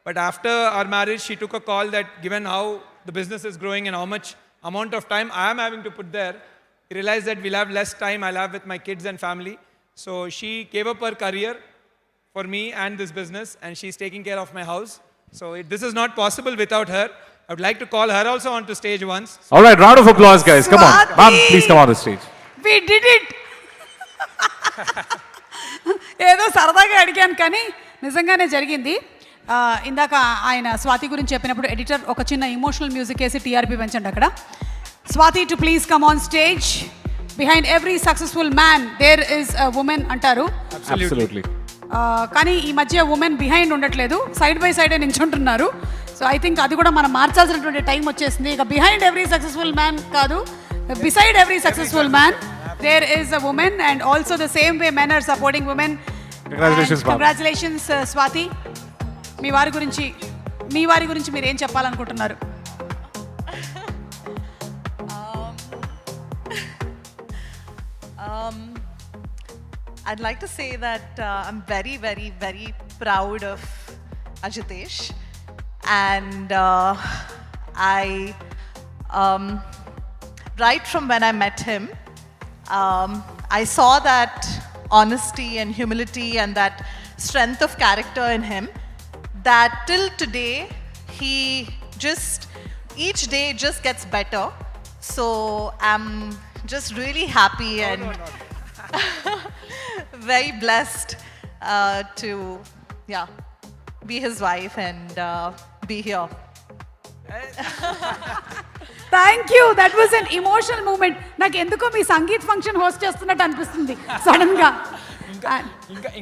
But after our marriage, she took a call that given how the business is growing and how much amount of time I am having to put there, we realized that we'll have less time I'll have with my kids and family. So she gave up her career for me and this business, and she's taking care of my house. So this is not possible without her. I would like to call her also onto stage once. All right, round of applause, guys. Come on. Swati! Ma'am, please come on the stage. We did it. ఏదో సరదాగా అడిగాను కానీ నిజంగానే జరిగింది. ఇందాక ఆయన స్వాతి గురించి చెప్పినప్పుడు ఎడిటర్ ఒక చిన్న ఇమోషనల్ మ్యూజిక్ వేసి టీఆర్పీ పెంచండి అక్కడ. Swathi to please come on stage. Behind every successful man there is a women అంటారు. Absolutely. కానీ ఈ మధ్య ఉమెన్ బిహైండ్ ఉండట్లేదు, సైడ్ బై సైడే నించుంటున్నారు. సో ఐ థింక్ అది కూడా మనం మార్చాల్సినటువంటి టైం వచ్చేసింది. ఇక బిహైండ్ ఎవ్రీ సక్సెస్ఫుల్ మ్యాన్ కాదు, beside every successful man there is a woman, and also the same way men are supporting women. Congratulations Swathi. మీ వారి గురించి మీరు ఏం చెప్పాలనుకుంటున్నారు? I'd like to say that I'm very, very, very proud of Ajitesh, and right from when I met him, I saw that honesty and humility and that strength of character in him, that till today he just each day just gets better. So I'm just really happy and very blessed to be his wife and be here. Thank you. That was an emotional moment. నాకు ఎందుకో మీ sangeet function host చేస్తున్నట్టు అనిపిస్తుంది sudden గా.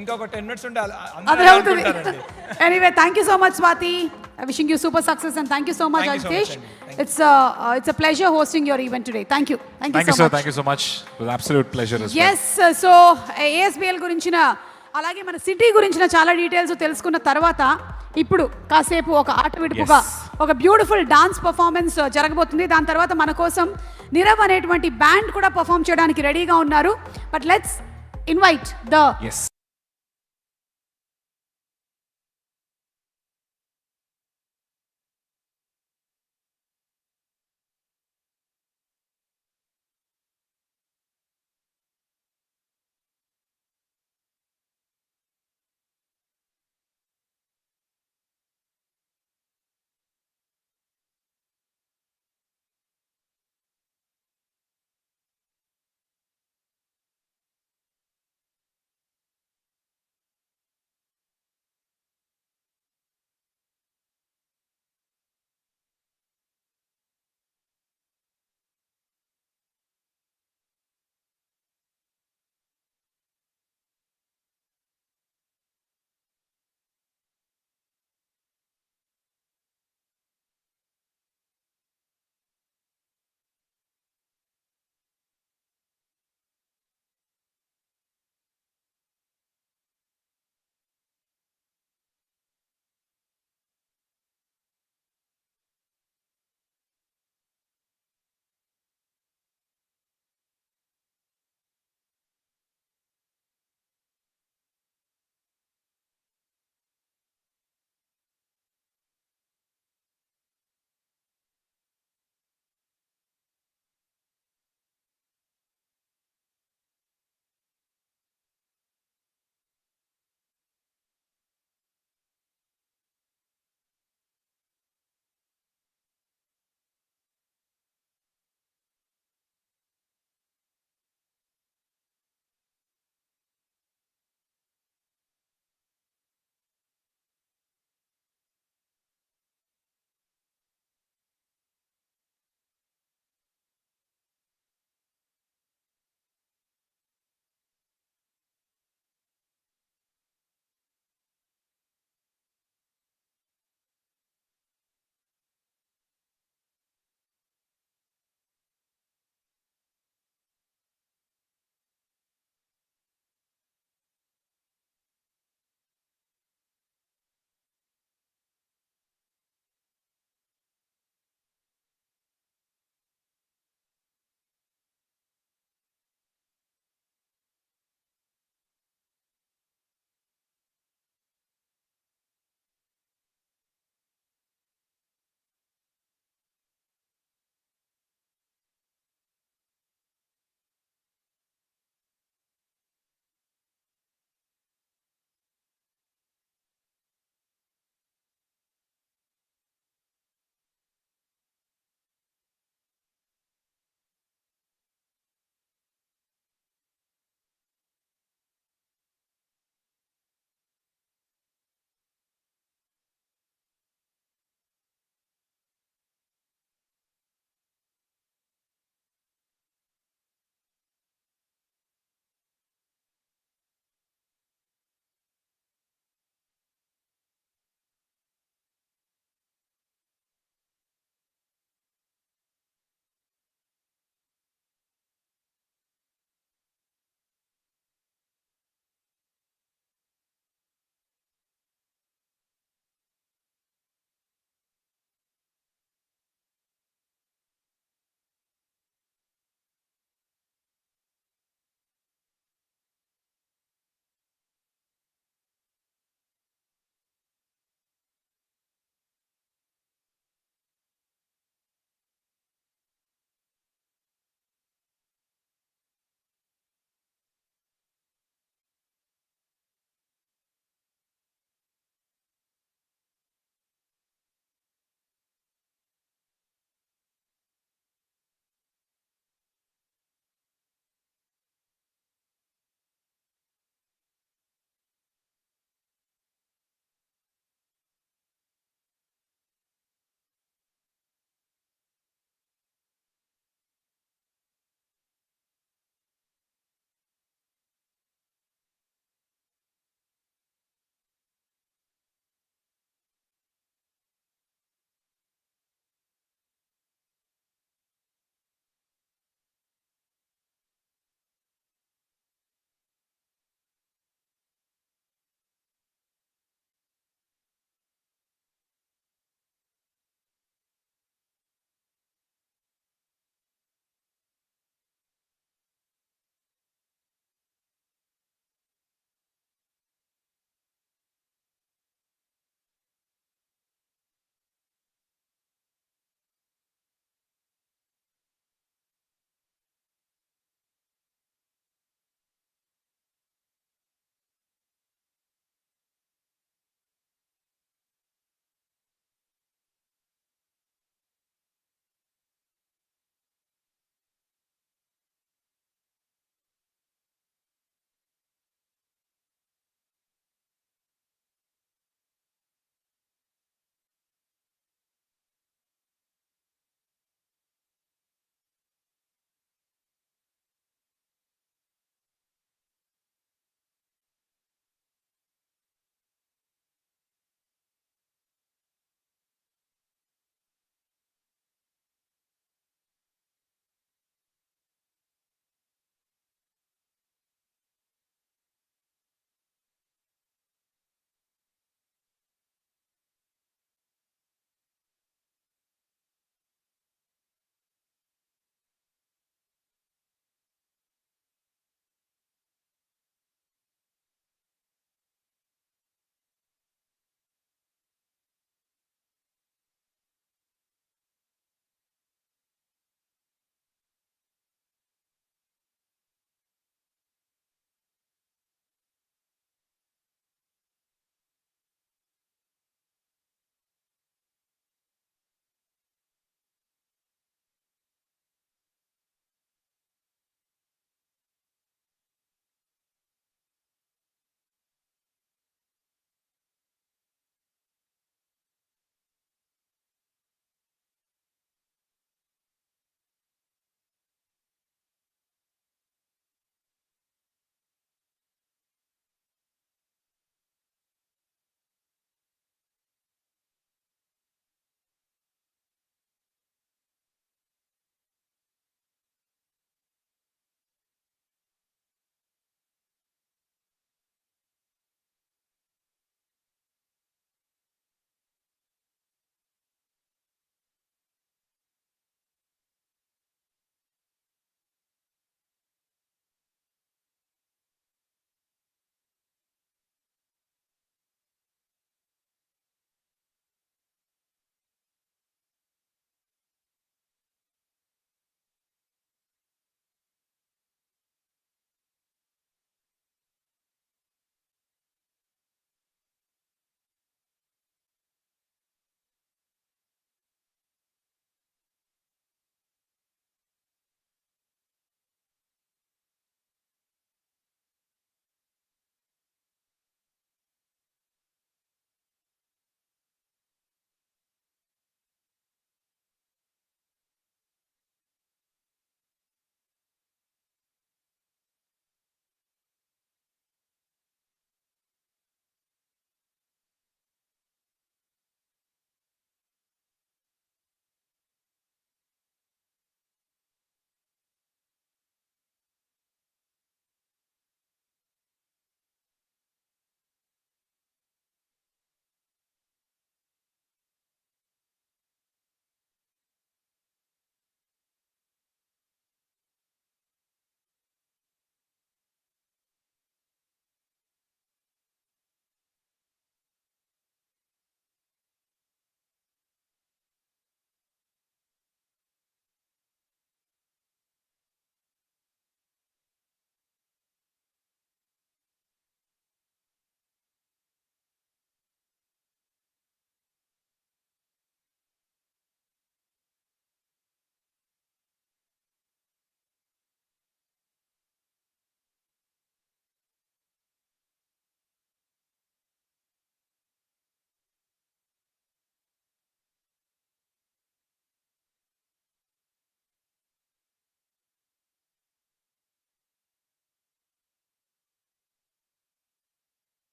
ఇంకా ఒక 10 minutes ఉంటే అదే అవుతుంది. Anyway thank you so much Swathi. Wishing you super success and thank you so much Ajitesh. It's a pleasure hosting your event today. Thank you. Thank you so much. Thank you so much. It was absolute pleasure as well. Yes, so ASBL గురించిన అలాగే మన city గురించిన చాలా details తెలుసుకున్న తర్వాత ఇప్పుడు కాసేపు ఒక ఆట విడుపుగా ఒక బ్యూటిఫుల్ డాన్స్ పర్ఫార్మెన్స్ జరగబోతుంది. దాని తర్వాత మన కోసం నిరవ్ అనేటువంటి బ్యాండ్ కూడా పర్ఫామ్ చేయడానికి రెడీగా ఉన్నారు. But let's invite the